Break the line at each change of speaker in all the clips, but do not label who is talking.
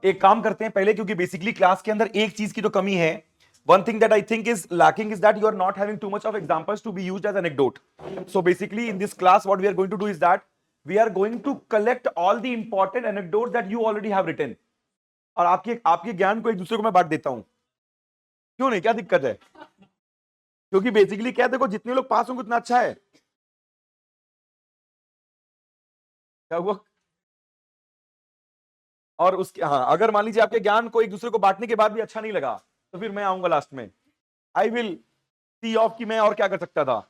एक काम करते हैं पहले, क्योंकि बेसिकली क्लास के अंदर एक चीज की तो कमी है. One thing that I think is lacking is that you are not having too much of examples to be used as anecdote. So basically in this class what we are going to do is that we are going to collect all the important anecdotes that you already have written. और आपके आपके ज्ञान को एक दूसरे को मैं बांट देता हूं. क्यों नहीं, क्या दिक्कत है? क्योंकि बेसिकली क्या है, देखो जितने लोग पास होंगे उतना अच्छा है. क्या हुआ? और उसके हाँ, अगर मान लीजिए आपके ज्ञान को एक दूसरे को बांटने के बाद भी अच्छा नहीं लगा तो फिर मैं आऊंगा लास्ट में. आई विल सी ऑफ कि मैं और क्या कर सकता था.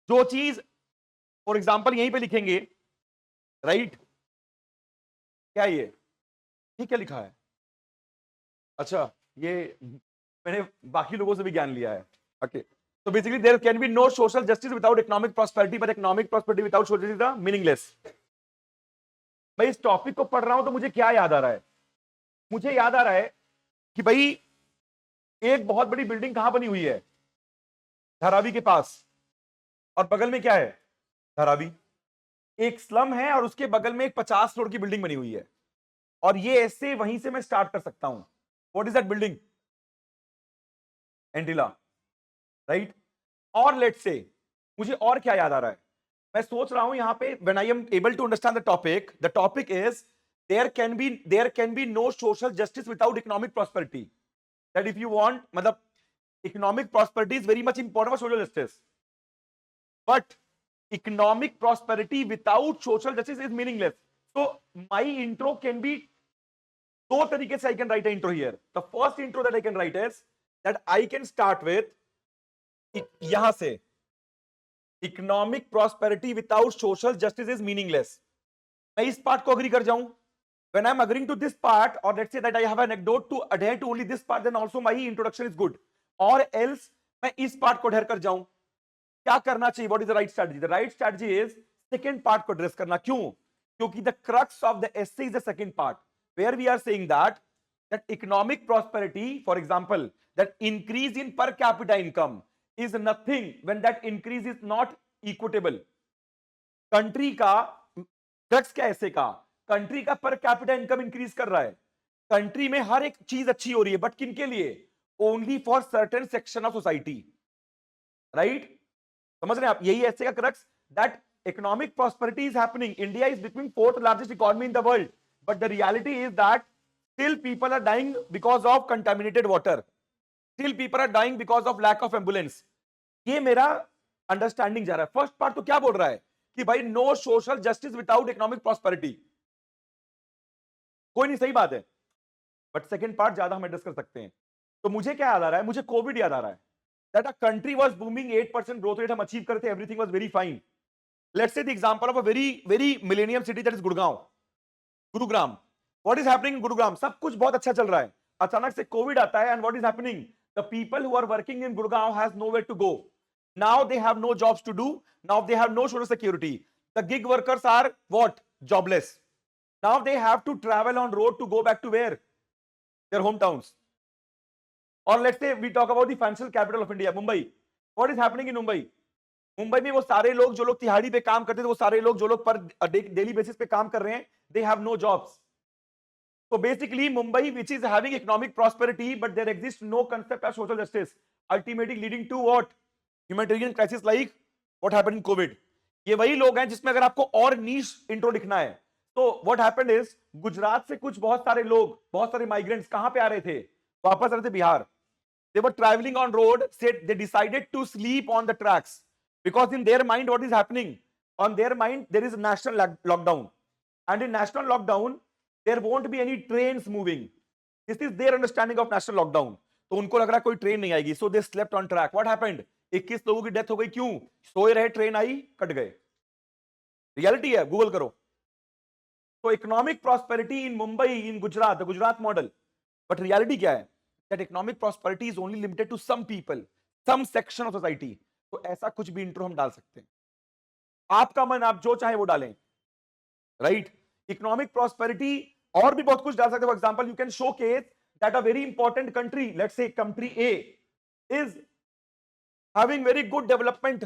जो चीज फॉर एग्जाम्पल यहीं पे लिखेंगे, राइट? क्या ये क्या लिखा है? अच्छा, ये मैंने बाकी लोगों से भी ज्ञान लिया है. ओके, तो basically there can be no social justice without economic prosperity, but economic prosperity without social justice is meaningless. मैं इस टॉपिक को पढ़ रहा हूं तो मुझे क्या याद आ रहा है? मुझे याद आ रहा है कि भाई एक बहुत बड़ी बिल्डिंग कहां बनी हुई है? धारावी के पास. और बगल में क्या है? धारावी. एक स्लम है और उसके बगल में एक 50 फ्लोर की बिल्डिंग बनी हुई है. और ये ऐसे वहीं से मैं स्टार्ट कर सकता हूं. What is that building? Antilia, right? और लेट्स से मुझे और क्या याद आ रहा है? मैं सोच रहा हूं यहां पे when I am able to understand the topic is there can be no social justice without economic prosperity. That if you want, मतलब economic prosperity is very much important for social justice, but economic prosperity without social justice is meaningless. So my intro can be दो तरीके से I can write an intro here. The first intro that I can write is that I can start with यहां से economic prosperity without social justice is meaningless. मैं इस part को agree कर जाऊं. When I'm agreeing to this part, or let's say that I have an anecdote to adhere to only this part, then also my introduction is good. Or else मैं इस part को adhere कर जाऊं. क्या करना चाहिए? What is the right strategy? The right strategy is second part को address करना. क्यों? क्योंकि the crux of the essay is the second part, where we are saying that economic prosperity, for example, that increase in per capita income is nothing when that increase is not equitable. Country का crux क्या है एसे का? Country का पर capita income increase कर रहा है. Country में हर एक चीज अच्छी हो रही है, बट किन के लिए? Only for certain section of society, right? समझ रहे हैं आप? यही ऐसे का crux, that economic prosperity is happening. India is becoming fourth largest economy in the world, but the reality is that still people are dying because of contaminated water. Still people are dying because of lack of ambulance. ये मेरा understanding जा रहा है. First part तो क्या बोल रहा है कि भाई no social justice without economic prosperity. कोई नहीं, सही बात है, बट सेकंड पार्ट ज्यादा हम एड्रेस कर सकते हैं. तो मुझे क्या याद आ रहा है? मुझे कोविड याद आ रहा है. That a country was booming, 8% growth rate हम achieve करते, everything was very fine. Let's say the example of a very millennium city, that is Gurgaon, Gurugram. What is happening in Gurugram? सब कुछ बहुत अच्छा चल रहा है. अचानक से कोविड आता है, and what is happening? The people who are working in Gurgaon has nowhere to go. Now they have no jobs to do. Now they have no social security. The gig workers are what? Jobless. Now they have to travel on road to go back to where? Their hometowns. और let's say we talk about the financial capital of India, Mumbai. What is happening in Mumbai? Mumbai में वो सारे लोग जो लोग तिहाड़ी पे काम करते थे, वो सारे लोग जो लोग पर डेली बेसिस पे काम कर रहे हैं, they have no jobs. So basically Mumbai, which is having economic prosperity, but there exists no concept of social justice, ultimately leading to what? Humanitarian crisis like what happened in COVID. ये वही लोग हैं जिसमें अगर आपको और नीश intro लिखना है, तो what happened is गुजरात से कुछ बहुत सारे लोग, बहुत सारे माइग्रेंट्स कहां पे आ रहे थे? वापस आ रहे थे Bihar. They were traveling on road, said they decided to sleep on the tracks because in their mind what is happening? On their mind there is a national lockdown, and in national lockdown there won't be any trains moving. This is their understanding of national lockdown. तो उनको लग रहा कोई train नहीं आएगी, so they slept on track. What happened? 21 लोगों की death हो गई. क्यों? सोए रहे, ट्रेन आई, कट गए. रियलिटी है, गूगल करो. तो economic prosperity in Mumbai, in Gujarat, the Gujarat model. But reality क्या है? That economic prosperity is only limited to some people, some section of society. तो ऐसा कुछ भी इंट्रो हम डाल सकते हैं. आपका मन, आप जो चाहे वो डालें, राइट? इकोनॉमिक प्रॉस्पेरिटी और भी बहुत कुछ डाल सकते हैं. For example, you can showcase that a very important country, let's say country A is having very good development,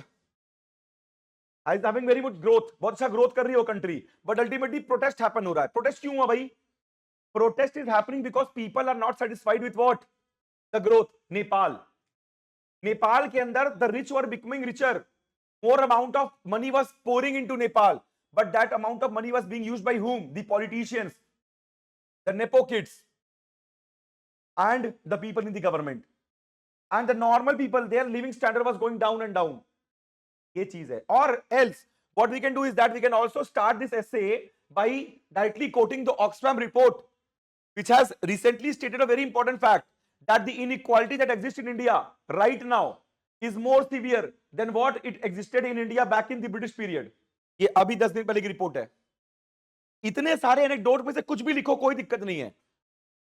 is having very good growth, बहुत अच्छा ग्रोथ कर रही है वो country, but ultimately protest happen हो रहा है. प्रोटेस्ट क्यों हुआ भाई? protest is happening because people are not satisfied with what? The growth. Nepal के अंदर the rich were becoming richer. More amount of money was pouring into Nepal, but that amount of money was being used by whom? The politicians, the nepo kids, and the people in the government. And the normal people, their living standard was going down and down. ये चीज है. Or else what we can do is that we can also start this essay by directly quoting the Oxfam report, which has recently stated a very important fact, that the inequality that exists in India right now is more severe than what it existed in India back in the British period. ये अभी 10 दिन पहले की report है. इतने सारे anecdote में से कुछ भी लिखो, कोई दिक्कत नहीं है,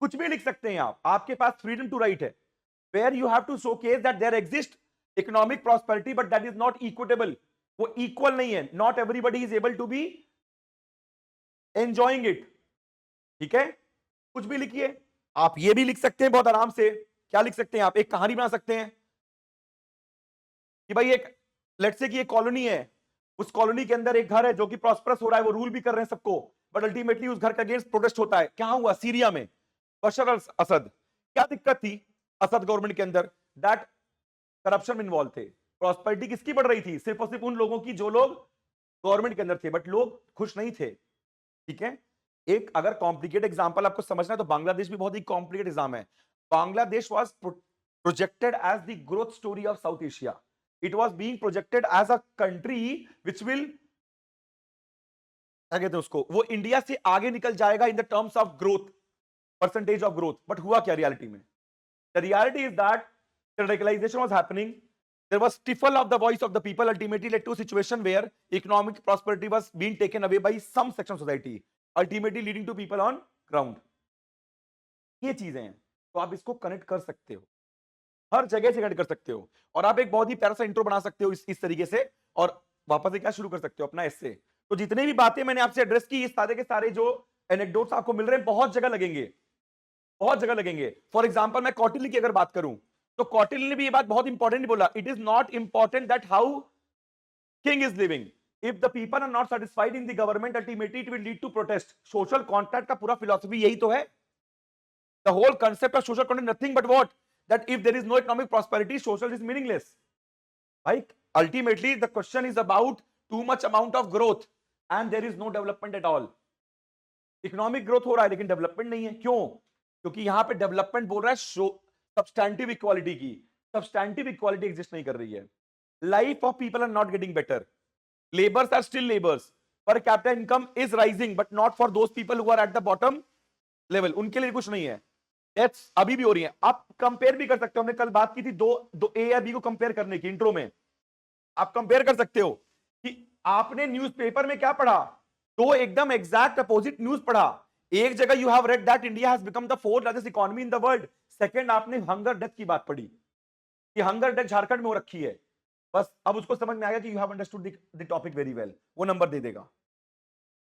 कुछ भी लिख सकते हैं आप, आपके पास फ्रीडम टू राइट है. Where you have to showcase that there exists economic prosperity, but that is not equitable. वो equal नहीं है. Not everybody is able to be enjoying it. ठीक है, कुछ भी लिखिए. आप ये भी लिख सकते हैं बहुत आराम से. क्या लिख सकते हैं आप? एक कहानी बना सकते हैं कि भाई एक लेट्स से कि एक कॉलोनी है, उस कॉलोनी के अंदर एक घर है जो कि प्रॉस्परस हो रहा है, वो रूल भी कर रहे हैं सबको, बट अल्टीमेटली उस घर के अगेंस्ट प्रोटेस्ट होता है. क्या हुआ? सीरिया में बशर अल असद. क्या दिक्कत थी असद गवर्नमेंट के अंदर? दैट करप्शन में इन्वॉल्व थे. प्रॉस्पेरिटी किसकी बढ़ रही थी? सिर्फ और सिर्फ उन लोगों की जो लोग गवर्नमेंट के अंदर थे, बट लोग खुश नहीं थे. ठीक है, एक अगर कॉम्प्लिकेटेड एग्जांपल आपको समझना है तो बांग्लादेश भी बहुत ही कॉम्प्लिकेटेड एग्जाम है. Bangladesh was projected as the growth story of South Asia. It was being projected as a country which will, क्या कहते हैं उसको, वो इंडिया से आगे निकल जाएगा in the terms of growth, percentage of growth. But हुआ क्या रियलिटी में? The reality is that the radicalization was happening. There was stifle of the voice of the people, ultimately led to a situation where economic prosperity was being taken away by some section of society, ultimately leading to people on ground. ये चीजें हैं, तो आप इसको connect कर सकते हो, हर जगह से कनेक्ट कर सकते हो, और आप एक बहुत ही प्यारा सा इंट्रो बना सकते हो इस तरीके से, और वापस से क्या शुरू कर सकते हो अपना एस्से. तो जितने भी बातें मैंने आपसे एड्रेस की, इस सारे के सारे जो एनेक्डोट्स आपको मिल रहे हैं, बहुत जगह लगेंगे, बहुत जगह लगेंगे. फॉर एग्जांपल मैं कौटिल्य की अगर बात करूं तो कौटिल्य ने भी ये बात बहुत इंपॉर्टेंट बोला, it is not important that how king is living, if the people are not satisfied in the government, ultimately it will lead to protest. Social contract का पूरा फिलॉसफी यही तो है. The whole concept of social contract nothing but what, that if there is no economic prosperity, social is meaningless. भाई ultimately the question is about too much amount of growth and there is no development at all. Economic growth हो रहा है लेकिन development नहीं है. क्यों? क्योंकि यहां पे डेवलपमेंट बोल रहा है सब्सटैंटिव इक्वालिटी की. सब्सटैंटिव इक्वालिटी एग्जिस्ट नहीं कर रही है. Life of people are not getting better, labours are still labours, per capita income is rising but not for those people who are at the bottom level. उनके लिए कुछ नहीं है. डेथ्स अभी भी हो रही है. आप कंपेयर भी कर सकते हो, हमने कल बात की थी दो ए या बी को कंपेयर करने की इंट्रो में. आप कंपेयर कर सकते हो कि आपने न्यूज़पेपर में क्या पढ़ा, तो एकदम एग्जैक्ट अपोजिट न्यूज पढ़ा. एक जगह you have read that India has become the fourth largest economy in the world. Second आपने हंगर डेथ की बात पढ़ी कि हंगर डेथ झारखंड में हो रखी है. बस अब उसको समझ में आ गया कि you have understood the topic very well, वो नंबर दे देगा.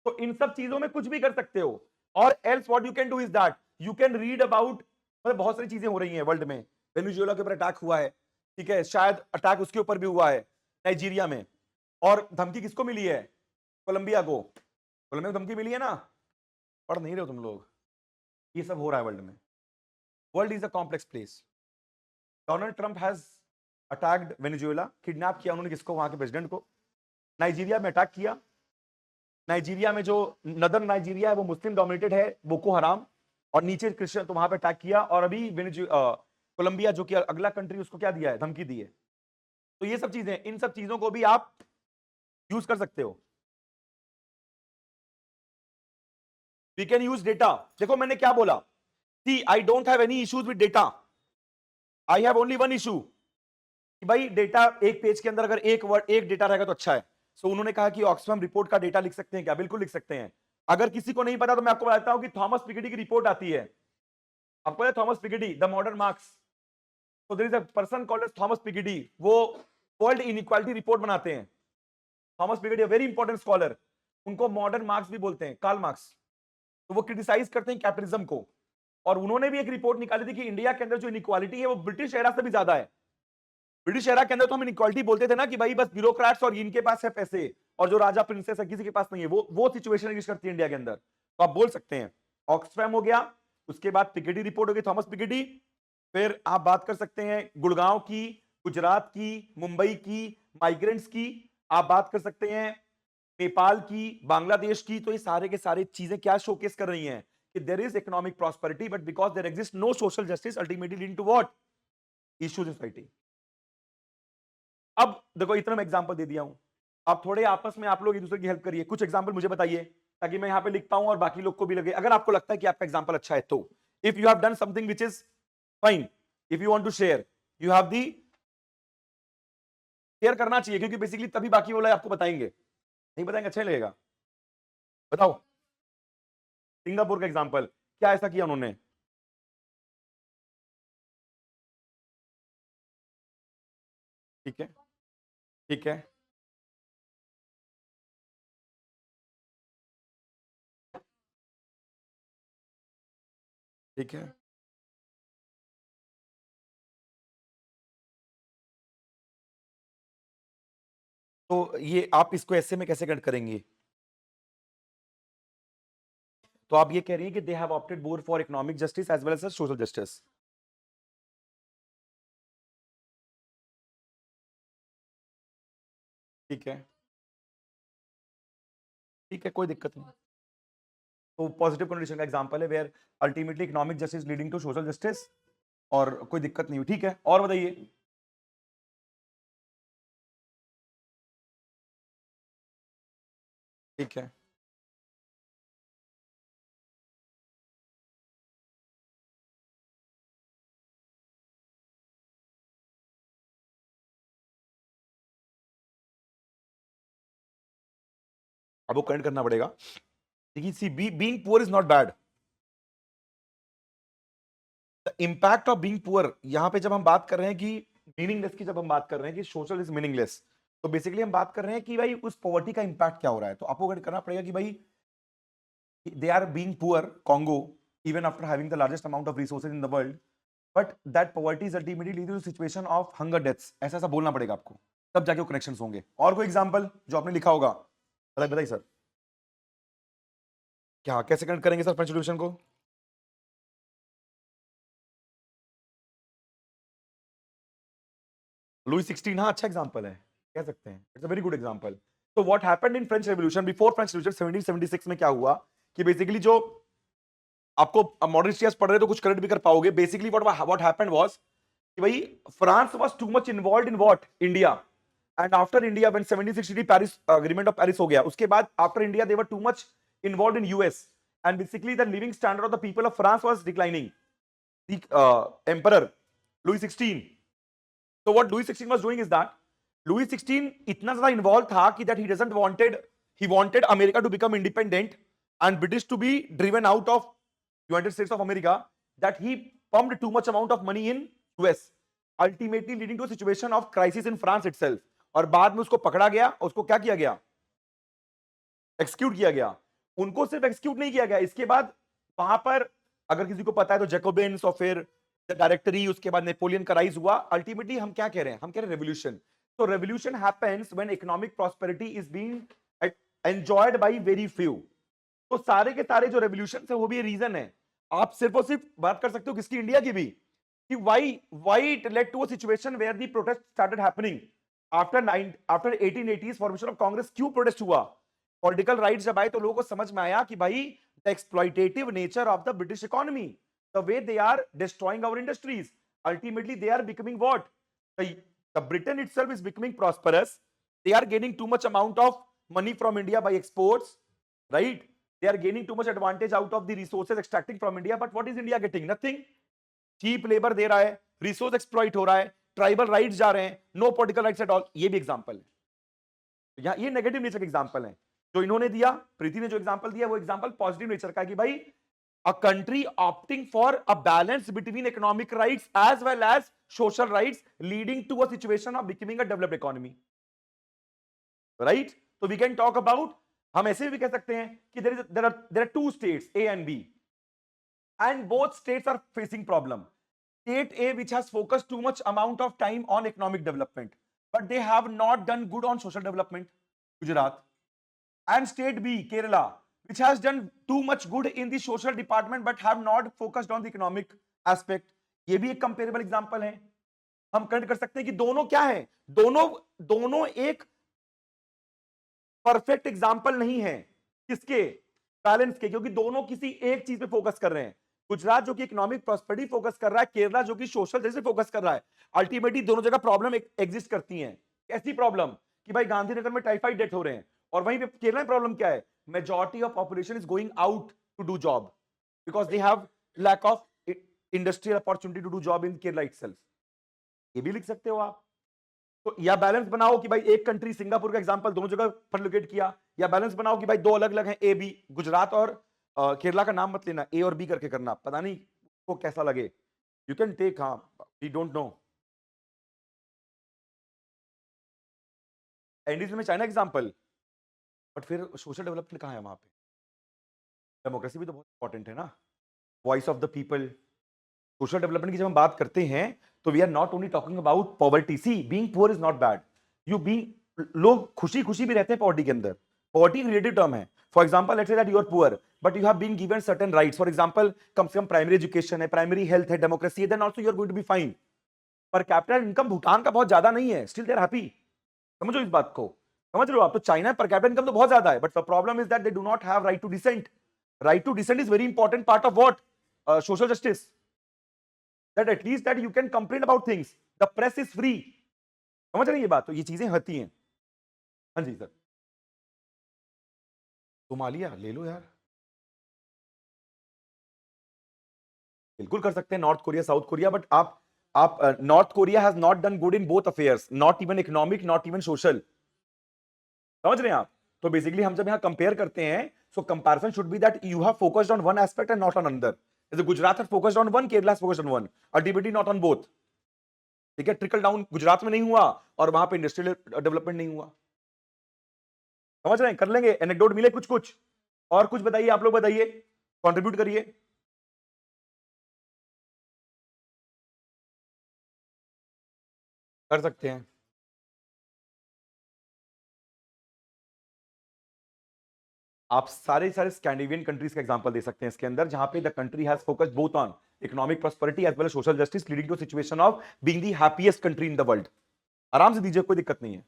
तो इन सब चीजों में कुछ भी कर सकते हो. और else what you can do is that you can read about, मतलब बहुत सारी चीजें हो रही हैं वर्ल्ड में. वेनेजुएला के ऊपर अटैक हुआ है, ठीक है, शायद अटैक उसके ऊपर भी हुआ है नाइजीरिया में. और धमकी किसको मिली है? कोलंबिया को. कोलंबिया को धमकी मिली है ना. पढ़ नहीं रहे हो तुम लोग. ये सब हो रहा है वर्ल्ड में. World is a complex place. Donald Trump has attacked Venezuela. Kidnap किया उन्होंने किसको? वहां के प्रेसिडेंट को. नाइजीरिया में अटैक किया. नाइजीरिया में जो नदर्न नाइजीरिया है वो मुस्लिम डोमिनेटेड है, बोको हराम, और नीचे क्रिश्चियन, तो वहां पे अटैक किया. और अभी कोलंबिया जो कि अगला कंट्री, उसको क्या दिया है? धमकी दी है. तो ये सब चीजें, इन सब चीजों को भी आप यूज कर सकते हो. We can use data. देखो मैंने क्या बोला, see I don't have any issues with data, I have only one issue कि भाई डेटा एक पेज के अंदर अगर एक वर्ड एक डेटा रहेगा तो अच्छा है. सो उन्होंने कहा कि ऑक्सफैम रिपोर्ट का डेटा लिख सकते हैं क्या? बिल्कुल लिख सकते हैं. अगर किसी को नहीं पता तो मैं आपको बताता हूं कि थॉमस पिकेटी की रिपोर्ट आती है. आपको पता है Thomas Piketty, the modern marks. so there is a person called as Thomas Piketty. वो वर्ल्ड इनइक्वालिटी रिपोर्ट बनाते हैं. Thomas Piketty very important scholar. उनको मॉडर्न मार्क्स भी बोलते हैं, कार्ल मार्क्स. तो वो क्रिटिसाइज करते हैं कैपिटलिज्म को. और उन्होंने भी एक रिपोर्ट निकाली थी कि इंडिया के अंदर जो इनइक्वालिटी है वो ब्रिटिश एरा से भी ज्यादा है. ब्रिटिश एरा के अंदर तो हम इनइक्वालिटी बोलते थे ना कि भाई बस ब्यूरोक्रेट्स और इनके पास है पैसे, और जो राजा प्रिंसेस है किसी के पास नहीं है. वो सिचुएशन एग्जिस्ट करती है इंडिया के अंदर, तो आप बोल सकते हैं. ऑक्सफैम हो गया, उसके बाद पिकेटी रिपोर्ट हो गई, थॉमस पिकेटी। फिर आप बात कर सकते हैं गुड़गांव की, गुजरात की, मुंबई की, माइग्रेंट्स की, आप बात कर सकते हैं नेपाल की, बांग्लादेश की। तो ये सारे के सारे चीजें क्या शोकेस कर रही हैं कि there is economic prosperity but because there exist no social justice ultimately leading to what issues in society. अब देखो इतना मैं एग्जांपल दे दिया हूं, आप थोड़े आपस में आप लोग एक दूसरे की हेल्प करिए, कुछ एग्जांपल मुझे बताइए ताकि मैं यहां पे लिख पाऊं और बाकी लोग को भी लगे। अगर आपको लगता है कि आपका एग्जांपल अच्छा है तो if you have done something which is fine, if you want to share you have the share करना चाहिए, क्योंकि बेसिकली तभी बाकी वाले आपको बताएंगे, नहीं बताएंगे अच्छा नहीं लगेगा। बताओ सिंगापुर का एग्जांपल, क्या ऐसा किया उन्होंने? ठीक है, ठीक है, ठीक है। तो ये आप इसको ऐसे में कैसे कट करेंगे? तो आप ये कह रही हैं कि they have opted more for economic justice as well as social justice. ठीक है, ठीक है, कोई दिक्कत नहीं। तो पॉजिटिव कंडीशन का एग्जांपल है where ultimately economic justice leading to social justice, और कोई दिक्कत नहीं हुई। ठीक है, और बताइए। ठीक है, अब वो करेक्ट करना पड़ेगा। देखिए see being poor is not bad, the impact of being poor, यहां पे जब हम बात कर रहे हैं कि मीनिंगलेस की, जब हम बात कर रहे हैं कि सोशल इज मीनिंगलेस, तो बेसिकली हम बात कर रहे हैं कि भाई उस पॉवर्टी का इंपैक्ट क्या हो रहा है। तो आपको करेक्ट करना पड़ेगा कि भाई they are being poor, Congo, even after having the largest amount of resources in the world, but that poverty is ultimately leading to a situation of hunger deaths। ऐसा ऐसा बोलना पड़ेगा आपको, तब जाके वो कनेक्शंस होंगे। और कोई एग्जांपल जो आपने लिखा होगा, बताइए बताइए सर। क्या कैसे कनेक्ट करेंगे सर फ्रेंच रिवॉल्यूशन को? लुई 16, हाँ अच्छा एग्जांपल है, कह सकते हैं it's a very good example. तो what happened in French revolution, before French revolution 1776 में क्या हुआ कि बेसिकली जो आपको मॉडर्न हिस्ट्री पढ़ रहे तो कुछ करेक्ट भी कर पाओगे। बेसिकली व्हाट हैपेंड वाज कि भाई France was too much involved in what India, and after India when 1763 Paris agreement of Paris हो गया, उसके बाद after India they were too much involved in US, and basically the living standard of the people of France was declining. The emperor Louis 16, so what Louis 16 was doing is that Louis 16 इतना ज्यादा involve था कि that he doesn't wanted, he wanted America to become independent and British to be driven out of United States of America, that he pumped too much amount of money in US, ultimately leading to a situation of crisis in France itself। और बाद में उसको पकड़ा गया, उसको क्या किया गया, एक्सक्यूट किया गया। उनको सिर्फ एक्सक्यूट नहीं किया गया, इसके बाद वहां पर अगर किसी को पता है तो जैकोबिन्स और फिर डायरेक्टरी, उसके बाद नेपोलियन का राइज हुआ। अल्टीमेटली हम क्या कह रहे हैं, हम कह रहे हैं रेवोल्यूशन। तो revolution happens when economic prosperity is being enjoyed by very few. तो सारे के सारे जो रेवोल्यूशन है वो भी रीजन है। आप सिर्फ और सिर्फ बात कर सकते हो किसकी, इंडिया की भी, कि why it led to a situation where the protest started happening after 1880s formation of Congress. क्यों प्रोटेस्ट हुआ? पॉलिटिकल राइट्स जब आए तो लोगों को समझ में आया कि भाई the exploitative nature of the British economy, the way they are destroying our industries, ultimately they are becoming what, the Britain itself is becoming prosperous, they are gaining too much amount of money from India by exports, right? They are gaining too much advantage out of the resources extracting from India, but what is India getting? Nothing। cheap labor दे रहा है, resource exploit हो रहा है, tribal rights जा रहे हैं, no political rights at all। ये भी एग्जांपल है, यहाँ ये नेगेटिव नेचर के एग्जांपल है। जो इन्होंने दिया, प्रीति ने जो एग्जांपल दिया वो एग्जांपल पॉजिटिव नेचर का है कि भाई a country opting for a balance between economic rights as well as social rights, leading to a situation of becoming a developed economy, right? So we can talk about, हम ऐसे भी कह सकते हैं कि there are two states A and B, and both states are facing problem। state A which has focused too much amount of time on economic development but they have not done good on social development, Gujarat, and state B Kerala which has done too much good in the social department but have not focused on the economic aspect. ये भी एक comparable example है. हम connect कर सकते हैं कि दोनों क्या है, दोनों एक परफेक्ट एग्जांपल नहीं है. किसके? बैलेंस के, क्योंकि दोनों किसी एक चीज पे फोकस कर रहे हैं. गुजरात जो कि इकोनॉमिक प्रॉस्पेरिटी फोकस कर रहा है, केरला जो कि सोशल जस्टिस फोकस कर रहा है. अल्टीमेटली दोनों जगह प्रॉब्लम एग्जिस्ट करती हैं. कैसी प्रॉब्लम? कि भाई गांधीनगर में टाइफाइड डेथ हो रहे हैं, और वहीं पे केरला में प्रॉब्लम क्या है? Majority of population is going out to do job because they have lack of industrial opportunity to do job in Kerala itself. ये भी लिख सकते हो आप. तो या बैलेंस बनाओ कि भाई एक कंट्री, सिंगापुर का एग्जांपल दोनों जगह पर लोकेट किया, या बैलेंस बनाओ कि भाई दो अलग अलग हैं, ए बी. गुजरात और केरला का नाम मत लेना, ए और बी करके करना, पता नहीं को कैसा लगे. यू कैन टेक, हाँ, वी डोंट नो. इंडिया में चाइना एग्जांपल, बट फिर सोशल डेवलपमेंट कहाँ है वहां पे? डेमोक्रेसी भी तो बहुत इंपॉर्टेंट है ना. Voice of the people. Social development की जब हम बात करते हैं तो we are not only talking about poverty. See, being poor is not bad. You being, लोग खुशी खुशी भी रहते हैं पॉवर्टी के अंदर. पॉवर्टी रिलेटिव टर्म है. For example let's say that you are poor but you have been given certain rights. For example कम से कम प्राइमरी एजुकेशन है, प्राइमरी हेल्थ है, डेमोक्रेसी है, then also you are going to be fine. पर capital income Bhutan का बहुत ज्यादा नहीं है, स्टिल दे आर हैप्पी. समझो इस बात को, समझ रहे हो आप? तो चाइना पर कैपिटल इनकम तो बहुत ज्यादा है, but the problem is that they do not have right to dissent. Right to dissent is very important part of what? Social justice. That at least that you can complain about things. The press is free. समझ रहे हैं ये बात? तो ये चीजें होती हैं. हाँ जी सर. सोमालिया ले लो यार, बिल्कुल कर सकते हैं. North Korea, South Korea, but आप North Korea has not done good in both affairs, not even economic, not even social. समझ रहे हैं आप? तो बेसिकली हम जब यहां कंपेयर करते हैं, so comparison should be that you have focused on one aspect and not on another. जैसे Gujarat has focused on one, Kerala has focused on one, ultimately not on both. ठीक है, ट्रिकल डाउन गुजरात में नहीं हुआ और वहां पे इंडस्ट्रियल डेवलपमेंट नहीं हुआ. समझ रहे हैं? कर लेंगे, एनेक्डोट मिले कुछ कुछ. और कुछ बताइए, आप लोग बताइए, कंट्रीब्यूट करिए. कर सकते हैं. आप सारे सारे स्कैंडिनेवियन कंट्रीज का एग्जांपल दे सकते हैं इसके अंदर, जहां पे the country has focused both on economic prosperity as well as social justice, leading to situation of being the happiest country in the world. आराम से दीजिए, कोई दिक्कत नहीं है.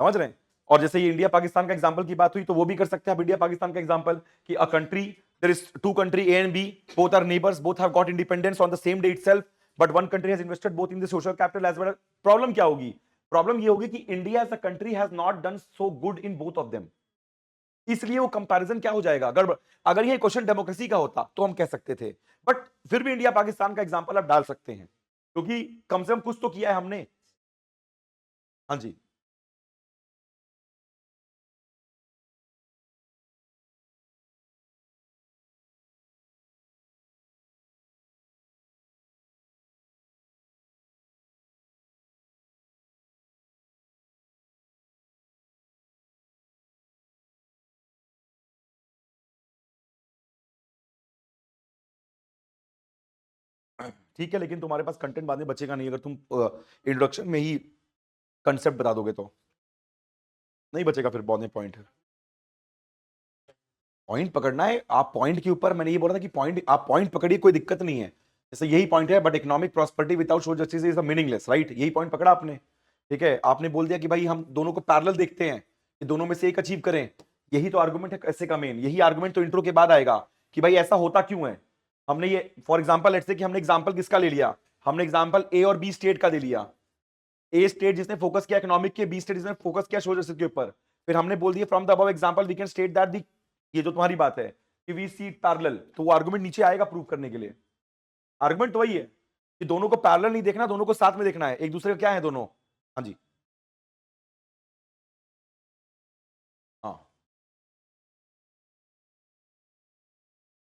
समझ रहे हैं? और जैसे ये इंडिया पाकिस्तान का एग्जांपल की बात हुई, तो वो भी कर सकते हैं आप इंडिया पाकिस्तान का एग्जांपल कि a country, there is two country A and B, both are neighbours, both have got independence on the same day itself, but one country has invested both in the social capital as well. Problem क्या होगी? Problem ये होगी कि India as a country has not done so good in both of them. इसलिए वो comparison क्या हो जाएगा? अगर अगर ये क्वेश्चन डेमोक्रेसी का होता तो हम कह सकते थे, बट फिर भी इंडिया पाकिस्तान का एग्जांपल आप डाल सकते हैं, क्योंकि कम से कम कुछ तो किया है हमने. हाँ जी. ठीक है, लेकिन तुम्हारे पास कंटेंट बाद में बचेगा नहीं अगर तुम इंट्रोडक्शन में ही कंसेप्ट बता दोगे तो. नहीं बचेगा फिर बहुत पॉइंट. पॉइंट पकड़ना है आप. पॉइंट के ऊपर मैंने ये बोला था कि पॉइंट, आप पॉइंट पकड़िए, कोई दिक्कत नहीं है. जैसे यही पॉइंट है, but economic prosperity without social justice is meaningless, right? यही पॉइंट पकड़ा आपने. ठीक है, आपने बोल दिया कि भाई हम दोनों को पैरेलल देखते हैं, कि दोनों में से एक अचीव करें. यही तो आर्गुमेंट है ऐसे का मेन. यही आर्गुमेंट तो इंट्रो के बाद आएगा कि भाई ऐसा होता क्यों है. हमने ये फॉर एग्जांपल लेट्स से कि हमने एग्जांपल किसका ले लिया? हमने एग्जांपल ए और बी स्टेट का ले लिया. ए स्टेट जिसने फोकस किया इकोनॉमिक के, बी स्टेट जिसने फोकस किया सोशल जस्टिस के ऊपर. फिर हमने बोल दिया from the above example we can state that the, ये जो तुम्हारी बात है कि वी सी पैरेलल, तो वो आर्गुमेंट नीचे आएगा प्रूव करने के लिए. आर्गुमेंट तो वही है कि दोनों को पैरेलल नहीं देखना, दोनों को साथ में देखना है. एक दूसरे का क्या है दोनों. हाँ जी. हाँ.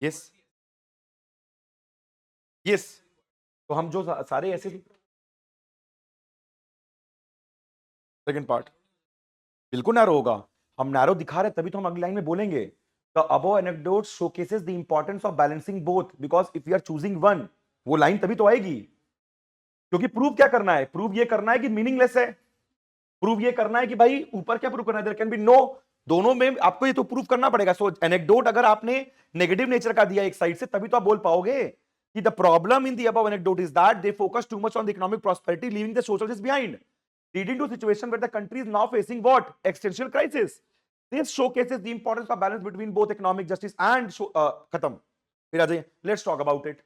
यस. यस. तो हम जो सारे ऐसे, सेकंड पार्ट बिल्कुल नैरो होगा. हम नैरो दिखा रहे तभी तो हम अगली लाइन में बोलेंगे. The above anecdote showcases the importance of balancing both because if you are choosing one, वो लाइन तभी तो आएगी. क्योंकि प्रूव क्या करना है? प्रूव ये करना है कि मीनिंगलेस है. प्रूव ये करना है कि भाई ऊपर क्या प्रूव करना है? देयर कैन बी नो दोनों में आपको ये तो प्रूफ करना पड़ेगा। सो एनेक्डोट अगर आपने नेगेटिव नेचर का दिया एक साइड से, तभी तो आप बोल पाओगे कि the problem in the above anecdote is that they focus too much on the economic prosperity, leaving the social just behind, leading to a situation where the country is now facing what? Existential crisis. This showcases the importance of balance between both economic justice and खत्म। फिर आ जाइए, let's talk about it।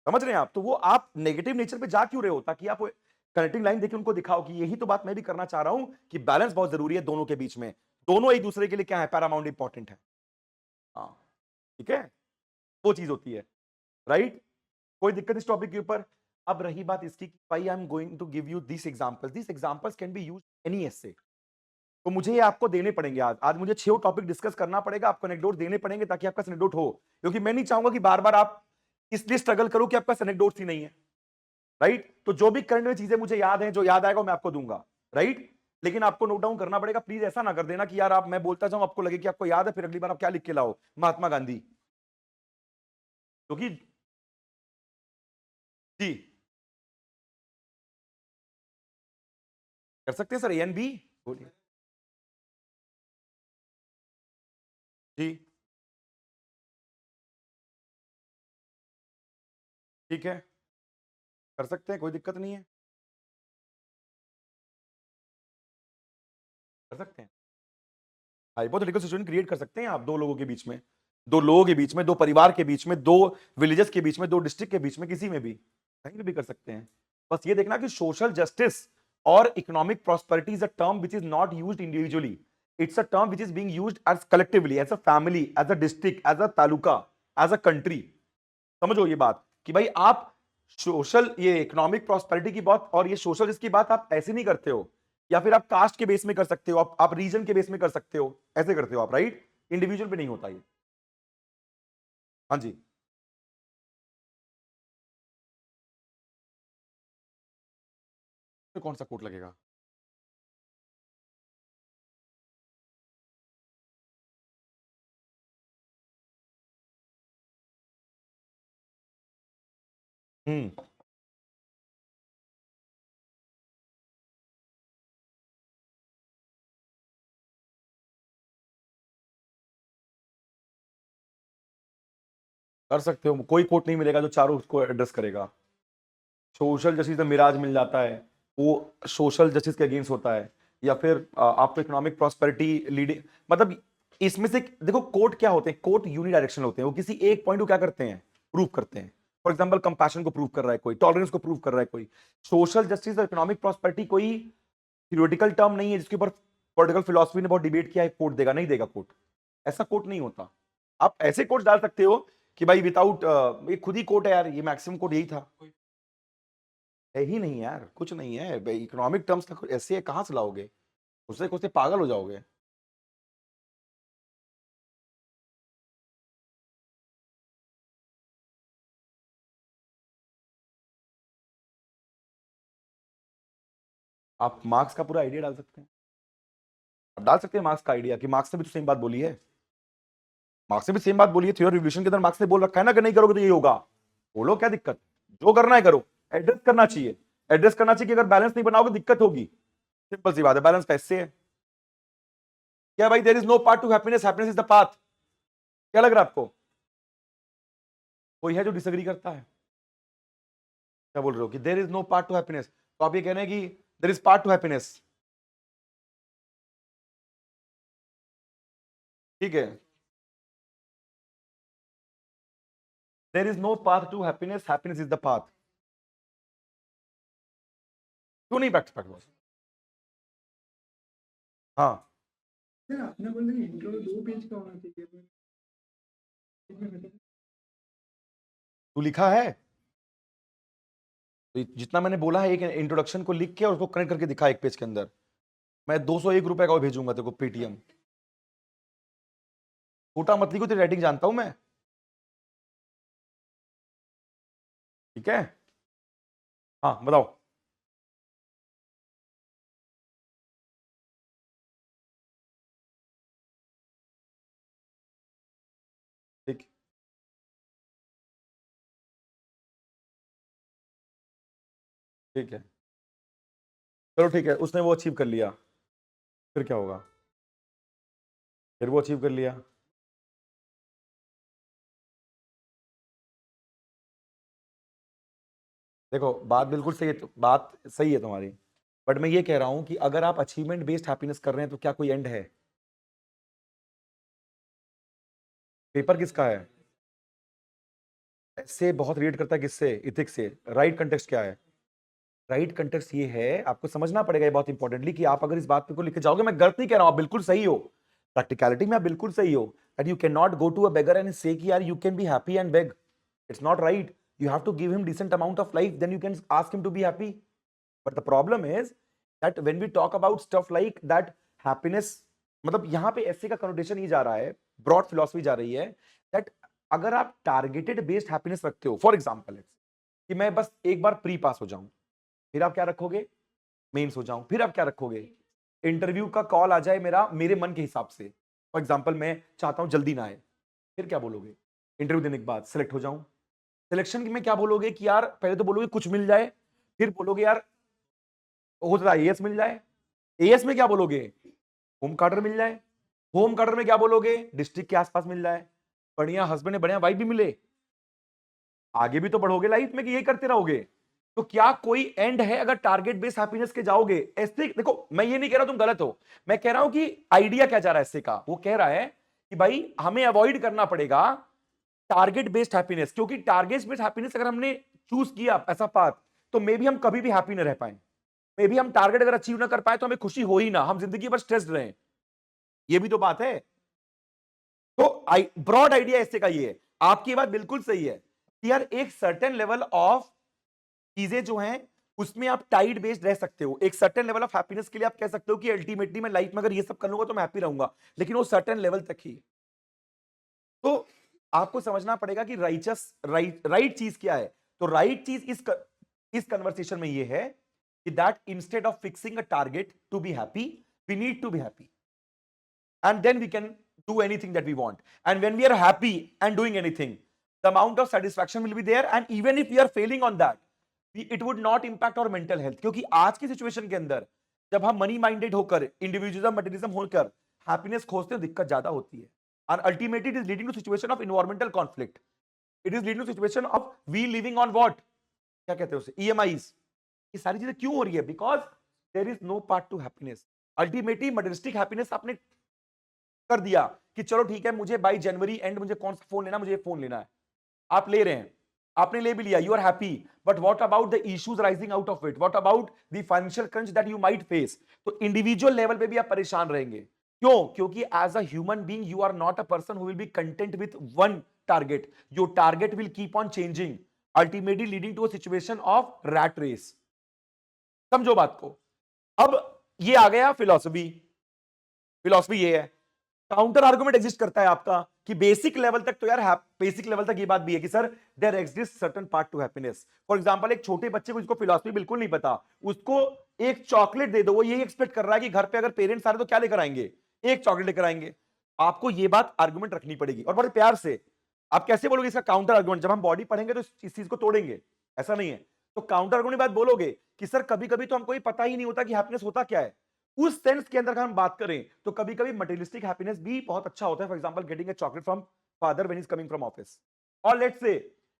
समझ रहे हैं आप? तो वो आप नेगेटिव नेचर पे जा क्यों रहे हो? ताकि आप कनेक्टिंग लाइन देके उनको दिखाओ कि यही तो बात मैं भी करना चाह रहा हूं कि बैलेंस बहुत जरूरी है दोनों के बीच में। दोनों एक दूसरे के लिए क्या है? पैरामाउंट इंपॉर्टेंट है। हाँ, ठीक है, वो चीज होती है, राइट? कोई दिक्कत इस टॉपिक के ऊपर? अब रही बात इसकी कि भाई I am going to give you this examples can be used any essay. तो मुझे ये आपको देने पड़ेंगे। आज मुझे 6 टॉपिक डिस्कस करना पड़ेगा, आपको एनेक्डोट देने पड़ेंगे ताकि आपका एनेक्डोट हो, क्योंकि मैं नहीं चाहूंगा कि बार बार आप इसलिए स्ट्रगल करो कि आपका एनेक्डोट ही नहीं है, राइट? तो जो भी करंट में चीजें मुझे याद है, जो याद आएगा मैं आपको दूंगा, राइट? लेकिन आपको नोट डाउन करना पड़ेगा। प्लीज ऐसा ना कर देना कि यार आप मैं बोलता जाऊं, आपको लगे कि आपको याद है, फिर अगली बार आप क्या लिख के लाओ, महात्मा गांधी। क्योंकि जी कर सकते हैं सर, ए एन बी। बोलिए जी, ठीक है, कर सकते हैं, कोई दिक्कत नहीं है, कर सकते हैं। हाइपोथेटिकल सिचुएशन क्रिएट कर सकते हैं आप दो लोगों के बीच में, दो लोगों के बीच में, दो परिवार के बीच में, दो विलेजेस के बीच में, दो डिस्ट्रिक्ट के बीच में, किसी में भी, कहीं भी कर सकते हैं। बस ये देखना कि सोशल जस्टिस और economic prosperity is a term which is not used individually, it's a term which is being used as collectively, as a family, as a district, as a taluka, as a country. समझो ये बात कि भाई आप social, ये economic prosperity की बात और ये सोशल इसकी बात आप ऐसे नहीं करते हो, या फिर आप कास्ट के बेस में कर सकते हो, आप रीजन के बेस में कर सकते हो, ऐसे करते हो आप, राइट? इंडिविजुअल पे नहीं होता ये। हाँ जी, तो कौन सा कोट लगेगा? हम्म, कर सकते हो, कोई कोट नहीं मिलेगा जो चारों उसको एड्रेस करेगा। सोशल जस्टिस में मिराज मिल जाता है, वो सोशल जस्टिस के अगेंस्ट होता है, या फिर आपको इकोनॉमिक प्रॉस्पेरिटी लीडिंग, मतलब इसमें से देखो कोर्ट क्या होते हैं, कोर्ट यूनिडायरेक्शनल होते हैं, वो किसी एक पॉइंट को क्या करते हैं, प्रूव करते हैं। फॉर एग्जांपल कंपैशन को प्रूव कर रहा है कोई, टॉलरेंस को प्रूव कर रहा है कोई। सोशल जस्टिस और इकोनॉमिक प्रॉस्पेरिटी कोई थ्योरेटिकल टर्म नहीं है जिसके ऊपर पॉलिटिकल फिलोसफी ने बहुत डिबेट किया है, कोर्ट देगा नहीं देगा कोर्ट, ऐसा कोर्ट नहीं होता। आप ऐसे कोर्ट डाल सकते हो कि भाई विदाउट, ये खुद ही कोर्ट है यार, ये मैक्सिमम कोर्ट यही था, है ही नहीं यार, कुछ नहीं है भाई, इकोनॉमिक टर्म्स का ऐसे है, कहां से लाओगे? उससे कुछ पागल हो जाओगे। आप मार्क्स का पूरा आइडिया डाल सकते हैं, आप डाल सकते हैं मार्क्स का आइडिया कि मार्क्स ने भी तो सेम बात बोली है, मार्क्स ने भी सेम बात बोली है, थ्योरी रिवोल्यूशन के अंदर मार्क्स ने बोल रखा है ना कि नहीं करोगे तो ये होगा। बोलो क्या दिक्कत, जो करना है करो, एड्रेस करना चाहिए, एड्रेस करना चाहिए कि अगर बैलेंस नहीं बनाओगे दिक्कत होगी। सिंपल सी बात है, बैलेंस कैसे है? क्या भाई, there is no part to happiness, happiness is the path. क्या लग रहा है आपको? कोई है जो डिसएग्री करता है? क्या बोल रहे हो कि there is no part to happiness, तो आप ये कह रहे हैं कि there is part to happiness, ठीक है? There is no path to happiness, happiness is the path. क्यों नहीं प्रैक्टिस प्रैक्टिस? हाँ,
सर आपने बोला इंट्रो 2 पेज का होना चाहिए,
तू लिखा है तो जितना मैंने बोला है, एक इंट्रोडक्शन को लिख के और उसको कनेक्ट करके दिखा एक पेज के अंदर। मैं 201 रुपए का वो भेजूंगा तेरे को पेटीएम। छोटा मतली को तेरी राइटिंग जानता हूं मैं, ठीक है? हाँ बताओ। ठीक, ठीक है, चलो ठीक है, उसने वो अचीव कर लिया, फिर क्या होगा? फिर वो अचीव कर लिया। देखो बात बिल्कुल सही है, बात सही है तुम्हारी, बट मैं ये कह रहा हूं कि अगर आप अचीवमेंट बेस्ड हैप्पीनेस कर रहे हैं तो क्या कोई एंड है? पेपर किसका है? से बहुत रिलेट करता है किससे? इथिक्स से। राइट कंटेक्स्ट क्या है? राइट कंटेक्स्ट ये है, आपको समझना पड़ेगा ये बहुत इंपॉर्टेंटली, कि आप अगर इस बात पे को लेके जाओगे, मैं गलत नहीं कह रहा हूं, आप बिल्कुल सही हो, प्रैक्टिकलिटी में आप बिल्कुल सही हो, that you can not go to a beggar and say कि यार you can be happy and beg, it's not right, you have to give him decent amount of life, then you can ask him to be happy. But the problem is that when we talk about stuff like that, happiness, मतलब यहां पे ऐसे का connotation ही जा रहा है, broad philosophy जा रही है, दैट अगर आप टारगेटेड बेस्ड हैप्पीनेस रखते हो, फॉर एग्जांपल कि मैं बस एक बार प्री पास हो जाऊं, फिर आप क्या रखोगे? मेंस हो जाऊं, फिर आप क्या रखोगे? इंटरव्यू का कॉल आ जाए मेरा, मेरे मन के हिसाब से, फॉर एग्जांपल मैं चाहता हूं जल्दी ना आए, फिर क्या बोलोगे? इंटरव्यू देने के बाद सिलेक्ट हो जाऊं, सिलेक्शन में क्या बोलोगे कि यार पहले तो बोलोगे कुछ मिल जाए, फिर बोलोगे यार हो सकता है एएस मिल जाए, एएस में क्या बोलोगे? होम कार्डर मिल जाए, होम कार्डर में क्या बोलोगे? डिस्ट्रिक्ट के आसपास मिल जाए, बढ़िया हस्बैंड है, बढ़िया वाइफ भी मिले। आगे भी तो बढ़ोगे लाइफ में कि यही करते रहोगे? तो क्या कोई एंड है अगर टारगेट बेस्ड हैप्पीनेस के जाओगे? ऐसे देखो, मैं ये नहीं कह रहा तुम गलत हो, मैं कह रहा हूं कि आइडिया क्या जा रहा है इससे का, वो कह रहा है कि भाई हमें अवॉइड करना पड़ेगा टारगेट बेस्ड हैप्पीनेस, क्योंकि टारगेट बेस्ड हैप्पीनेस अगर हमने चूज किया ऐसा पाथ, तो मे भी हम कभी भी हैप्पी न रह पाए, मे भी हम टारगेट अगर अचीव ना कर पाए तो हमें खुशी हो ही ना, हम जिंदगी भर स्ट्रेस्ड रहे, ये भी तो बात है। तो ब्रॉड आइडिया इससे का ये है, आपकी बात बिल्कुल सही है कि यार एक सर्टेन लेवल ऑफ चीजें जो हैं उसमें आप टाइड बेस्ड रह सकते हो, एक सर्टेन लेवल ऑफ हैप्पीनेस के लिए आप कह सकते हो कि अल्टीमेटली मैं लाइफ में अगर ये सब कर लूंगा तो मैं हैप्पी रहूंगा, लेकिन वो सर्टेन लेवल तक ही। तो आपको समझना पड़ेगा कि राइट चीज क्या है। तो राइट चीज इस कन्वर्सेशन में ये है कि that instead of fixing a target to be happy, we need to be happy, and then we can do anything that we want, and when we are happy and doing anything, the amount of satisfaction will be there, and even if we are failing on that, it would not impact our mental health, क्योंकि आज की situation के अंदर जब हम money minded होकर, individualism materialism होकर happiness खोजते हैं, दिक्कत ज्यादा होती है, and ultimately it is leading to situation of environmental conflict, it is leading to situation of we living on what, क्या कहते हैं उसे, EMIs, ये सारी चीजें क्यों हो रही है? Because there is no part to happiness. Ultimately materialistic happiness आपने कर दिया कि चलो ठीक है, मुझे बाई जनवरी एंड मुझे कौन सा फोन लेना, मुझे फोन लेना है, आप ले रहे हैं, आपने ले भी लिया, you are happy, but what about the issues rising out of it, what about the financial crunch that you might face? तो इंडिविजुअल लेवल पे भी आप परेशान रहेंगे, क्यों? क्योंकि as a human being you are not a person who will be content with one target, your target will keep on changing, ultimately leading to a situation of rat race. समझो बात को। अब ये आ गया फिलॉसफी, फिलॉसफी ये है। Counter argument exist करता है आपका कि बेसिक लेवल तक तो यार, बेसिक लेवल तक ये बात भी है कि sir there exist certain part to happiness. For example एक छोटे बच्चे को जिसको फिलॉसफी बिल्कुल नहीं पता, उसको एक चॉकलेट दे दो, वो यही एक्सपेक्ट कर रहा है कि घर पे अगर पेरेंट्स आ रहे तो क्या लेकर आएंगे? एक चॉकलेट लेकर आएंगे। आपको ये बात आर्गुमेंट रखनी पड़ेगी और बड़े प्यार से। आप कैसे बोलोगे इसका काउंटर आर्गुमेंट? जब हम बॉडी पढ़ेंगे तो इस चीज को तोड़ेंगे, ऐसा नहीं है। तो काउंटर आर्गुमेंट बात बोलोगे कि सर कभी कभी तो हमको ये पता ही नहीं होता कि हैप्पीनेस होता क्या है। उस सेंस के अंदर अगर हम बात करें तो कभी कभी मटेरियलिस्टिक हैप्पीनेस भी बहुत अच्छा होता है। For example getting a chocolate from father when is coming from office, और लेट्स से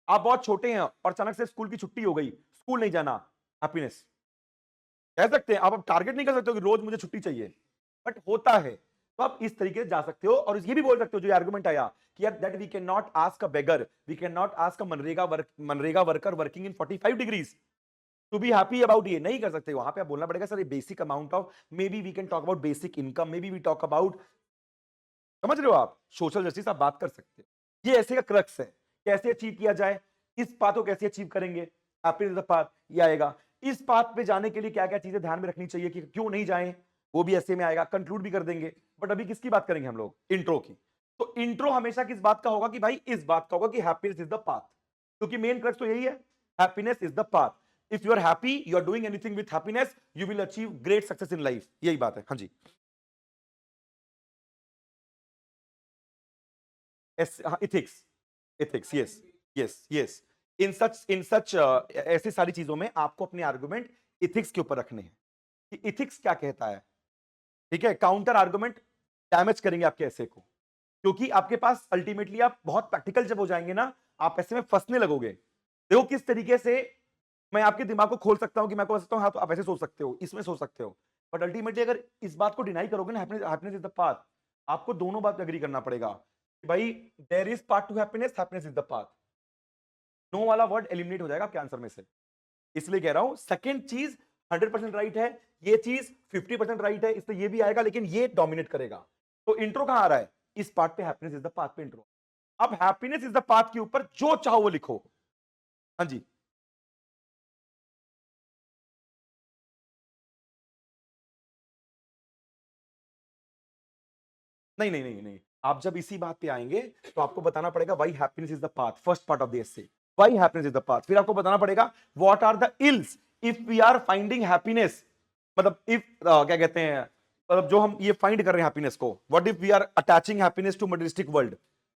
आप बहुत छोटे हैं और अचानक से स्कूल की छुट्टी हो गई, स्कूल नहीं जाना, हैप्पीनेस कह सकते हैं आप टारगेट नहीं कर सकते हो कि रोज मुझे छुट्टी चाहिए, बट होता है। तो आप इस तरीके से जा सकते हो और ये भी बोल सकते हो जो आर्गुमेंट आया कि यार that we can not ask a beggar, we can not ask a मनरेगा worker working in 45 degrees to be happy about, ये नहीं कर सकते। वहां पे आप बोलना पड़ेगा सर ये basic amount of, maybe we can talk about basic income, maybe we talk about, समझ रहे हो आप, सोशल जस्टिस आप बात कर सकते हैं। ये ऐसे का क्रक्स है, कैसे अचीव किया जाए, इस पाथ को कैसे अचीव करेंगे, हैप्पीनेस द पाथ ये आएगा। इस पाथ पे जाने के लिए क्या क्या चीजें ध्यान में रखनी चाहिए कि क्यों नहीं जाएं, वो भी ऐसे में आएगा, कंक्लूड भी कर देंगे। बट अभी किसकी बात करेंगे हम लोग? इंट्रो की। तो इंट्रो हमेशा किस बात का होगा कि भाई इस बात का होगा कि हैप्पीनेस इज द पाथ, क्योंकि मेन क्रक्स तो यही है, happiness is the path. If you are happy, you are doing anything with happiness, you will achieve great success in life, यही बात है। हाँ जी, ethics, ethics, yes, yes, yes. In such ऐसी सारी चीजों में आपको अपने आर्गुमेंट इथिक्स के ऊपर रखने हैं कि इथिक्स क्या कहता है। ठीक है, काउंटर आर्गुमेंट डैमेज करेंगे आपके ऐसे को, क्योंकि आपके पास अल्टीमेटली आप बहुत प्रैक्टिकल जब हो जाएंगे ना, आप ऐसे में फंसने लगोगे। देखो किस तरीके से मैं आपके दिमाग को खोल सकता हूं कि मैं आपको बता सकता हूं, हाँ तो आप ऐसे सोच सकते हो, इसमें सोच सकते हो, बट अल्टीमेटली अगर इस बात को डिनाई करोगे ना, happiness happiness is the path, आपको दोनों बात एग्री करना पड़ेगा कि भाई there is path to happiness, happiness is the path. No वाला वर्ड एलिमिनेट हो जाएगा आपके आंसर में से। इसलिए कह रहा हूं सेकंड चीज 100% राइट है, ये चीज 50% राइट है, इसलिए ये भी आएगा, लेकिन ये डोमिनेट करेगा। तो इंट्रो कहां आ रहा है? इस पार्ट पे हैप्पीनेस इज द पाथ पे इंट्रो। अब हैप्पीनेस इज द पाथ के ऊपर जो चाहो वो लिखो। हाँ जी, नहीं नहीं नहीं नहीं, आप जब इसी बात पे आएंगे तो आपको बताना पड़ेगा why happiness is the path, first part of the essay, why happiness is the path. फिर आपको बताना पड़ेगा what are the ills if we are finding happiness, मतलब इफ क्या कहते हैं, मतलब जो हम ये फाइंड कर रहे हैं हैप्पीनेस को, what if we are attaching happiness to materialistic world,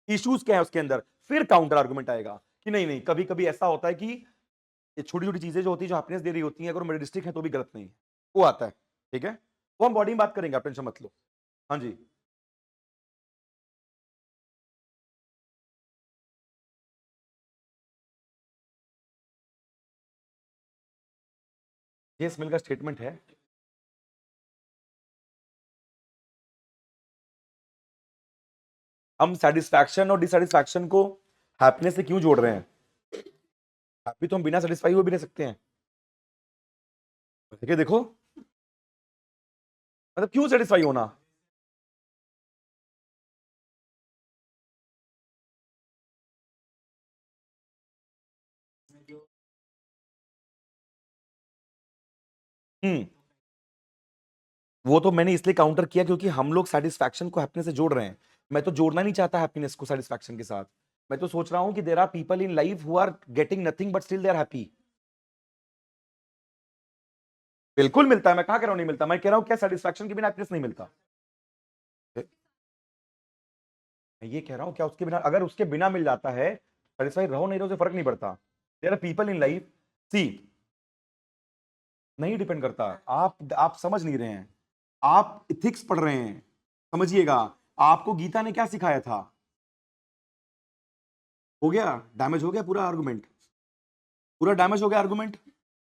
issues क्या है उसके अंदर। फिर काउंटर आर्गुमेंट आएगा कि नहीं नहीं, कभी कभी ऐसा होता है कि ये छोटी छोटी चीजें जो होती है, जो हैप्पीनेस दे रही होती हैं, अगर मटेरियलिस्टिक है तो भी गलत नहीं है, वो आता है। ठीक है, वो हम बॉडी में बात करेंगे, आप टेंशन मत लो। हाँ जी, ये स्मिल का स्टेटमेंट है। हम सेटिस्फैक्शन और डिससेटिस्फैक्शन को हैप्पीनेस से क्यों जोड़ रहे हैं? हैप्पी तो हम बिना सेटिस्फाई हुए भी रह सकते हैं। देखिए देखो, मतलब क्यों सेटिस्फाई होना? हम्म, वो तो मैंने इसलिए काउंटर किया क्योंकि हम लोग सेटिस्फैक्शन को हैप्पीनेस से जोड़ रहे हैं। मैं तो जोड़ना नहीं चाहता हैप्पीनेस को सेटिस्फैक्शन के साथ। मैं तो सोच रहा हूं कि there are people in life who are getting nothing but still they are happy. बिल्कुल मिलता है, मैं कहां कह रहा हूं नहीं मिलता, मैं कह रहा हूं क्या सेटिस्फैक्शन के बिना हैप्पीनेस नहीं मिलता? मैं ये कह रहा हूं क्या उसके बिना, अगर उसके बिना मिल जाता है, सेटिस्फाई रहो नहीं रहो से फर्क नहीं पड़ता। There are people in life, see, नहीं डिपेंड करता। आप समझ नहीं रहे हैं, आप इथिक्स पढ़ रहे हैं, समझिएगा। आपको गीता ने क्या सिखाया था? हो गया डैमेज, हो गया पूरा आर्गुमेंट, पूरा डैमेज हो गया आर्गुमेंट।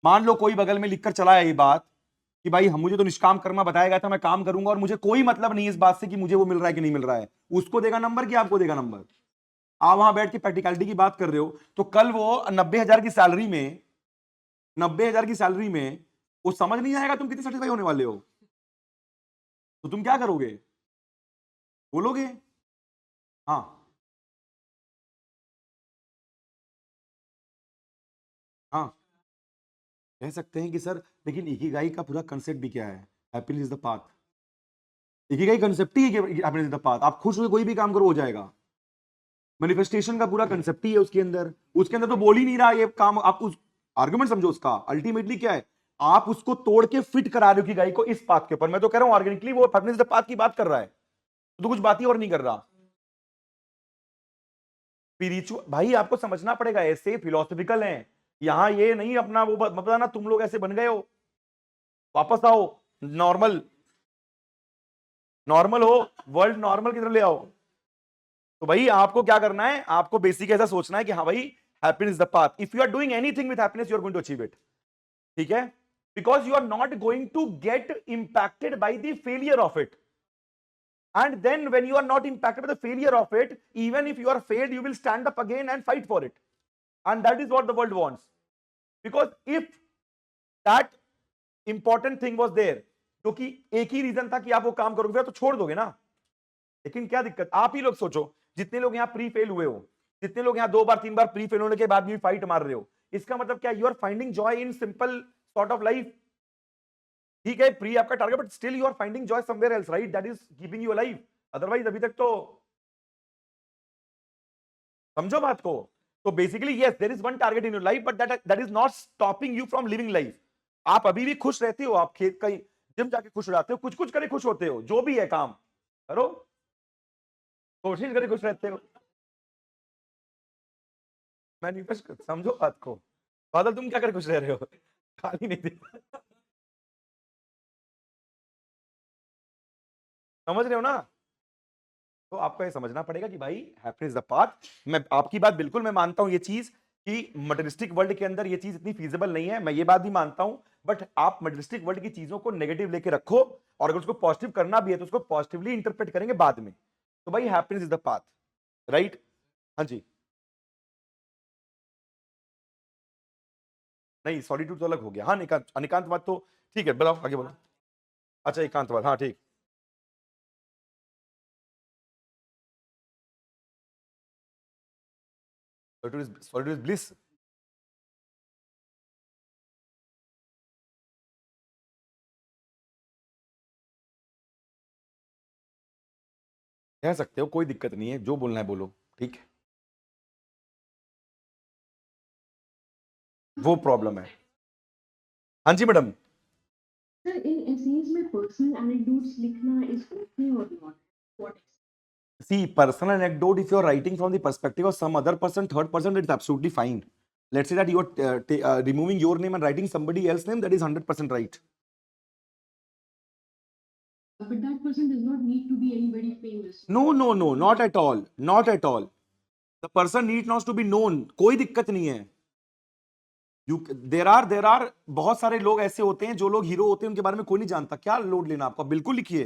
मान लो कोई बगल में लिखकर चला है ये बात कि भाई हम, मुझे तो निष्काम कर्मा बताया गया था, मैं काम करूंगा और मुझे कोई मतलब नहीं इस बात से कि मुझे वो मिल रहा है कि नहीं मिल रहा है। उसको देगा नंबर कि आपको देगा नंबर? आप वहां बैठ के प्रैक्टिकलिटी की बात कर रहे हो, तो कल वो 90,000 की सैलरी में, 90,000 की सैलरी में वो समझ नहीं आएगा तुम कितने सेटिस्फाई होने वाले हो, तो तुम क्या करोगे? बोलोगे? हाँ, हाँ, कह सकते हैं कि सर, लेकिन इकिगाई का पूरा कंसेप्ट भी क्या है? Happiness is the path. Ikigai concept ही है कि हैप्पीनेस इज द पाथ। आप खुश हुए कोई भी काम करो हो जाएगा। मैनिफेस्टेशन का पूरा कंसेप्ट ही है उसके अंदर। उसके अंदर तो बोल ही नहीं रहा ये काम, आप उस आर्गुमेंट समझो उसका अल्टीमेटली क्या है, आप उसको तोड़ के फिट करा रहे हो कि गाय को इस पाथ के ऊपर। मैं तो कह रहा हूं ऑर्गेनिकली वो हैप्पीनेस द पाथ की बात कर रहा है, तो कुछ बात ही और नहीं कर रहा। स्पिरिचुअल भाई आपको समझना पड़ेगा, ऐसे फिलोसफिकल है यहां, ये नहीं अपना वो बताना तुम लोग ऐसे बन गए हो, वापस आओ नॉर्मल, नॉर्मल हो, वर्ल्ड नॉर्मल की तरफ ले आओ। तो भाई आपको क्या करना है, आपको बेसिक ऐसा सोचना है कि हाँ भाई happiness the path, if you are doing anything with happiness you are going to achieve it. ठीक है, because you are not going to get impacted by the failure of it, and then when you are not impacted by the failure of it, even if you are failed you will stand up again and fight for it, and that is what the world wants. Because if that important thing was there, जो कि एक ही reason था कि आप वो काम करोगे, तो छोड़ दोगे ना। लेकिन क्या दिक्कत, आप ही लोग सोचो, जितने लोग यहाँ प्री फेल हुए हो, जितने लोग यहाँ 2 बार 3 बार प्री फेल होने के बाद भी फाइट मार रहे हो, इसका मतलब क्या, you are finding joy in simple sort of life. ठीक है प्री आपका target, but still you are finding joy somewhere else, right? That is keeping you alive. Otherwise अभी तक तो, समझो बात को। तो basically yes there is one target in your life, but that is not stopping you from living life. आप अभी भी खुश रहते हो, आप खेत कहीं जिम जाके खुश हो जाते हो, कुछ कुछ करे खुश होते हो, जो भी है काम करो, कोशिश करे खुश रहते हो। मैनिफेस्ट समझो बात को। बादल तुम क्या कर खुश रह रहे हो? खाली नहीं दे, समझ रहे हो ना? तो आपको ये समझना पड़ेगा कि भाई हैप्पीनेस इज द पाथ। मैं आपकी बात बिल्कुल मैं मानता हूं ये चीज कि मटेरियलिस्टिक वर्ल्ड के अंदर ये चीज इतनी फीजिबल नहीं है, मैं ये बात भी मानता हूं। बट आप मटेरियलिस्टिक वर्ल्ड की चीजों को नेगेटिव लेके रखो, और अगर उसको पॉजिटिव करना भी है तो उसको पॉजिटिवली इंटरप्रेट करेंगे बाद में। तो भाई happiness is the path, right? हाँ जी। नहीं, सॉलिट्यूड तो अलग हो गया। हाँ, अनिकांतवाद तो ठीक है, बताओ आगे बोलो। अच्छा, एकांतवाद, हाँ ठीक। Solitude is bliss. कह सकते हो, कोई दिक्कत नहीं है, जो बोलना है बोलो, ठीक है। वो प्रॉब्लम है। हाँ जी मैडम।
Sir, in essays में personal anecdotes लिखना is okay or not? What?
See, personal anecdote, if you're writing from the perspective of some other person, third person, it's absolutely fine. Let's say that you are removing your name and writing somebody else's name, that is 100% right.
But that person does not need to be anybody famous.
No, no, no, not at all. Not at all. The person needs not to be known. कोई दिक्कत नहीं है। there are बहुत सारे लोग ऐसे होते हैं, जो लोग हीरो होते हैं उनके बारे में कोई नहीं जानता। क्या लोड लेना आपका, बिल्कुल लिखिए,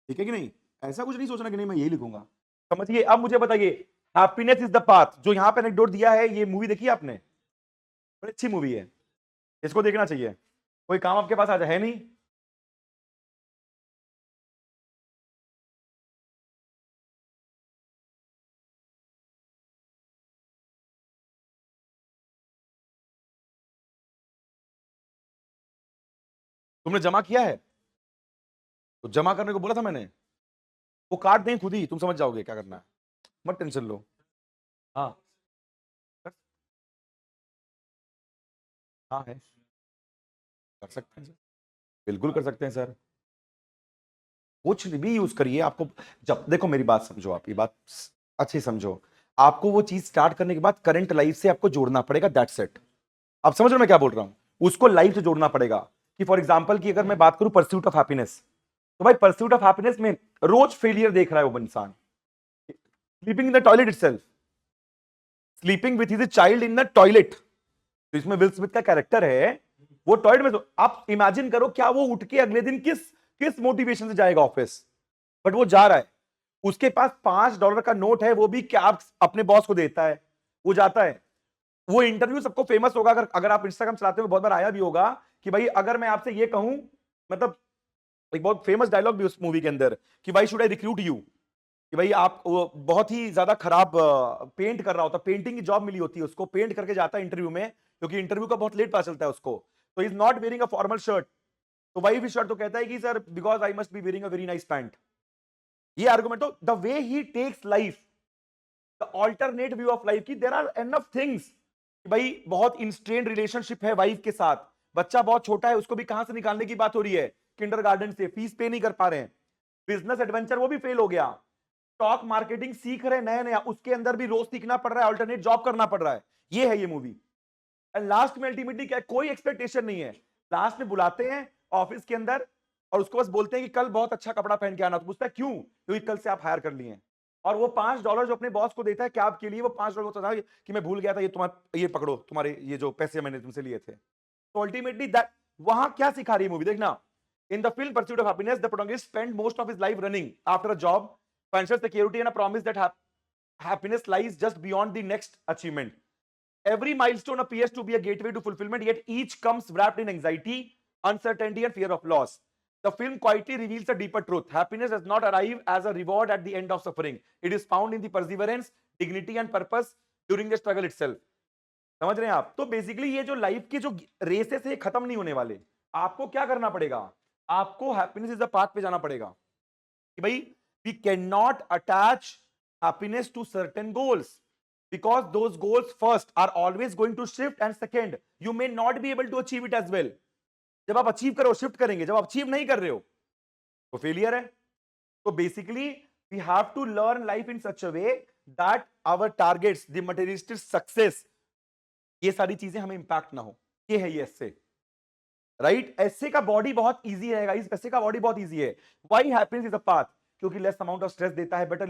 ठीक है कि नहीं? ऐसा कुछ नहीं सोचना कि नहीं मैं यही लिखूंगा। समझिए। अब मुझे बताइए, हैप्पीनेस इज द पाथ, जो यहां पे एनेक्डोट दिया है, ये मूवी देखी आपने? बड़ी अच्छी मूवी है, इसको देखना चाहिए। कोई काम आपके पास आज है नहीं? तुमने जमा किया है? तो जमा करने को बोला था मैंने। वो काट दें खुद ही, तुम समझ जाओगे क्या करना है, मत टेंशन लो। हाँ, हाँ है, कर सकते हैं सर, बिल्कुल कर सकते हैं सर। कुछ भी यूज करिए आपको। जब देखो, मेरी बात समझो, आप ये बात अच्छी समझो। आपको वो चीज स्टार्ट करने के बाद करंट लाइफ से आपको जोड़ना पड़ेगा, दैट्स इट। आप समझ रहे हो मैं क्या बोल रहा हूं? उसको लाइफ से जोड़ना पड़ेगा। कि फॉर एग्जांपल की अगर मैं बात करूं परस्यूट ऑफ हैप्पीनेस, तो भाई परस्यूट ऑफ हैप्पीनेस में रोज फेलियर देख रहा है वो इंसान। Sleeping in the toilet itself, sleeping with his child in the toilet. तो इसमें विल स्मिथ का कैरेक्टर है, वो टॉयलेट में। तो आप इमेजिन करो, क्या वो उठ के अगले दिन किस किस मोटिवेशन से जाएगा ऑफिस? बट वो जा रहा है, उसके पास $5 का नोट है, वो भी क्या अपने बॉस को देता है, वो जाता है। वो इंटरव्यू सबको फेमस होगा, अगर अगर आप इंस्टाग्राम चलाते हो, बहुत बार आया भी होगा कि भाई अगर मैं आपसे ये कहूं, मतलब एक बहुत फेमस डायलॉग भी उस मूवी के अंदर, कि भाई शुड आई रिक्रूट यू, कि भाई आप, वो बहुत ही ज्यादा खराब पेंट कर रहा होता, पेंटिंग की जॉब मिली होती है उसको, पेंट करके जाता है इंटरव्यू में, क्योंकि इंटरव्यू का बहुत लेट पता चलता है उसको। तो is not wearing a formal shirt, तो भाई भी शर्ट तो कहता है कि sir because I must be wearing a very nice pant. ये आर्गुमेंट। तो the way he takes life, the alternate view of life, की देयर आर एनफ थिंग्स। भाई बहुत इंस्ट्रेन्ड रिलेशनशिप है वाइफ के साथ, बच्चा बहुत छोटा है, उसको भी कहां से निकालने की बात हो रही है, किंडरगार्टन से, फीस पे नहीं कर पा रहे हैं, बिजनेस एडवेंचर वो भी फेल हो गया, स्टॉक मार्केटिंग सीख रहे नया नया, उसके अंदर भी रोज सीखना पड़ रहा है, अल्टरनेट जॉब करना पड़ रहा है। ये है ये मूवी। एंड लास्ट में अल्टीमेटली क्या है, कोई एक्सपेक्टेशन नहीं है। लास्ट में बुलाते हैं ऑफिस के अंदर, और उसको बस बोलते हैं कि कल बहुत अच्छा कपड़ा पहन के आना। तो पूछता है क्यों? क्योंकि कल से आप हायर कर लिए हैं। और वो $5 जो अपने बॉस को देता है कैब के लिए, वो $5 होता था कि मैं भूल गया था, ये तुम्हारा, ये पकड़ो, तुम्हारे ये जो पैसे मैंने तुमसे लिए थे। तो अल्टीमेटली दैट, वहां क्या सिखा रही है मूवी, देखना। In the film pursuit of happiness, the protagonist spend most of his life running after a job, financial security and a promise that happiness lies just beyond the next achievement. Every milestone appears to be a gateway to fulfillment, yet each comes wrapped in anxiety, uncertainty, and fear of loss. The film quietly reveals a deeper truth. Happiness does not arrive as a reward at the end of suffering. It is found in the perseverance, dignity, and purpose during the struggle itself. समझ रहे हैं आप? तो basically ये जो life के जो races है, खत्म नहीं होने वाले। आपको क्या करना पड़ेगा? आपको हैप्पीनेस इज द पाथ पे जाना पड़ेगा। कि भाई we can not attach happiness to certain goals, because those goals first are always going to shift, and second you may not be able to achieve it as well. जब आप achieve करो shift करेंगे, जब आप achieve नहीं कर रहे हो तो फेलियर है। तो basically we have to learn life in such a way that our targets, the materialistic success, ये सारी चीजें हमें इंपैक्ट ना हो। ये है ये इससे राइट? ऐसे का बॉडी बहुत इजी रहेगा, ऐसे का बॉडी बहुत इजी है। Why happiness is a path? क्योंकि लेस अमाउंट ऑफ स्ट्रेस देता है, better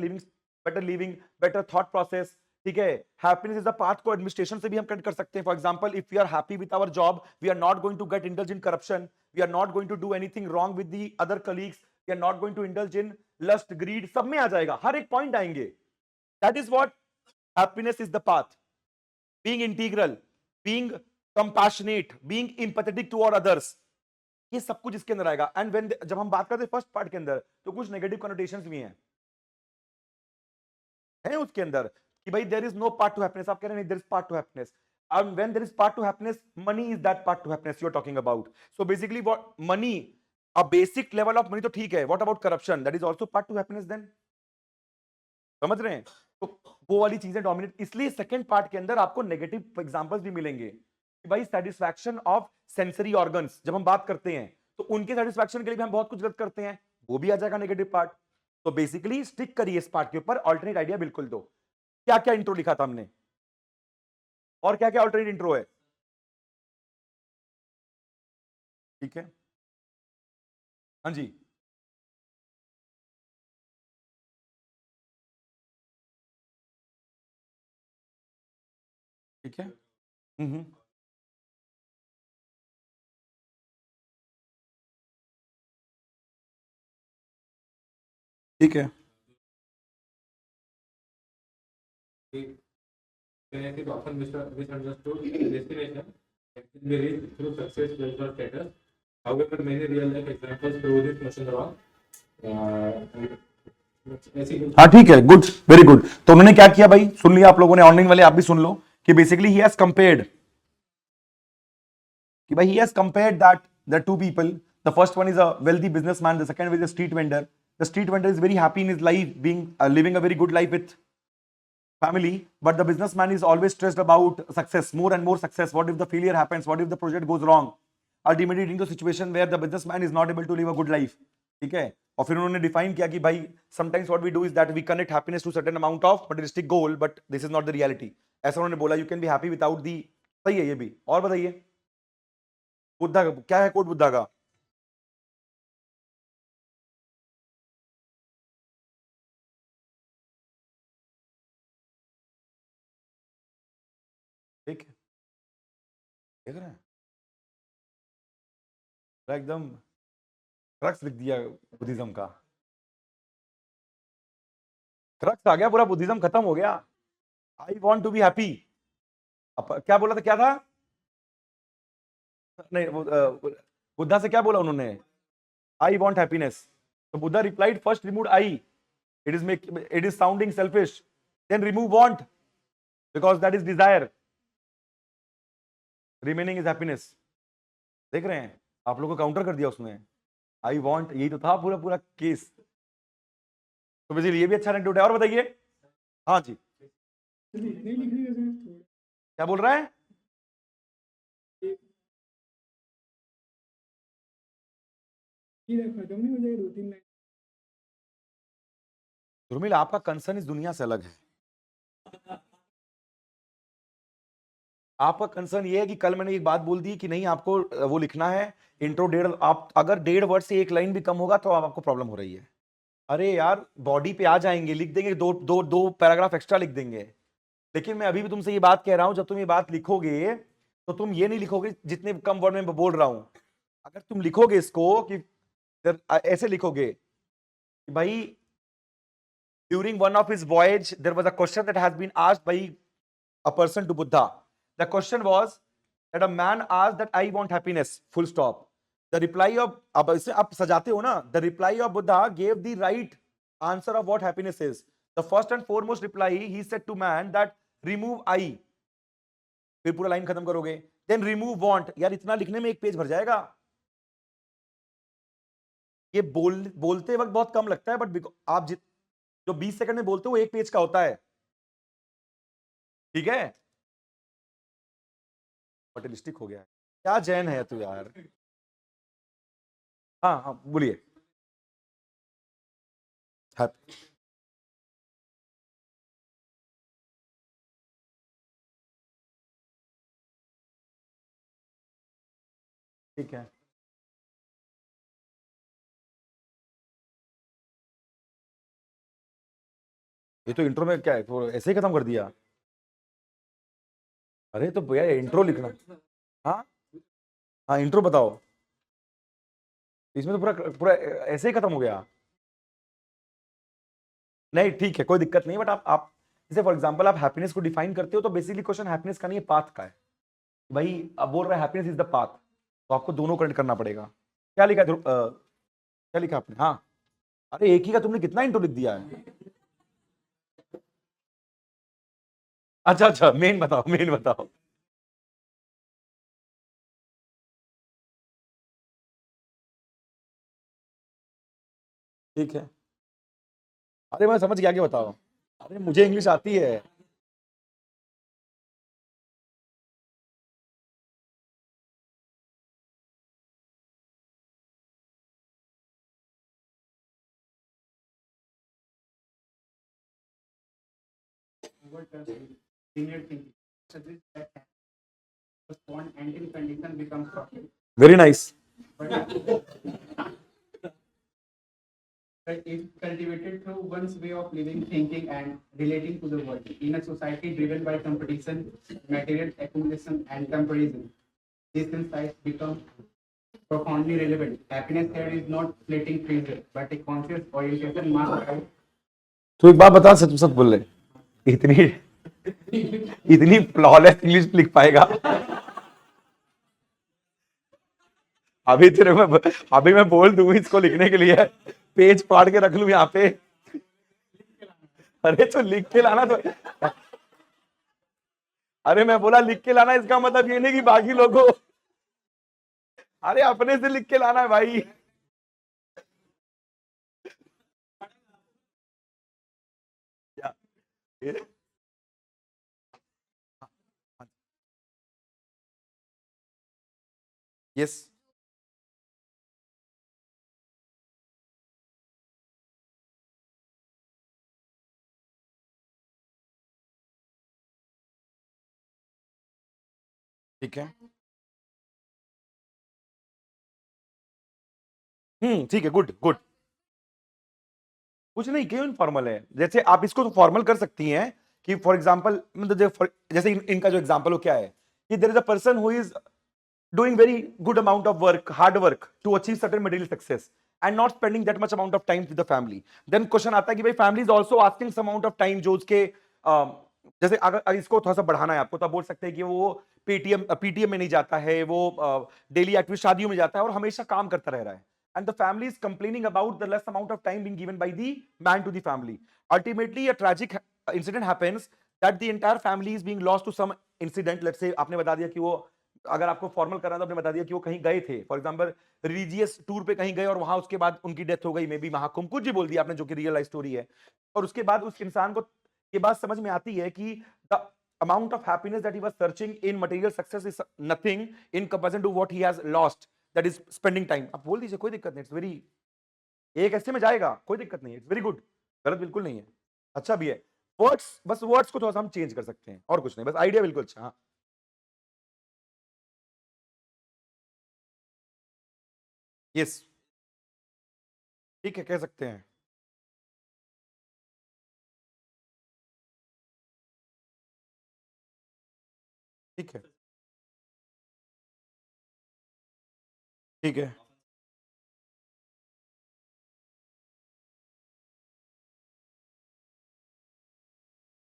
living, better thought process, ठीक है। हैप्पीनेस इज अ पाथ को एडमिनिस्ट्रेशन से भी हम कनेक्ट कर सकते हैं। For example, if we are happy with our job, we are not going to get indulge in corruption, we are not going to do anything wrong with the other colleagues, we are not going to indulge in lust, greed, सब में आ जाएगा, हर एक point आएंगे। That is what happiness is the path. Being integral, being compassionate, being empathetic to others, ये सब कुछ इसके अंदर आएगा। एंड व्हेन जब हम बात करते हैं फर्स्ट पार्ट के अंदर, तो कुछ नेगेटिव कनोटेशंस भी हैं उसके अंदर कि भाई there is no part to happiness. आप कह रहे हैं there is part to happiness, and when there is part to happiness, money is that part to happiness you're talking about. So basically what money, a basic level of money तो ठीक है, what about corruption? That is also part to happiness then. समझ रहे हैं? तो वो वाली चीजें डोमिनेट, इसलिए सेकंड पार्ट के अंदर आपको नेगेटिव एग्जांपल्स भी मिलेंगे कि भाई सेटिस्फैक्शन ऑफ सेंसरी ऑर्गन्स जब हम बात करते हैं, तो उनके सेटिस्फैक्शन के लिए भी हम बहुत कुछ गलत करते हैं, वो भी आ जाएगा नेगेटिव पार्ट। तो बेसिकली स्टिक करिए इस पार्ट के ऊपर, ऑल्टरनेट आइडिया बिल्कुल दो। क्या क्या इंट्रो लिखा था हमने, और क्या क्या ऑल्टरनेट इंट्रो है? ठीक है, हाँ जी, ठीक है, हम्म, ठीक है,
Failure is often misunderstood destination that can be reached through success, wealth, or status. However, many real-life examples prove this notion wrong. ऐसी कुछ
हाँ ठीक है, गुड, वेरी गुड। तो उन्होंने क्या किया भाई, सुन लिया आप लोगों ने, ऑनलाइन वाले आप भी सुन लो कि बेसिकली ही हैज कंपेयर्ड कि भाई he has compared that the two people, the first one is a wealthy businessman, the second is a street vendor. The street vendor is very happy in his life, being living a very good life with family, but the businessman is always stressed about success, more and more success. What if the failure happens? What if the project goes wrong? Ultimately leading to a situation where the businessman is not able to live a good life. ठीक है, और फिर उन्होंने define किया कि भाई sometimes what we do is that we connect happiness to certain amount of materialistic goal, but this is not the reality. ऐसा उन्होंने बोला, you can be happy without the. सही है ये भी। और बताइए बुद्धा का क्या है, कोट बुद्धा का? ठीक है, देख रहे हैं पूरा एकदम क्रक्स लिख दिया बुद्धिज्म का, क्रक्स आ गया, पूरा बुद्धिज्म खत्म हो गया। I want to be happy. क्या बोला था, क्या था? नहीं बुद्धा से क्या बोला उन्होंने? I want happiness. तो Buddha replied, first remove I, it is sounding selfish, then remove want because that is desire, remaining is happiness. देख रहे हैं, आप लोगों को काउंटर कर दिया उसने। आई वॉन्ट, यही तो था पूरा पूरा केस। तो बेसिकली ये भी अच्छा एनेक्डोट है। और बताइए, हाँ जी,
इतने लिखने का सिर्फ थोड़ा
क्या बोल रहा है?
ही खत्म नहीं हो जाएगा, 2-3 लाइन।
धर्मिल, आपका कंसर्न इस दुनिया से अलग है। आपका कंसर्न ये है कि कल मैंने एक बात बोल दी कि नहीं आपको वो लिखना है इंट्रो 1.5, आप अगर 1.5 वर्ड से एक लाइन भी कम होगा तो आपको प्रॉब्लम हो रही है। अरे यार बॉडी पे आ जाएंगे, लिख देंगे, दो पैराग्राफ एक्स्ट्रा लिख देंगे। लेकिन मैं अभी भी तुमसे ये बात कह रहा हूं, जब तुम ये बात लिखोगे तो तुम ये नहीं लिखोगे जितने कम वर्ड में बोल रहा हूं। अगर तुम लिखोगे इसको कि ऐसे लिखोगे कि भाई during one of his voyage there was a question that has been asked by a person to Buddha. The question was that a man asked that I want happiness, full stop. The reply of, अब इसे आप सजाते हो ना, the reply of Buddha gave the right answer of what happiness is. The first and foremost reply, he said to man that remove I. फिर पूरा line खत्म करोगे, then remove want. यार इतना लिखने में एक पेज भर जाएगा। ये बोलते वक्त बहुत कम लगता है, बट आप जो 20 सेकंड में बोलते हो वो एक पेज का होता है। ठीक है, मटेरियलिस्टिक हो गया है। क्या जैन है तू यार। हाँ हाँ बोलिए। ठीक है, ये तो इंट्रो में क्या है, तो ऐसे ही खत्म कर दिया। अरे तो भैया इंट्रो लिखना। हाँ हाँ, इंट्रो बताओ। इसमें तो पूरा पूरा ऐसे ही खत्म हो गया। नहीं ठीक है, कोई दिक्कत नहीं, बट आप जैसे फॉर एग्जांपल आप हैप्पीनेस को डिफाइन करते हो, तो बेसिकली क्वेश्चन हैप्पीनेस का नहीं है, पाथ का है। भाई अब बोल रहा है हैप्पीनेस इज द पाथ, तो आपको दोनों कनेक्ट करना पड़ेगा। क्या लिखा है क्या लिखा आपने? हाँ, अरे एक ही का तुमने कितना इंट्रो लिख दिया है। अच्छा अच्छा, मेन बताओ, मेन बताओ। ठीक है, अरे मैं समझ गया, क्या बताओ। अरे मुझे इंग्लिश आती है।
Over linear thinking suggests that respond until condition becomes proper.
Very nice.
But if cultivated through one's way of living, thinking, and relating to the world, in a society driven by competition, material accumulation, and comparison, these insights become profoundly relevant. Happiness here is not fleeting pleasure, but a conscious orientation marked by
तो एक बात बता, सच सच बोल रहे, इतनी इतनी flawless English लिख पाएगा? अभी मैं बोल दूं इसको लिखने के लिए, पेज फाड़ के रख लूं यहाँ पे। अरे तो लिख के लाना तो, अरे मैं बोला लिख के लाना, इसका मतलब ये नहीं कि बाकी लोगों, अरे अपने से लिख के लाना है भाई। यस, ठीक है, ठीक है, गुड गुड। कुछ नहीं, क्यों इनफॉर्मल है? जैसे आप इसको तो फॉर्मल कर सकती हैं कि फॉर एग्जांपल, मतलब जैसे इनका जो एग्जांपल हो क्या है कि there is a person who is doing very good amount of work, hard work to achieve certain material success and not spending that much amount of time with the family. Then question आता है कि भाई family is also asking some amount of time जो उसके जैसे अगर इसको थोड़ा सा बढ़ाना है आपको, तो आप बोल सकते हैं कि वो पीटीएम में नहीं जाता है, वो डेली एक्टिविटी शादियों में जाता है और हमेशा काम करता रह रहा है, and the family is complaining about the less amount of time being given by the man to the family. Ultimately a tragic incident happens that the entire family is being lost to some incident. Let's say आपने बता दिया कि वो, अगर आपको formal करना तो आपने बता दिया कि वो कहीं गए थे, फॉर एग्जांपल रिलीजियस टूर पे कहीं गए और वहां उसके बाद उनकी डेथ हो गई, मे बी महाकुंभ, कुछ भी बोल दिया आपने जो कि रियल लाइफ स्टोरी है। और उसके बाद उस इंसान को ये बात समझ में आती है कि the amount of happiness that he was searching in material success is nothing in comparison to what he has lost, that is spending time. आप बोल दीजिए, कोई दिक्कत नहीं, इट्स वेरी, एक ऐसे में जाएगा, कोई दिक्कत नहीं है, इट्स वेरी गुड, गलत बिल्कुल नहीं है, अच्छा भी है। वर्ड्स, बस वर्ड्स को थोड़ा सा हम चेंज कर सकते हैं और कुछ नहीं, बस आइडिया बिल्कुल अच्छा। हाँ यस, ठीक है, कह सकते हैं। ठीक है, ठीक है,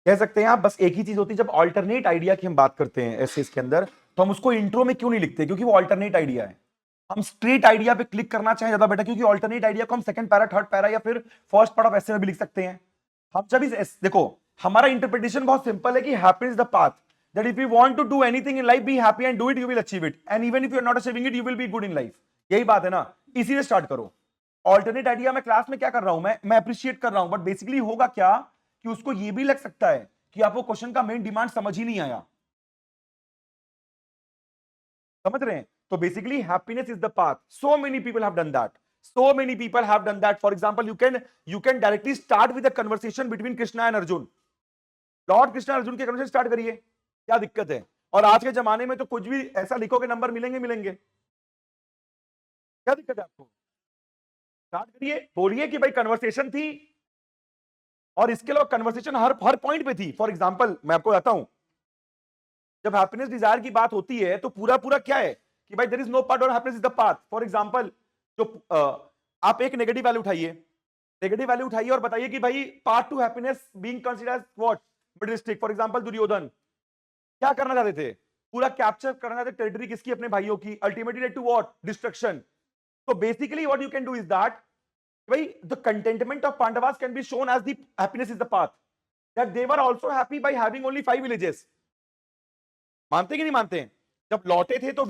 कह सकते हैं आप। बस एक ही चीज होती है, जब ऑल्टरनेट आइडिया की हम बात करते हैं एसेस के अंदर, तो हम उसको इंट्रो में क्यों नहीं लिखते? क्योंकि वो ऑल्टरनेट आइडिया है। हम स्ट्रेट आइडिया पे क्लिक करना चाहें ज्यादा बेटर, क्योंकि ऑल्टरनेट आइडिया को हम सेकंड पैरा, थर्ड पैरा या फिर फर्स्ट पार्ट ऑफ एसे में भी लिख सकते हैं। हम जब इस देखो, हमारा इंटरप्रिटेशन बहुत सिंपल है कि happiness is the path, that if you want to do anything in life, be happy and do it, you will achieve it, and even if you are not achieving it, you will be good in life. यही बात है ना, इसी से start करो। Alternate idea में class में क्या कर रहा हूं, मैं अप्रिशिएट कर रहा हूं, बट बेसिकली होगा क्या कि उसको ये भी लग सकता है कि आपको क्वेश्चन का मेन डिमांड समझ ही नहीं आया। समझ रहे हैं? तो basically happiness is the path, so many people have done that, so many people have done that. For example, you can directly start with a conversation between Krishna and Arjun. Lord Krishna Arjun के conversation start करिए, क्या दिक्कत है? और आज के जमाने में तो कुछ भी ऐसा लिखोगे नंबर मिलेंगे मिलेंगे, क्या दिक्कत है आपको? स्टार्ट करिए, बोलिए कि भाई कन्वर्सेशन थी और इसके अलावा कन्वर्सेशन हर पॉइंट पे थी। फॉर एग्जांपल मैं आपको बताता हूं, जब हैप्पीनेस डिजायर की बात होती है तो पूरा पूरा क्या है कि भाई देयर इज नो पार्ट और happiness is the path. For example जो आप एक नेगेटिव वैल्यू उठाइए, नेगेटिव वैल्यू उठाइए और बताइए कि भाई part to happiness being considered what, मिडिलिस्टिक। फॉर एग्जांपल दुर्योधन क्या करना चाहते थे, पूरा कैप्चर करना चाहते टेरिटरी किसकी, अपने भाइयों की, ultimately led to what, destruction. So basically what you can do is that the contentment of Pandavas can be shown as the happiness is the path, that they were also happy by having only 5 villages. मानते कि नहीं मानते हैं? जब लौटे थे तो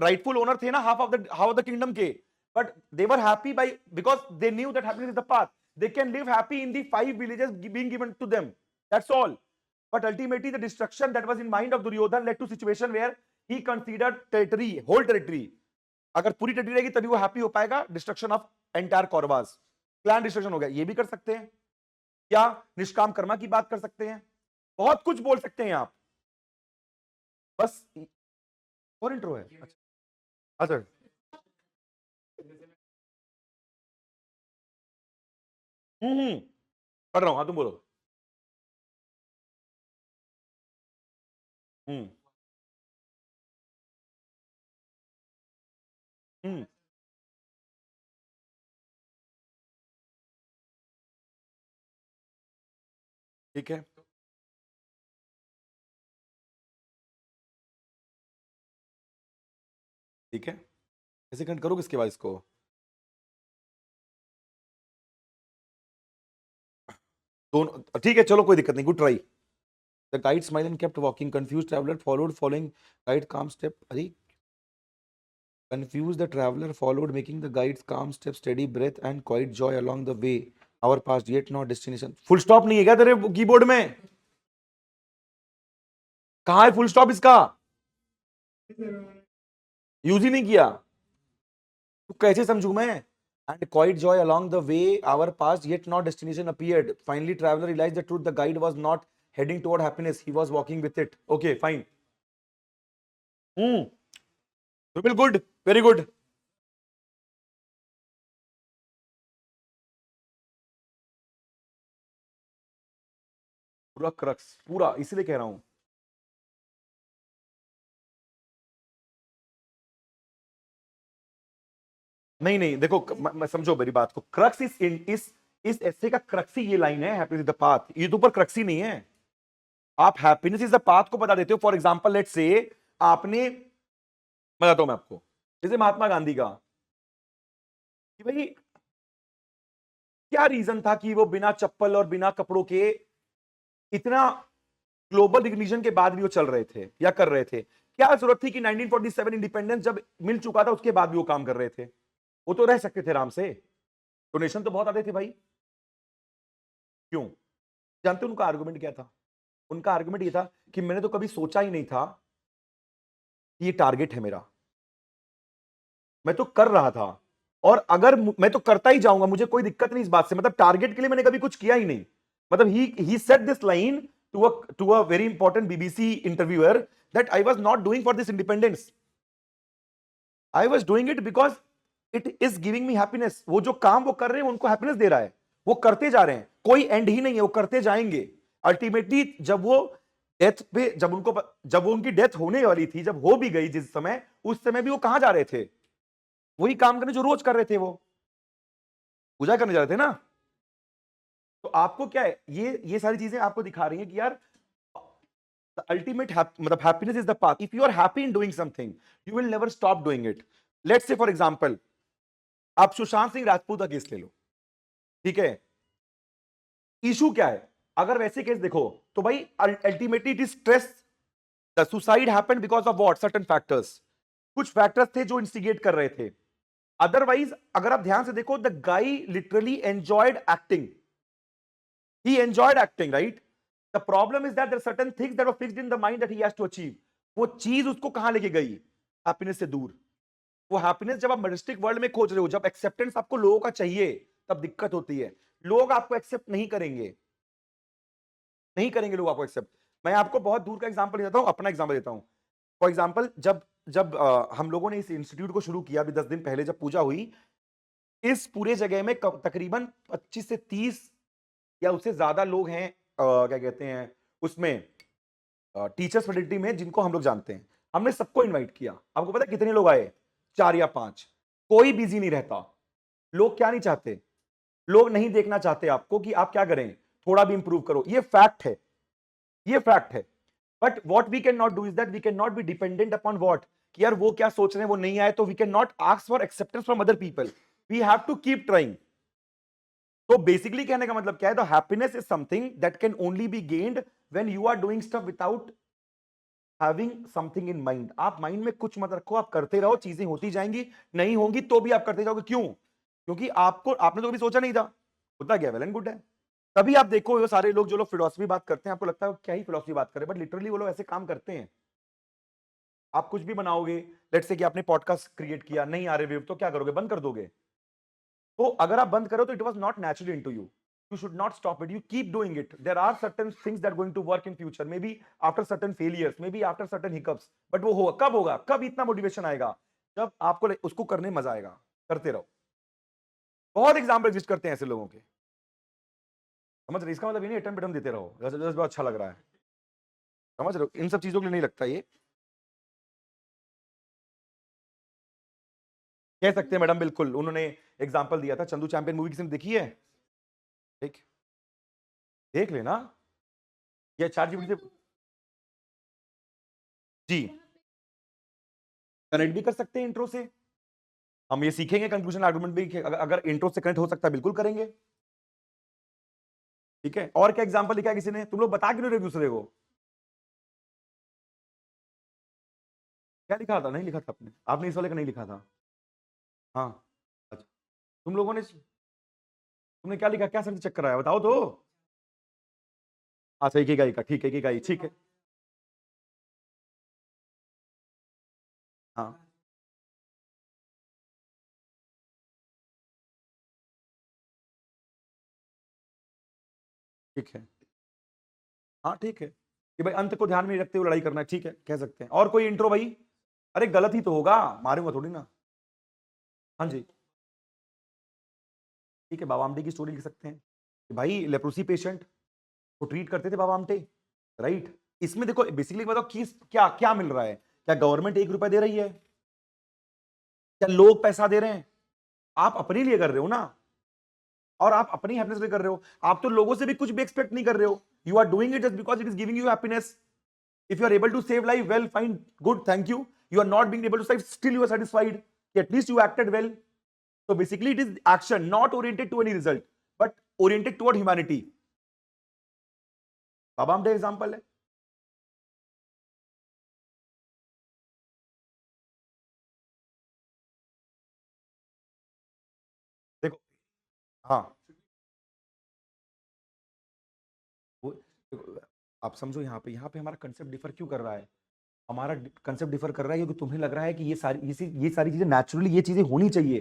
rightful owner थे ना half of the kingdom के, but they were happy by because they knew that happiness is the path. They can live happy in the 5 villages being given to them. That's all. But ultimately the destruction that was in mind of Duryodhan led to situation where he considered territory, whole territory. अगर पूरी territory रहेगी तभी वो happy हो पाएगा, destruction of entire Kauravas, plan destruction हो गया। ये भी कर सकते हैं, क्या निष्काम कर्मा की बात कर सकते हैं, बहुत कुछ बोल सकते हैं आप, बस और इंट्रो है। अच्छा पढ़ रहा हूं, हाँ तुम बोलो। हम्म हम्म ठीक है, ठीक है, कैसे खंड करोगे इसके बाद इसको? दोनों ठीक है, चलो कोई दिक्कत नहीं, good try. The guide smiled and kept walking. Confused traveler following guide calm step. अरे confused the traveler followed, making the guide's calm step, steady breath and quiet joy along the way. Our past yet not destination. Full stop नहीं है क्या तेरे keyboard में? कहाँ है full stop इसका? Use ही नहीं किया तो कैसे समझू मैं? And quiet joy along the way, our past yet not destination appeared. Finally, traveler realized the truth. The guide was not heading toward happiness. He was walking with it. Okay, fine. Very good. Very good. पूरा crux, पूरा इसलिए कह रहा हूं। नहीं नहीं देखो, मैं समझो मेरी बात को, क्रक्स इस ऐसे का क्रक्स ही ये लाइन है, हैप्पीनेस इज द पाथ। ये तो ऊपर क्रक्स ही नहीं है। आप हैप्पीनेस इज द पाथ को बता देते हो। फॉर एग्जांपल लेट्स से आपने, बताता हूं मैं आपको, जैसे महात्मा गांधी का कि भाई क्या रीजन था कि वो बिना चप्पल और बिना कपड़ों के इतना ग्लोबल रिकग्निशन के बाद भी वो चल रहे थे या कर रहे थे? क्या जरूरत थी कि 1947 इंडिपेंडेंस जब मिल चुका था उसके बाद भी वो काम कर रहे थे? वो तो रह सकते थे आराम से, डोनेशन तो बहुत आते थे भाई। क्यों? जानते हो उनका आर्गुमेंट क्या था? उनका आर्गुमेंट ये था कि मैंने तो कभी सोचा ही नहीं था कि ये टारगेट है मेरा, मैं तो कर रहा था, और अगर मैं तो करता ही जाऊंगा, मुझे कोई दिक्कत नहीं इस बात से, मतलब टारगेट के लिए मैंने कभी कुछ किया ही नहीं। मतलब he said this line to a very important BBC interviewer that I was not doing for this independence, I was doing it because it is giving me happiness. वो जो काम वो कर रहे हैं उनको हैप्पीनेस दे रहा है, वो करते जा रहे हैं, कोई एंड ही नहीं है, वो करते जाएंगे। अल्टीमेटली जब वो डेथ पे, जब वो उनकी डेथ होने वाली थी, जब हो भी गई जिस समय, उस समय भी वो कहां जा रहे थे? वही काम करने जो रोज कर रहे थे, वो पूजा करने जा रहे थे ना। तो आपको क्या है, ये सारी चीजें आपको दिखा रही हैं कि यार अल्टीमेट मतलब happiness is the path. If you are happy in doing something you will never stop doing it. Let's say for example आप सुशांत सिंह राजपूत का केस ले लो, ठीक है? इशू क्या है? अगर वैसे केस देखो तो भाई ultimately it is stress. The suicide happened because of what, certain factors. कुछ फैक्टर्स थे जो इंस्टिगेट कर रहे थे। अदरवाइज अगर आप ध्यान से देखो, the guy literally enjoyed acting, he enjoyed acting, right? The problem is that there are certain things that were fixed in the mind that he has to achieve. वो चीज उसको कहां लेके गई? हैप्पीनेस से दूर। वो हैप्पीनेस जब आप मटेरियलिस्टिक वर्ल्ड में खोज रहे हो, जब एक्सेप्टेंस आपको लोगों का चाहिए, तब दिक्कत होती है। लोग आपको एक्सेप्ट नहीं करेंगे, नहीं करेंगे लोग आपको एक्सेप्ट। मैं आपको बहुत दूर का एग्जांपल देता हूं, अपना एग्जांपल देता हूं। फॉर एग्जांपल जब हम लोगों ने इस इंस्टीट्यूट को शुरू किया, अभी 10 दिन पहले जब पूजा हुई, इस पूरे जगह में तकरीबन 25 से 30 या उससे ज्यादा लोग हैं क्या कहते हैं उसमें टीचर्स फ्रेटर्निटी में जिनको हम लोग जानते हैं। हमने सबको इनवाइट किया, आपको पता है कितने लोग आए? 4 या 5। कोई बिजी नहीं रहता। लोग क्या नहीं चाहते? लोग नहीं देखना चाहते आपको कि आप क्या करें, थोड़ा भी इंप्रूव करो। ये फैक्ट है, ये फैक्ट है। But what we can not do is that we can not be dependent upon what, कि यार वो क्या सोच रहे हैं, वो नहीं आए तो we can not ask for acceptance from other people, we have to keep trying. तो बेसिकली कहने का मतलब क्या है? The happiness is something that can only be gained when you are doing stuff without having something in mind. आप mind में कुछ मत रखो, आप करते रहो, चीजें होती जाएंगी, नहीं होंगी तो भी आप करते जाओगे। क्यों? क्योंकि आपने तो कभी सोचा नहीं था, होता गया, वेल एंड गुड है। तभी आप देखो वो सारे लोग जो लोग फिलॉसफी बात करते हैं, आपको लगता है क्या ही फिलॉसफी बात कर रहे हैं, बट लिटरली वो लोग ऐसे काम करते हैं। आप कुछ भी बनाओगे, लेट्स से कि आपने पॉडकास्ट क्रिएट किया, नहीं आ रहे व्यू, तो क्या करोगे? बंद कर दोगे। तो अगर आप बंद करो तो it was not natural into you, you should not stop it, you keep doing it. There are certain things that are going to work in future, maybe after certain failures, maybe after certain hiccups, but वो होगा कब? होगा कब? इतना motivation आएगा जब आपको उसको करने में मजा आएगा। करते रहो। बहुत एग्जांपल एग्जिस्ट करते हैं ऐसे लोगों के, समझ रहे? इसका मतलब ये नहीं अटेम्प्ट देते रहो जैसे जैसे बहुत अच्छा लग रहा है, समझ रहे हो? इन सब चीजों के लिए नहीं लगता ये। कह सकते हैं मैडम, बिल्कुल उन्होंने एग्जांपल दिया था, चंदू चैंपियन मूवी किसी ने देखी है? देख देख लेना, ये ChatGPT से जी कनेक्ट भी कर सकते हैं इंट्रो से। हम ये सीखेंगे कंक्लूजन आर्गुमेंट भी, अगर इंट्रो से कनेक्ट हो सकता है बिल्कुल करेंगे। ठीक है, और क्या एग्जांपल लिखा है किसी ने? तुम लोग बता क्यों नहीं रहे दूसरे को? क्या लिखा था? नहीं लिखा था आपने इस वाले का नहीं लिखा था। हाँ अच्छा, तुम लोगों ने तुमने क्या लिखा? क्या सर चेक कराया बताओ तो। अच्छा इकिगाई का, ठीक है इकिगाई, ठीक है। हाँ ठीक है, हाँ ठीक है कि भाई अंत को ध्यान में रखते हुए लड़ाई करना है, ठीक है कह सकते हैं। और कोई इंट्रो भाई? अरे गलत ही तो होगा, मारूंगा थोड़ी ना। हाँ जी ठीक है, बाबा आमटे की स्टोरी लिख सकते हैं कि भाई लेप्रोसी पेशेंट को ट्रीट करते थे बाबा आमटे, राइट? इसमें देखो बेसिकली बताओ कि क्या क्या मिल रहा है? क्या गवर्नमेंट 1 रुपया दे रही है? क्या लोग पैसा दे रहे हैं? आप अपने लिए कर रहे हो ना, और आप अपनी हैप्पीनेस लिए कर रहे हो। आप तो लोगों से भी कुछ भी एक्सपेक्ट नहीं कर रहे हो, you are doing it just because it is giving you happiness. If you are able to save life, well, fine, good, thank you. You are not being able to save, still you are satisfied. At least you acted well. So basically, it is action, not oriented to any result, but oriented toward humanity. Baba Amte example है। देखो हाँ देखो, आप समझो यहाँ पे हमारा concept differ क्यों कर रहा है? हमारा कंसेप्ट डिफर कर रहा है क्योंकि तुम्हें लग रहा है कि ये सारी चीजें नेचुरली ये चीजें होनी चाहिए,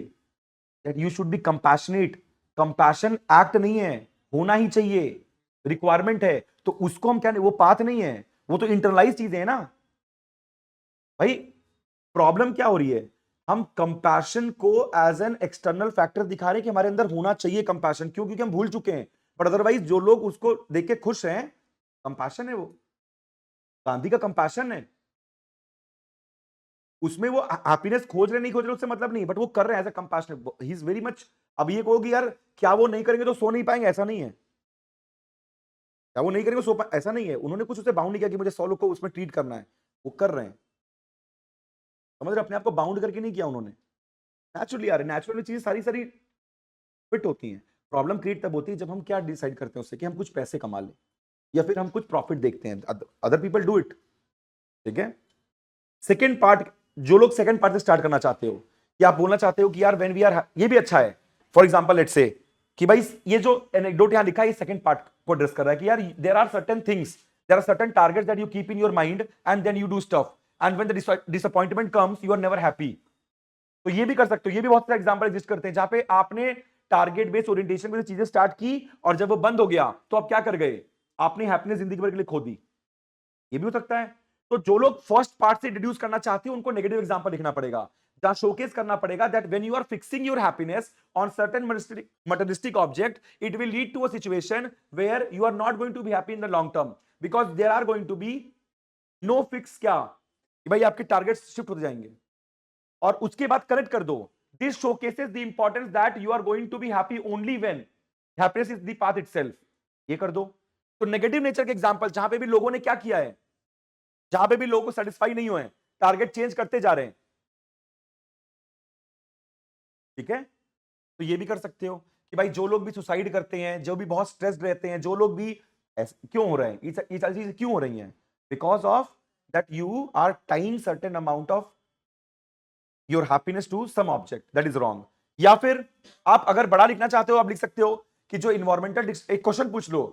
that you should be compassionate. Compassion act नहीं है, होना ही चाहिए, रिक्वायरमेंट है। तो उसको हम क्या, वो पाथ नहीं है, वो तो इंटरनलाइज चीजें है ना भाई। प्रॉब्लम क्या हो रही है? हम कंपैशन को एज एन एक्सटर्नल फैक्टर दिखा रहे हैं कि हमारे अंदर होना चाहिए कंपैशन। क्यों? क्योंकि हम भूल चुके हैं। बट अदरवाइज जो लोग उसको देख के खुश हैं, कंपैशन है वो, गांधी का कंपैशन है, उसमें वो हैप्पीनेस खोज रहे नहीं खोज रहे उससे मतलब नहीं, बट वो कर रहे हैं as a compassion, he is very much. अब ये कहोगे यार क्या वो नहीं करेंगे तो सो नहीं पाएंगे? ऐसा नहीं है। क्या वो नहीं करेंगे सो ऐसा नहीं है। उन्होंने कुछ उसे बाउंड नहीं किया कि मुझे 100 लोग को उसमें ट्रीट करना है, वो कर रहे हैं। समझ रहे? अपने आप को बाउंड करके नहीं किया उन्होंने, नेचुरली आ रहे। नेचुरली चीज सारी सारी फिट होती हैं। प्रॉब्लम क्रिएट तब होती है जब हम क्या डिसाइड करते हैं उससे कि हम कुछ पैसे कमा लें या फिर हम कुछ प्रॉफिट देखते हैं। अदर पीपल डू इट, ठीक है। सेकेंड पार्ट, जो लोग सेकंड पार्ट से स्टार्ट करना चाहते हो कि आप बोलना चाहते हो कि यार व्हेन वी आर, ये भी अच्छा है। फॉर एग्जांपल लेट्स से कि भाई ये जो एनेक्डोट यहां लिखा है, ये सेकंड पार्ट को एड्रेस कर रहा है कि यार there are certain things, there are certain targets that you keep in your mind and then you do stuff and when the disappointment comes you are never happy. तो ये भी कर सकते हो। ये भी बहुत सारे एग्जांपल एग्जिस्ट करते हैं जहां पे आपने टारगेट बेस्ड ओरिएंटेशन में चीजें स्टार्ट की और जब वो बंद हो गया तो आप क्या कर गए? आपने हैप्पीनेस जिंदगी भर के लिए खो दी। ये भी हो सकता है। तो जो लोग फर्स्ट पार्ट से डिड्यूस करना चाहते हैं उनको नेगेटिव एग्जांपल लिखना पड़ेगा। जहां शोकेस करना पड़ेगा that when you are fixing your happiness on certain materialistic object, it will lead to a situation where you are not going to be happy in the long term, because there are going to be no fix क्या कि भाई आपके targets shift होते जाएंगे। और उसके बाद connect कर दो, this showcases the importance that you are going to be happy only when happiness is the path itself, ये कर दो। तो नेगेटिव नेचर के एग्जांपल जहां पे भी लोगों ने क्या किया है, जहां पे भी लोगों को सेटिस्फाई नहीं हुए, टारगेट चेंज करते जा रहे हैं, ठीक है। तो ये भी कर सकते हो कि भाई जो लोग भी सुसाइड करते हैं, जो भी बहुत स्ट्रेस्ड रहते हैं, जो लोग भी क्यों हो रहे हैं, ये सारी चीजें क्यों हो रही हैं, because of that you are tying certain amount of your happiness to some object, that is wrong. या फिर आप अगर बड़ा लिखना चाहते हो, आप लिख सकते हो कि जो इन्वायरमेंटल, एक क्वेश्चन पूछ लो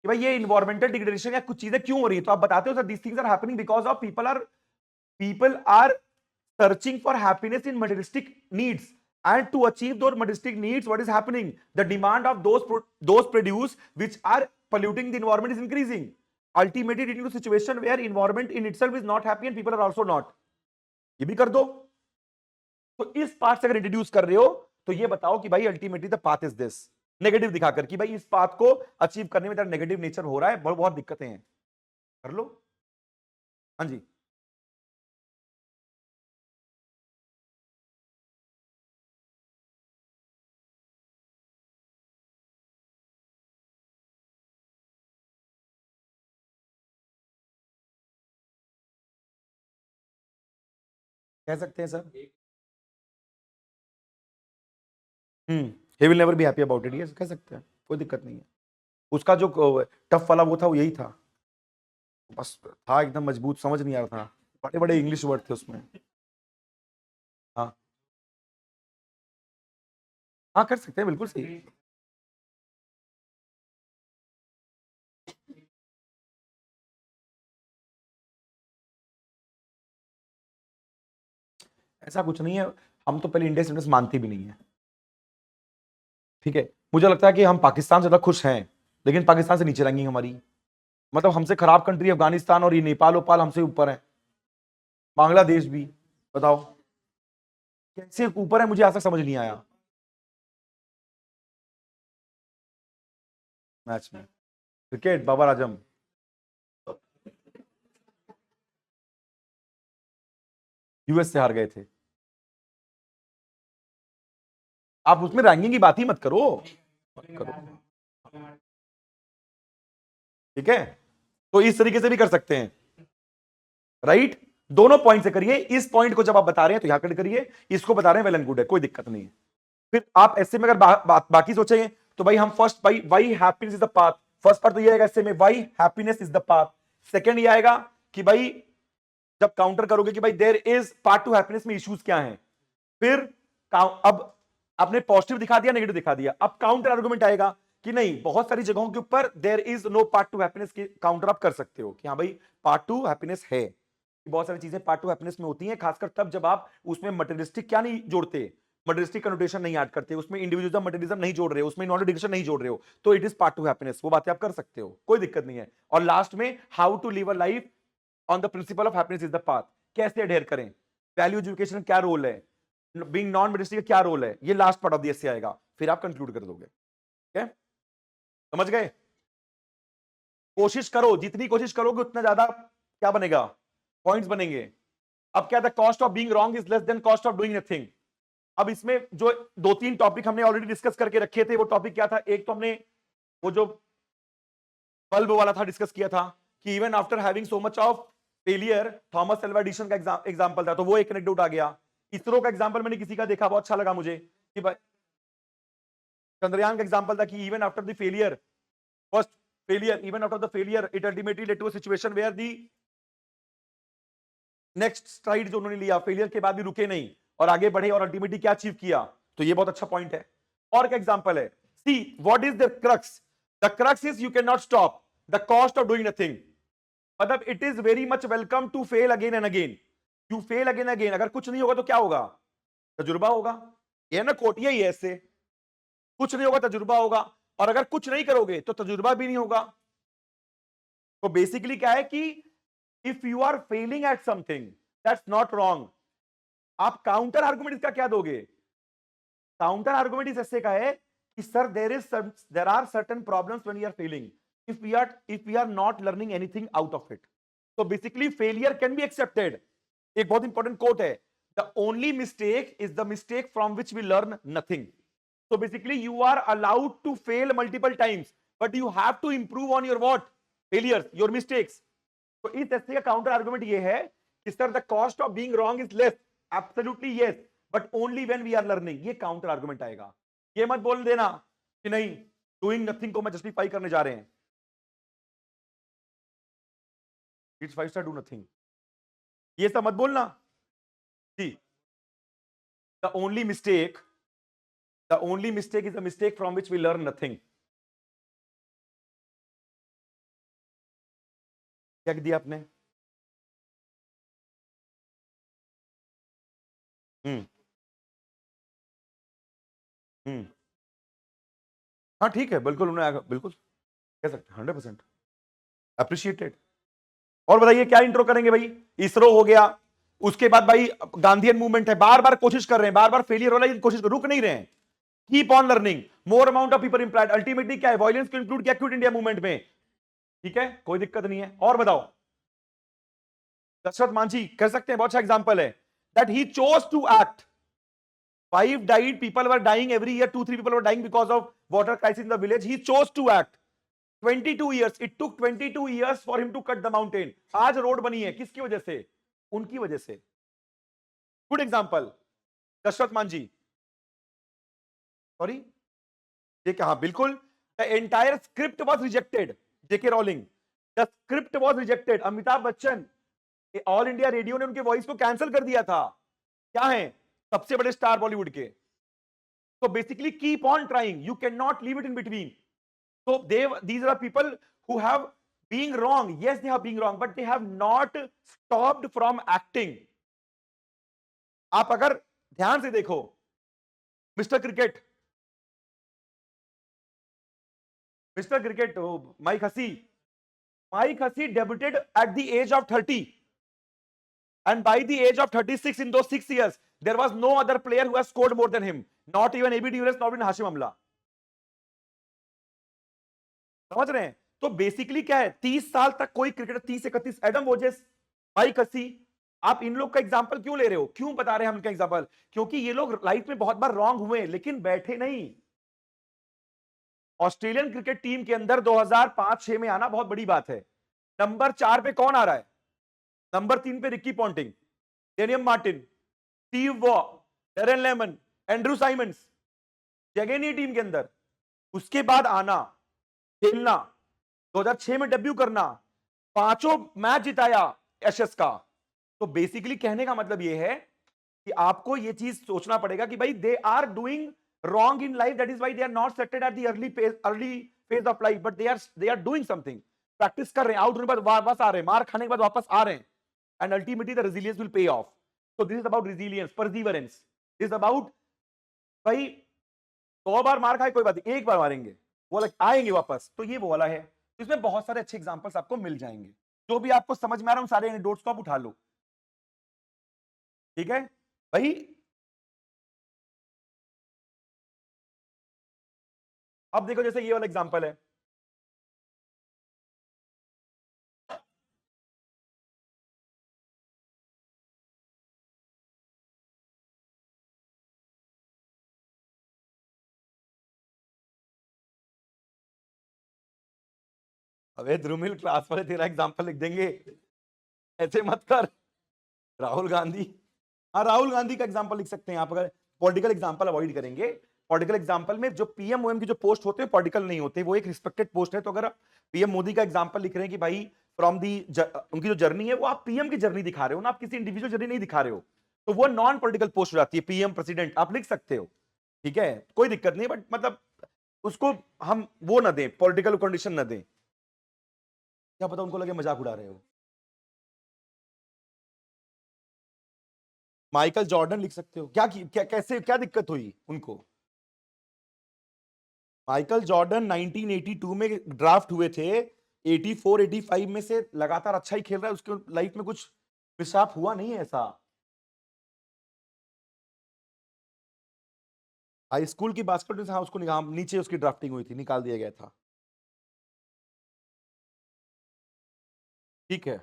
कि भाई ये इन्वायरमेंटल डिग्रेडेशन या कुछ चीजें क्यों हो रही है, तो आप बताते हो sir this things are happening because of people are searching for happiness in materialistic needs, and to achieve those materialistic needs, what is happening, the demand of those produce which are polluting the environment is increasing, ultimately leading to a situation where environment in itself is not happy and people are also not। ये भी कर दो। तो इस part से अगर introduce कर रहे हो तो ये बताओ कि भाई ultimately the path is this, negative दिखाकर कि भाई इस पाथ को अचीव करने में तेरा नेगेटिव नेचर हो रहा है, बहुत बहुत दिक्कतें हैं, कर लो। हाँ जी, कह सकते हैं sir. he will never be happy about it, ये कह सकते हैं, कोई दिक्कत नहीं है। उसका जो टफ वाला वो था, वो यही था, बस था एकदम मजबूत, समझ नहीं आ रहा था, बड़े बड़े इंग्लिश वर्ड थे उसमें। हाँ हाँ, कर सकते हैं, बिल्कुल सही। ऐसा कुछ नहीं है, हम तो पहले इंडिया मानते भी नहीं है, ठीक है। मुझे लगता है कि हम पाकिस्तान से ज्यादा खुश हैं, लेकिन पाकिस्तान से नीचे रैंकिंग हमारी, मतलब हमसे खराब कंट्री अफगानिस्तान और ये नेपाल ओपाल हमसे ऊपर है, बांग्लादेश भी। बताओ कैसे ऊपर है, मुझे आज तक समझ नहीं आया मैच में। क्रिकेट, बाबर आजम, यूएस से हार गए थे। आप उसमें रैंकिंग की बात ही मत करो, ठीक है। तो इस तरीके से भी कर सकते हैं, राइट। दोनों पॉइंट से करिए, इस पॉइंट को जब आप बता रहे हैं तो यहां करिए, इसको बता रहे हैं वेल एंड गुड है, कोई दिक्कत नहीं है। फिर आप ऐसे में अगर बाकी सोचेंगे तो भाई हम first why happiness is the path, first part तो ये आएगा ऐसे में, why happiness is the path. Second ये आएगा कि भाई जब काउंटर करोगे कि भाई there is part to happiness में इश्यूज क्या हैं, फिर अब आपने पॉजिटिव दिखा दिया, नेगेटिव दिखा दिया, अब काउंटर आर्गुमेंट आएगा कि नहीं, बहुत सारी जगहों के ऊपर there is no part to happiness के काउंटर आप कर सकते हो कि हाँ भाई पार्ट टू हैप्पीनेस है, बहुत सारी चीजें पार्ट टू हैप्पीनेस में होती हैं, खासकर तब जब आप उसमें मटेरियलिस्टिक क्या नहीं जोड़ते, मटेरियलिस्टिक कनोटेशन नहीं ऐड करते, उसमें इंडिविजुअलिज्म मटेरियलिज्म नहीं जोड़ रहे हो, उसमें नॉन डिक्शन नहीं जोड़ रहे हो, तो it is part to happiness, वो बातें आप कर सकते हो, कोई दिक्कत नहीं है। और लास्ट में how to live a life on the principle of happiness is the path, कैसे अडेयर करें, वैल्यू एजुकेशन क्या रोल है, बीइंग नॉन मटेरियलिस्टिक क्या रोल है, ये last part of the essay आएगा, फिर आप कंक्लूड कर दोगे, ठीक है। समझ गए। कोशिश करो, जितनी कोशिश करोगे उतना ज्यादा क्या बनेगा, पॉइंट्स बनेंगे। अब क्या, the cost of being wrong is less than cost of doing nothing. अब इसमें जो दो तीन टॉपिक हमने ऑलरेडी डिस्कस करके रखे थे, वो टॉपिक क्या था, एक तो हमने वो जो बल्ब वाला था डिस्कस किया था कि even after having so much of failure, Thomas Alva Edison का एग्जांपल था, तो वो एक एनेक्डोट आ गया। इसरो का एग्जांपल मैंने किसी का देखा, बहुत अच्छा लगा मुझे कि भाई चंद्रयान का एग्जांपल था कि even after the failure, first failure, even after the failure it ultimately led to a situation where the next stride जो उन्होंने लिया, फेलियर के बाद भी रुके नहीं और आगे बढ़े और अल्टीमेटली क्या अचीव किया, तो ये बहुत अच्छा पॉइंट है। और क्या एग्जांपल है, see what is the crux is you can not stop the cost of doing nothing, मतलब it is very much welcome to fail again and again, you fail again again, अगर कुछ नहीं होगा तो क्या होगा, तजुर्बा होगा, ये ना कोट यही है, इससे कुछ नहीं होगा तजुर्बा होगा, और अगर कुछ नहीं करोगे तो तजुर्बा भी नहीं होगा। तो बेसिकली क्या है कि if you are failing at something that's not wrong, आप काउंटर आर्गुमेंट इसका क्या दोगे? काउंटर आर्गुमेंट इस ऐसे का है कि sir there are certain problems when you are failing if we are not learning anything out of it. So basically failure can be accepted. एक बहुत इंपॉर्टेंट कोट है, the only mistake is the mistake from which we learn nothing. So basically you are allowed to fail multiple times, but you have to improve on your what? Failures, your mistakes. तो इस ऐसे का counter argument ये है कि sir the cost of being wrong is less, absolutely yes, but only when we are learning. ये counter argument आएगा. ये मत बोल देना कि नहीं डूइंग नथिंग को मैं जस्टिफाई करने जा रहे हैं. इट्स 5 स्टार डू नथिंग, ये सब मत बोलना जी. The only mistake is the mistake from which we learn nothing. क्या दिया आपने? हाँ ठीक है, बिल्कुल उन्होंने बिल्कुल कह सकते 100% अप्रिशिएटेड. और बताइए क्या इंट्रो करेंगे भाई? इसरो हो गया, उसके बाद भाई गांधीयन मूवमेंट है, बार बार कोशिश कर रहे हैं, बार बार फेलियर हो रहा है, कोशिश रुक नहीं रहे हैं. Keep on learning, more amount of people employed. Ultimately क्या है? वायलेंस को इंक्लूड किया क्विट इंडिया मूवमेंट में. ठीक है, कोई दिक्कत नहीं है. और बताओ, दशरथ मांझी कह सकते हैं, बहुत अच्छा एग्जांपल है that he chose to act. 5 died, people were dying every year, 2-3 people were dying because of water crisis in the village. He chose to act. 22 years, it took 22 years for him to cut the mountain. आज road बनी है, किसकी वजह से? उनकी वजह से. Good example, Dasharath Manjhi. Sorry, ये कहा बिल्कुल. The entire script was rejected. J K Rowling, the script was rejected. Amitabh Bachchan, All India Radio ने उनके वॉइस को कैंसिल कर दिया था. क्या है? सबसे बड़े स्टार बॉलीवुड के. तो basically keep on trying, you can not leave it in between. So these are people who have being wrong. Yes, they have being wrong, but they have not stopped from acting. आप अगर ध्यान से देखो, mister cricket Mike Hussey debuted at the age of 30, and by the age of 36, in those 6 years, there was no other player who has scored more than him. Not even AB de Villiers, not even Hashim Amla. समझ रहे हैं? तो basically क्या है, 30 साल तक कोई cricketer, 30-31, Adam वोजेस, Mike Hussey, आप इन लोग का एग्जांपल क्यों ले रहे हो? क्यों बता रहे हैं हम इनका एग्जांपल? क्योंकि ये लोग लाइफ में बहुत बार रॉन्ग हुए लेकिन बैठे नहीं. ऑस्ट्रेलियन क्रिकेट टीम के अंदर 2005-6 में आना बहुत बड़ी बात है. नंबर 4 पे कौन आ रहा है? नंबर 3 पे Ricky Ponting, denim Martin, Steve Waugh, Darren lemon, Andrew Symonds. जगह नहीं टीम के अंदर. उसके बाद आना, खेलना, 2006 में डेब्यू करना, 5 मैच जिताया एशेस का. तो बेसिकली कहने का मतलब यह है कि आपको यह चीज सोचना पड़ेगा कि भाई they are doing wrong in life, that is why they are not settled at the early phase of life, but they are doing something. Practice कर रहे हैं, आउट होने के बाद वापस आ रहे हैं, मार खाने के बाद वापस आ रहे हैं, and ultimately the resilience will pay of. So this is about resilience, perseverance. This is about भाई 100 बार मार खाए कोई बात नहीं, एक बार मारेंगे, वो आएंगे वापस. तो ये वो वाला है. इसमें बहुत सारे अच्छे एग्जांपल्स आपको मिल जाएंगे. जो भी आपको समझ में आ रहा है उन सारे एनेक्डोट्स को आप उठा लो. ठीक है भाई. अब देखो, जैसे ये वाला एग्जांपल है, अबे ध्रुमिल क्लास वाले तेरा एग्जांपल लिख देंगे, ऐसे मत कर. राहुल गांधी, हाँ राहुल गांधी का एग्जांपल लिख सकते हैं आप. अगर पॉलिटिकल एग्जांपल अवॉइड करेंगे, पॉलिटिकल एग्जांपल में जो पीएम ओएम की जो पोस्ट होते हैं पॉलिटिकल नहीं होते, वो एक रिस्पेक्टेड पोस्ट है. तो अगर पीएम मोदी का एग्जांपल लिख रहे हैं कि भाई फ्रॉम दी उनकी जो जर्नी है वो आप पीएम की जर्नी दिखा रहे हो ना, आप किसी इंडिविजुअल जर्नी नहीं दिखा रहे हो, तो वो नॉन पॉलिटिकल पोस्ट हो जाती है. पीएम प्रेसिडेंट आप लिख सकते हो, ठीक है, कोई दिक्कत नहीं, बट मतलब उसको हम वो ना दें, पॉलिटिकल कंडीशन ना दें. क्या पता उनको लगे मजाक उड़ा रहे हो. माइकल जॉर्डन लिख सकते हो. क्या कैसे क्या दिक्कत हुई उनको? माइकल जॉर्डन 1982 में ड्राफ्ट हुए थे, 84-85 में से लगातार अच्छा ही खेल रहा है, उसके लाइफ में कुछ मिसहैप हुआ नहीं है ऐसा. हाई स्कूल की बास्केटबॉल से, हाँ, उसको नीचे उसकी ड्राफ्टिंग हुई थी, निकाल दिया गया था। ठीक है,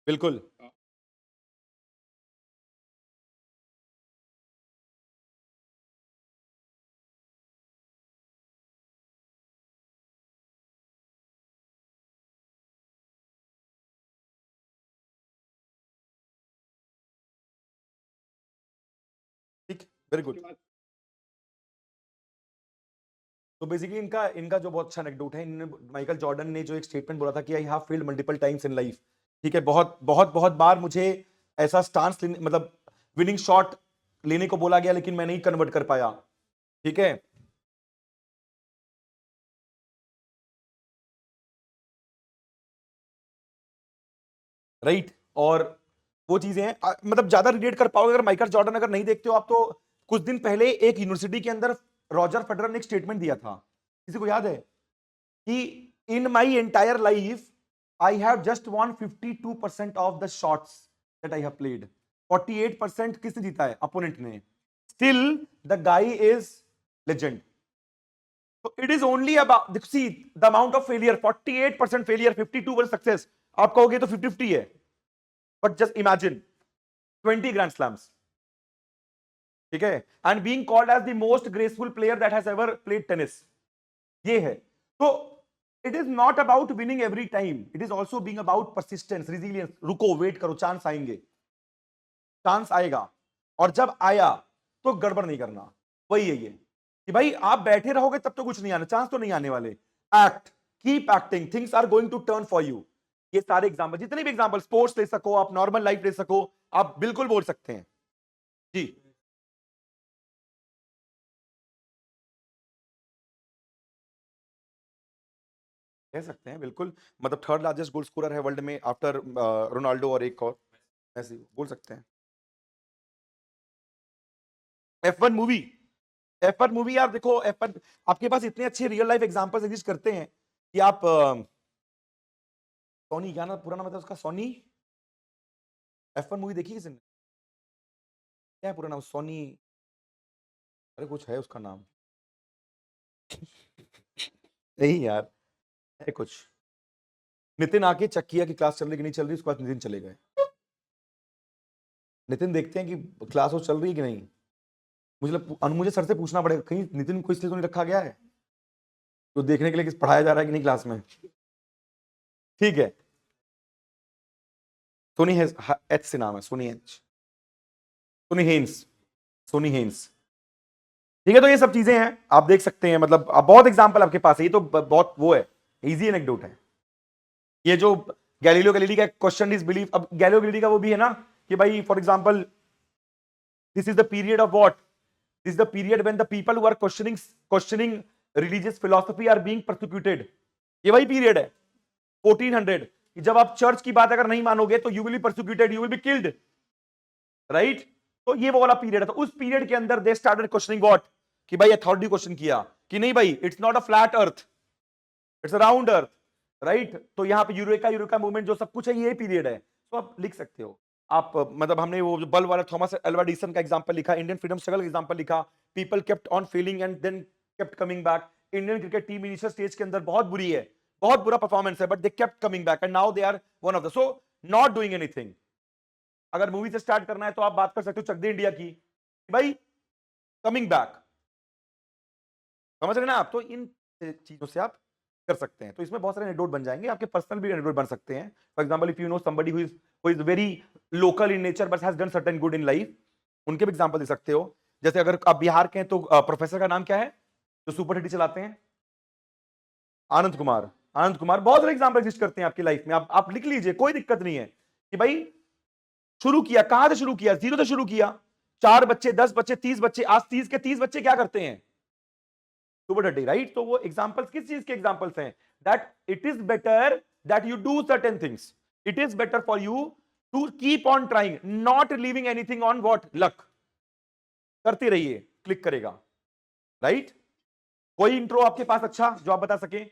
बिल्कुल। ठीक, वेरी गुड। तो बेसिकली इनका इनका जो बहुत अच्छा एनेक्डोट है, माइकल जॉर्डन ने जो एक स्टेटमेंट बोला था कि I have failed multiple times in life. ठीक है, बहुत बहुत बहुत बार मुझे ऐसा स्टांस मतलब विनिंग शॉट लेने को बोला गया, लेकिन मैं नहीं कन्वर्ट कर पाया। ठीक है, राइट। और वो चीजें हैं, मतलब ज्यादा रिलेट कर पाओगे अगर माइकल जॉर्डन अगर नहीं देखते हो आप तो। कुछ दिन पहले एक यूनिवर्सिटी के अंदर रॉजर फेडरर ने एक स्टेटमेंट दिया था, किसी को याद है, कि in my entire life I have just won 52% of the shots that I have played. 48% किसने जीता है? अपोनेंट ने। Still the guy is legend. So it is only about, see the amount of failure, 48% failure, 52% success. आप कहोगे तो 50-50 है, but just imagine 20 grand slams. ठीक है, and being called as the most graceful player that has ever played tennis, ये है। तो it is not about winning every time, it is also being about persistence, resilience. रुको, wait करो, chance आएंगे, chance आएगा, और जब आया तो गड़बड़ नहीं करना। वही है ये, कि भाई आप बैठे रहोगे तब तो कुछ नहीं आना, चांस तो नहीं आने वाले। Act, keep acting, things are going to turn for you. ये सारे एग्जांपल, जितने भी एग्जांपल, स्पोर्ट्स ले सको आप, नॉर्मल लाइफ ले सको, आप बिल्कुल बोल सकते हैं जी। कह सकते हैं बिल्कुल, मतलब थर्ड लार्जेस्ट गोल स्कोरर है वर्ल्ड में आफ्टर रोनाल्डो, और एक और ऐसे बोल सकते हैं। F1 मूवी, F1 मूवी यार देखो, F1 आपके पास इतने अच्छे रियल लाइफ एग्जांपल्स एग्जिस्ट करते हैं कि आप सोनी, क्या ना पूरा नाम था उसका, सोनी। F1 मूवी देखी किसने? क्या है पूरा नाम? सोनी, अरे कुछ है उसका नाम। नहीं यार, है कुछ। नितिन आके चेक किया कि क्लास चल रही कि नहीं चल रही, उसके बाद नितिन चले गए। नितिन देखते हैं कि क्लास वो चल रही है कि नहीं। मुझे सर से पूछना पड़ेगा, कहीं नितिन को इसलिए तो नहीं रखा गया है तो देखने के लिए कि पढ़ाया जा रहा है कि नहीं क्लास में। ठीक है, सोनी एच से नाम है, Soni H, Soni Haynes, Soni Haynes. ठीक है, तो ये सब चीजें हैं, आप देख सकते हैं, मतलब अब बहुत एग्जांपल आपके पास है, ये तो बहुत वो है, इजी एनेक्डोट है। ये जो गैलीलियो गैलीली का क्वेश्चन इज बिलीव, अब गैलीलियो गैलीली का वो भी है ना कि भाई for example, this is the period of what, this is the period when the people who are questioning religious philosophy are being persecuted. ये वही पीरियड है 1400, कि जब आप चर्च की बात अगर नहीं मानोगे तो you will B persecuted, you will be killed, right. तो ये वो वाला पीरियड है, तो उस पीरियड के अंदर दे स्टार्टेड क्वेश्चनिंग व्हाट, कि भाई अथॉरिटी क्वेश्चन किया कि नहीं भाई, it's not a flat earth, it's a round earth, right. तो यहाँ पे यूरेका यूरेका मूवमेंट जो सब कुछ है, ये पीरियड है। तो आप लिख सकते हो आप, मतलब हमने वो बल्ब वाला थॉमस अल्वा एडिसन का एग्जांपल लिखा, इंडियन फ्रीडम स्ट्रगल का एग्जांपल लिखा, people kept on failing and then kept coming back. Indian cricket team initial stage के अंदर बहुत बुरी है, बहुत बुरा परफॉर्मेंस है, but they kept coming back and now they are one of the, so not doing anything. अगर movie से स्टार्ट करना है तो आप बात कर सकते हो चक दे इंडिया की, भाई कमिंग बैक, समझ रहे ना आप। तो इन चीजों से आप कर सकते हैं, तो इसमें बहुत सारे एनेक्डोट बन जाएंगे, आपके पर्सनल भी एनेक्डोट बन सकते हैं। For example if you know somebody who is very local in nature but has done certain good in life, उनके भी एग्जांपल दे सकते हो। जैसे अगर आप बिहार के हैं तो प्रोफेसर का नाम क्या है जो सुपर हिट चलाते हैं? आनंद कुमार। आनंद कुमार, बहुत सारे एग्जांपल एग्जिस्ट करते हैं आपकी लाइफ में, आप लिख लीजिए, कोई दिक्कत नहीं है। कि भाई शुरू किया कहां से, शुरू किया जीरो से शुरू किया, 4 बच्चे, 10 बच्चे, 30 बच्चे, आज 30 के 30 बच्चे क्या करते हैं? सुपर डटी, राइट। तो वो एग्जांपल्स किस चीज के एग्जांपल्स हैं? That it is better that you do certain things, it is better for you to keep on trying, not leaving anything on what luck. करते रहिए, क्लिक करेगा, राइट। कोई इंट्रो आपके पास अच्छा जो आप बता सके?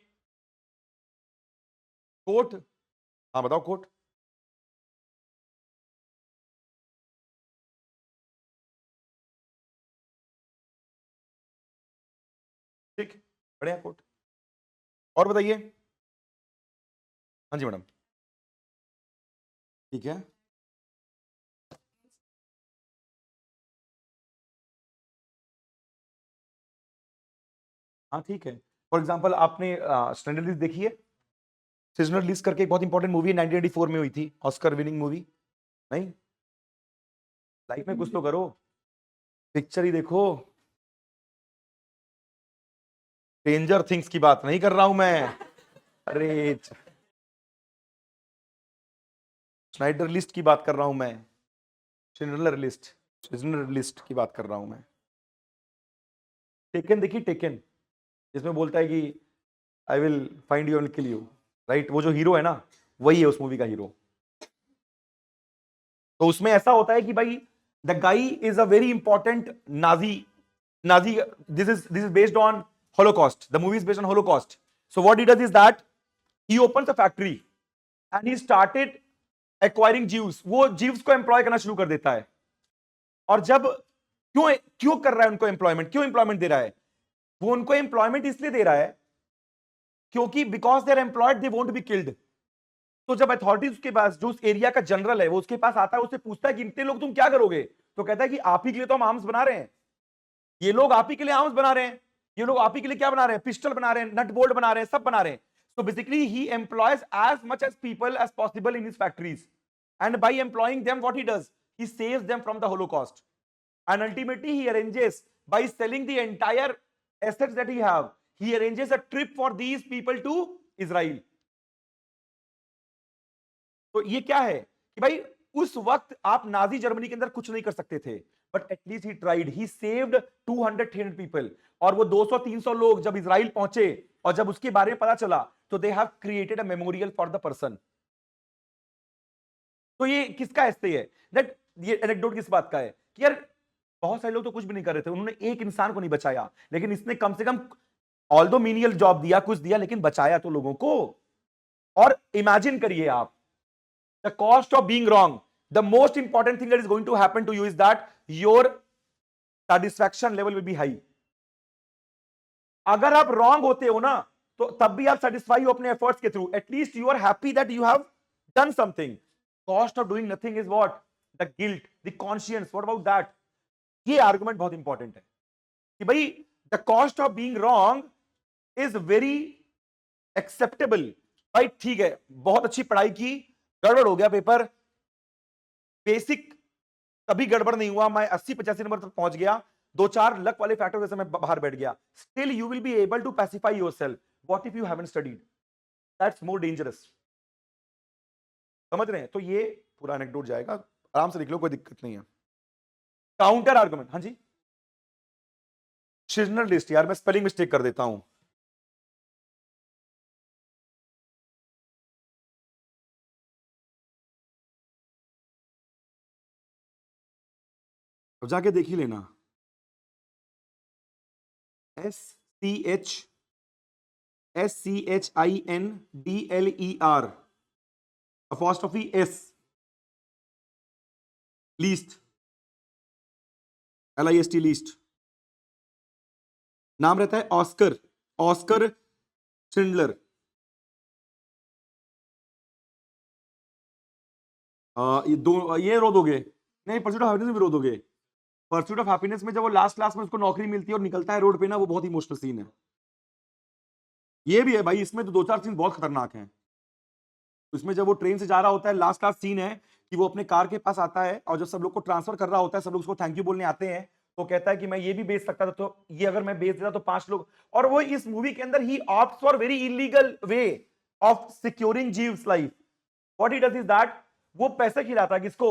कोट, हाँ बताओ कोट। ठीक, बढ़िया कोट। और बताइए। हाँ जी मैडम। ठीक है। हाँ ठीक है। फॉर एग्जाम्पल आपने स्टैंडर्ड लिस्ट देखी है? सीजनल लिस्ट करके एक बहुत इंपॉर्टेंट मूवी 1984 में हुई थी, ऑस्कर विनिंग मूवी। नहीं, लाइफ में कुछ तो करो, पिक्चर ही देखो। डेंजर थिंग्स की बात नहीं कर रहा हूं मैं। अरे स्नाइडर लिस्ट की बात कर रहा हूं मैं, सिजनल लिस्ट की बात कर रहा हूं मैं। टेकन देखी, टेकन, जिसमें बोलता है कि I will find you and kill you, right? वो जो हीरो है ना, वही है उस मूवी का हीरो। तो उसमें ऐसा होता है कि भाई the guy is a very important Nazi, this is based on Holocaust. The movie is based on Holocaust. So what he does is that he opens a factory and he started acquiring Jews. वो Jews को employ करना शुरू कर देता है। और जब क्यों कर रहा है उनको एम्प्लॉयमेंट, क्यों एम्प्लॉयमेंट दे रहा है? वो उनको एम्प्लॉयमेंट इसलिए दे रहा है क्योंकि because they are employed they won't be killed. तो जब अथॉरिटीज के पास, जो उस एरिया का जनरल है, वो उसके पास आता है, उससे पूछता है कि इतने लोग तुम क्या करोगे? तो कहता है कि आप ही के लिए तो हम आर्म्स बना रहे हैं, ये लोग आप ही के लिए आर्म्स बना रहे हैं, ये लोग आप ही के लिए क्या बना रहे हैं? पिस्टल बना रहे हैं, नट बोल्ट बना रहे हैं, सब बना रहे हैं। So basically he employs as much as people as possible in his factories, and by employing them what he does, he saves them from the Holocaust, and ultimately he arranges, by selling the entire assets that he have, he arranges a trip for these people to Israel. तो ये क्या है कि भाई उस वक्त आप Nazi Germany के अंदर कुछ नहीं कर सकते थे, but at least he tried, he saved 200-300 people. और वो 200-300 लोग जब इजराइल पहुंचे और जब उसके बारे में पता चला, तो they have created a memorial for the person. तो ये किसका ऐसे है दैट, ये एनेक्डोट किस बात का है कि यार बहुत सारे लोग तो कुछ भी नहीं कर रहे थे, उन्होंने एक इंसान को नहीं बचाया, लेकिन इसने कम से कम ऑल्दो मीनियल जॉब दिया, कुछ दिया, लेकिन बचाया तो लोगों को। और इमेजिन करिए आप, the cost of being wrong, the most important thing that is going to happen to you is that your satisfaction level will be high. अगर आप wrong होते हो ना, तो तब भी आप satisfy हो अपने efforts के through, at least you are happy that you have done something. Cost of doing nothing is what? The guilt, the conscience, what about that? ये argument बहुत important है कि भाई the cost of being wrong is very acceptable. भाई ठीक है, बहुत अच्छी पढ़ाई की, गड़बड़ हो गया पेपर, बेसिक कभी गड़बड़ नहीं हुआ, मैं 80-85 नंबर तक पहुंच गया, 2-4 लक वाले फैक्टर वजह से मैं बाहर बैठ गया, still you will be able to pacify yourself. What if you haven't studied? That's more dangerous. समझ रहे हैं? तो ये पूरा एनेक्डोट जाएगा, आराम से लिख लो, कोई दिक्कत नहीं है। काउंटर आर्गुमेंट, हाँ जी, सीजनल लिस्ट, यार मैं स्पेलिंग मिस्टेक कर देता हूं। अब जाके देख ही लेना। SCHINDLER apostrophe S, least, LIST, least. नाम रहता है ऑस्कर शिंडलर। ये रो दोगे? नहीं, परस्यूट ऑफ हैप्पीनेस भी रो दोगे। परस्यूट ऑफ हैप्पीनेस में जब वो लास्ट क्लास में उसको नौकरी मिलती है और निकलता है रोड पे ना, वो बहुत इमोशनल सीन है। ये भी है भाई, इसमें तो 2-4 सीन बहुत खतरनाक हैं। उसमें जब वो ट्रेन से जा रहा होता है, लास्ट क्लास सीन है कि वो अपने कार के पास आता है और जब सब लोग को ट्रांसफर कर रहा होता है, सब लोग उसको थैंक यू बोलने आते हैं, तो कहता है कि मैं ये भी बेच सकता था, तो ये अगर मैं बेच देता तो 5 लोग। और वो इस मूवी के अंदर he opts for very illegal way of securing जीव्स life. What he does is that, वो पैसे खिलाता है किसको?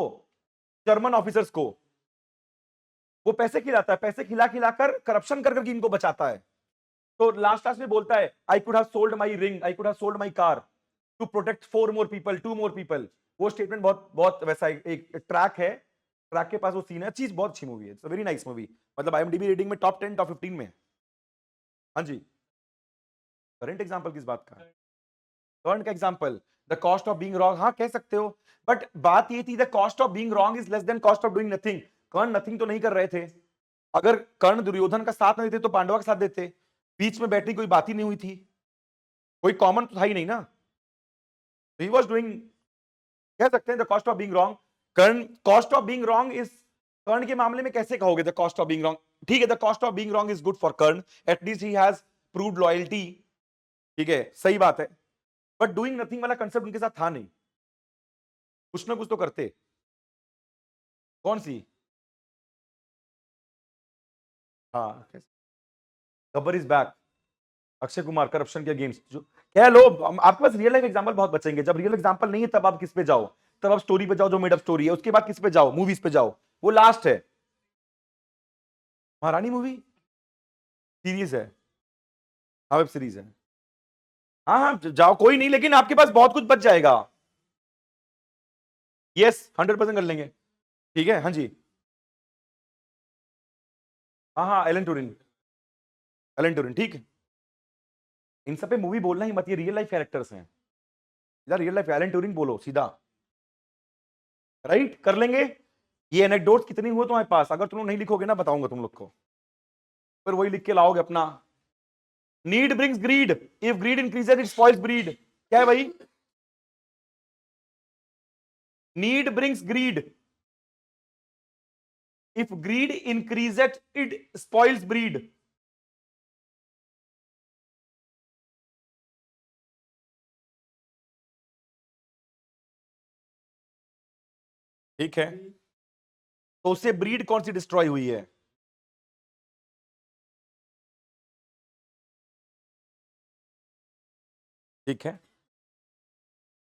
जर्मन ऑफिसर्स को। वो पैसे खिलाता है, पैसे खिला खिलाकर करप्शन कर करके इनको बचाता है। तो लास्ट क्लास में बोलता है, I could have sold my ring, I could have sold my car to protect 4 more people, 2 more people। वो स्टेटमेंट बहुत बहुत वैसा एक ट्रैक है, ट्रैक के पास वो सीन है। चीज बहुत अच्छी मूवी है, it's a very nice movie, मतलब IMDb रेटिंग में टॉप 10 टॉप 15 में। हाँ जी, करंट एग्जांपल किस बात का? करंट का example, the cost of being wrong, हाँ कह सकते हो, बट बात ये थी the cost of being wrong is less than cost of doing nothing. कर्ण नथिंग तो नहीं कर रहे थे। अगर कर्ण दुर्योधन का साथ नहीं देते तो पांडवा का साथ देते, बीच में बैठने की कोई बात ही नहीं हुई थी, कोई कॉमन तो था ही नहीं ना। ही वॉज डूइंग, कह सकते हैं the cost of being wrong. Karna, cost of being wrong is, Karna के मामले में कैसे कहोगे the cost of being wrong? ठीक है, the cost of being wrong is good for Karna, at least he has proved loyalty, ठीक है, सही बात है। बट डूइंग नथिंग वाला कंसेप्ट उनके साथ था नहीं, कुछ ना कुछ तो करते। कौन सी? हाँ, Gabbar is back, Akshay Kumar corruption के अगेंस्ट। जो कह लो, आपके पास रियल लाइफ एग्जांपल बहुत बचेंगे। जब रियल एग्जांपल नहीं है तब आप किस पे जाओ? तब आप स्टोरी पे जाओ जो मेड अप स्टोरी है, उसके बाद किस पे जाओ? मूवीज पे जाओ, वो लास्ट है। महारानी मूवी सीरीज है, हाँ वेब सीरीज है। हाँ हाँ जाओ, कोई नहीं, लेकिन आपके पास बहुत कुछ बच जाएगा। यस 100% कर लेंगे, ठीक है, हाँ जी। हाँ हाँ एलन ट्यूरिंग, एलन ट्यूरिंग, ठीक है। इन सब पे मूवी बोलना ही मत, ये रियल लाइफ कैरेक्टर्स हैं। रियल लाइफ एलन ट्यूरिंग बोलो सीधा, राइट, कर लेंगे। ये एनेक्डोट्स कितनी हुए तुम्हारे पास? अगर तुम लोग नहीं लिखोगे ना, बताऊंगा तुम लोग को, फिर वही लिख के लाओगे अपना। Need brings greed, if greed increases it spoils breed. क्या है भाई? Need brings greed, if greed increases it spoils breed. ठीक है, तो उससे ब्रीड कौन सी डिस्ट्रॉय हुई है? ठीक है,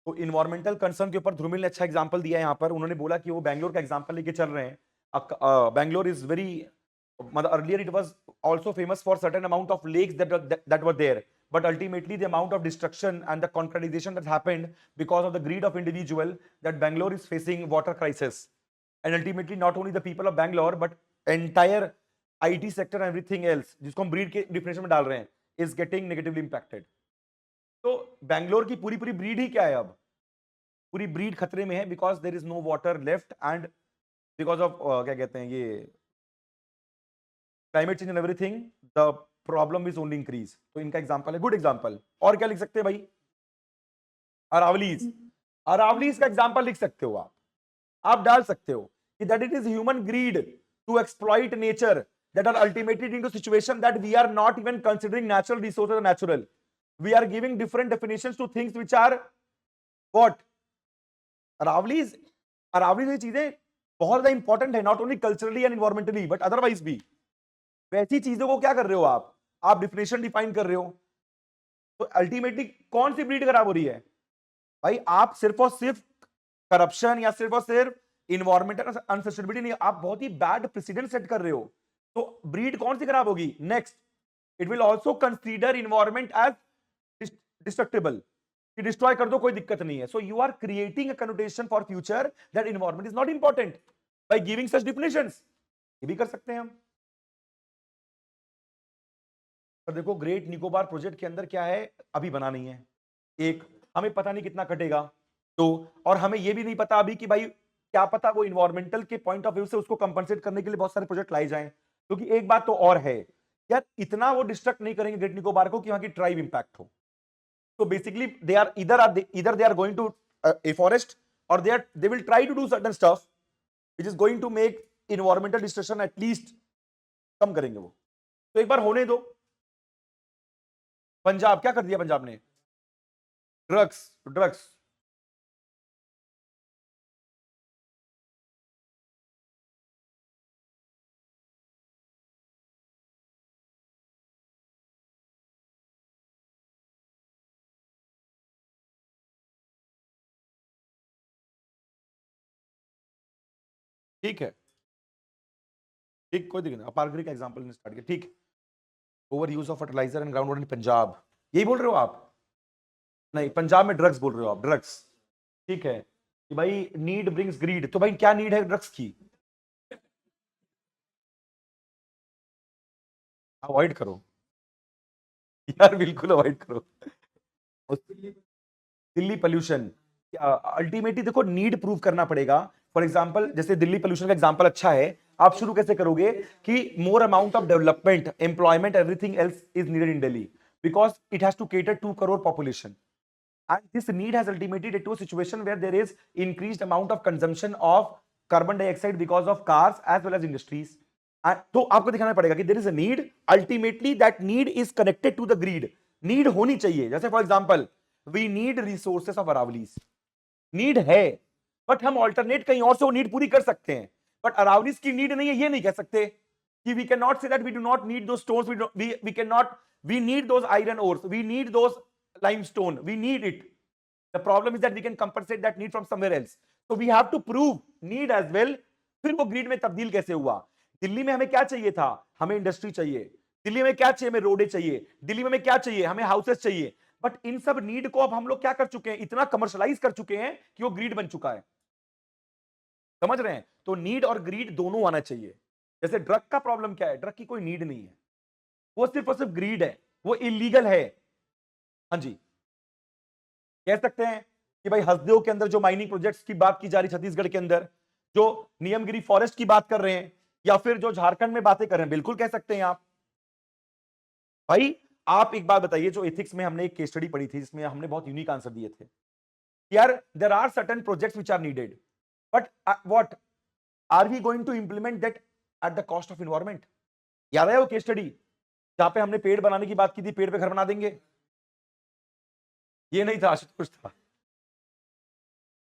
तो इन्वायरमेंटल कंसर्न के ऊपर ध्रुमिल ने अच्छा एग्जांपल दिया है यहाँ पर। उन्होंने बोला कि वो बैंगलोर का एग्जांपल लेके चल रहे हैं। बैंगलोर इज वेरी, मतलब earlier it was also famous for certain amount of lakes that were there, but ultimately the amount of destruction and the concretization that happened because of the greed of individual, that Bangalore is facing water crisis, and ultimately not only the people of Bangalore but entire IT sector and everything else, जिसको हम breed के definition में डाल रहे हैं, is getting negatively impacted। तो बैंगलोर की पूरी पूरी ब्रीड ही क्या है? अब पूरी ब्रीड खतरे में है, because there is no water left and because of क्या कहते हैं ये climate change and everything, the problem is only increase. तो इनका एग्जांपल है, गुड एग्जांपल। और क्या लिख सकते हैं भाई? अरावलीज, अरावलीज का एग्जांपल लिख सकते हो आप डाल सकते हो कि that it is human greed to exploit nature that are ultimately into situation that we are not even considering natural resources as natural. We are giving different definitions to things which are what? Aravallis, Aravallis ये चीजें बहुत ज्यादा important है, not only culturally and environmentally but otherwise भी। वैसी चीजों को क्या कर रहे हो आप डिफिनेशन डिफाइन कर रहे हो। तो अल्टीमेटली कौन सी ब्रीड खराब हो रही है भाई? आप सिर्फ और सिर्फ करप्शन या सिर्फ और सिर्फ इन्वायरमेंटल अनसस्टेनेबिलिटी नहीं, आप बहुत ही बैड प्रेसिडेंट सेट कर रहे हो। तो ब्रीड कौन सी खराब होगी? Next, it will also consider environment as destructible, कि डिस्ट्रॉय कर दो कोई दिक्कत नहीं है। So you are creating a connotation for future that environment is not important by giving such definitions. ये भी कर सकते हैं हम। पर देखो ग्रेट निकोबार प्रोजेक्ट के अंदर क्या है, अभी बना नहीं है। एक, हमें पता नहीं कितना कटेगा। तो और हमें ये भी नहीं पता अभी कि भाई क्या पता वो इन्वायरमेंटल के पॉइंट ऑफ व्यू से उसको कंपनसेट करने के लिए बहुत सारे प्रोजेक्ट लाए जाएं। क्योंकि एक बात तो और है यार, इतना वो डिस्ट्रक्ट नहीं करेंगे ग्रेट निकोबार को कि वहां की ट्राइब इंपैक्ट हो। So basically, they are either they are going to a forest, or they will try to do certain stuff which is going to make environmental destruction at least कम करेंगे वो। तो एक बार होने दो। पंजाब क्या कर दिया? पंजाब ने ड्रग्स, ड्रग्स ठीक है, ठीक, कोई दिक्कत नहीं। अपारगरी का एग्जांपल स्टार्ट किया, ठीक। Over use of fertiliser and ground water in Punjab, यही बोल रहे हो आप? नहीं, पंजाब में ड्रग्स बोल रहे हो आप, ड्रग्स, ठीक है। कि भाई नीड ब्रिंग्स ग्रीड, तो भाई क्या नीड है ड्रग्स की? अवॉइड करो यार, बिल्कुल अवॉइड करो। दिल्ली पोल्यूशन, अल्टीमेटली देखो नीड प्रूव करना पड़ेगा। फॉर एग्जांपल जैसे दिल्ली पोल्यूशन का एग्जांपल अच्छा है। आप शुरू कैसे करोगे कि more amount of development, employment, everything else is needed in Delhi because it has to cater 2 crore population. And this need has ultimately led to a situation where there is increased amount of consumption of carbon dioxide because of cars as well as industries. And तो आपको दिखाना पड़ेगा कि there is a need, ultimately that need is connected to the greed. Need होनी चाहिए, जैसे for example we need resources of Aravallis. Need है, but हम ऑल्टरनेट कहीं और से वो नीड पूरी कर सकते हैं, बट अरावलीज की नीड नहीं है ये नहीं कह सकते कि we can not say that we do not need those stones, we can not, we need those iron ores, we need those limestone, we need it. The problem is that we can compensate that need from somewhere else. So we have to prove need as well. फिर वो grid में तब्दील कैसे हुआ? दिल्ली में हमें क्या चाहिए था? हमें इंडस्ट्री चाहिए. दिल्ली में क्या चाहिए? हमें रोडे चाहिए. दिल्ली में हमें क्या चाहिए? हमें हाउसेस चाहिए. बट इन सब नीड को अब हम लोग क्या कर चुके हैं? इतना कमर्शलाइज कर चुके हैं कि वो ग्रीड बन चुका है. समझ रहे हैं? तो नीड और ग्रीड दोनों आना चाहिए. जैसे ड्रग का प्रॉब्लम क्या है? ड्रग की कोई नीड नहीं है, वो सिर्फ और सिर्फ ग्रीड है, वो इलीगल है. हाँ जी, कह सकते हैं कि भाई हसदेव के अंदर जो माइनिंग प्रोजेक्ट्स की बात की जा रही छत्तीसगढ़ के अंदर, जो नियमगिरी फॉरेस्ट की बात कर रहे हैं, या फिर जो झारखंड में बातें कर रहे हैं, बिल्कुल कह सकते हैं आप. भाई आप एक बात बताइए, जो एथिक्स में हमने एक केस स्टडी पढ़ी थी जिसमें हमने बहुत यूनिक आंसर दिए थे. यार there are certain projects which are needed, but what are we going to implement that at the cost of environment? याद है वो केस स्टडी जहां पे हमने पेड़ बनाने की बात की थी, पेड़ पे घर बना देंगे? ये नहीं था, आशुतोष था,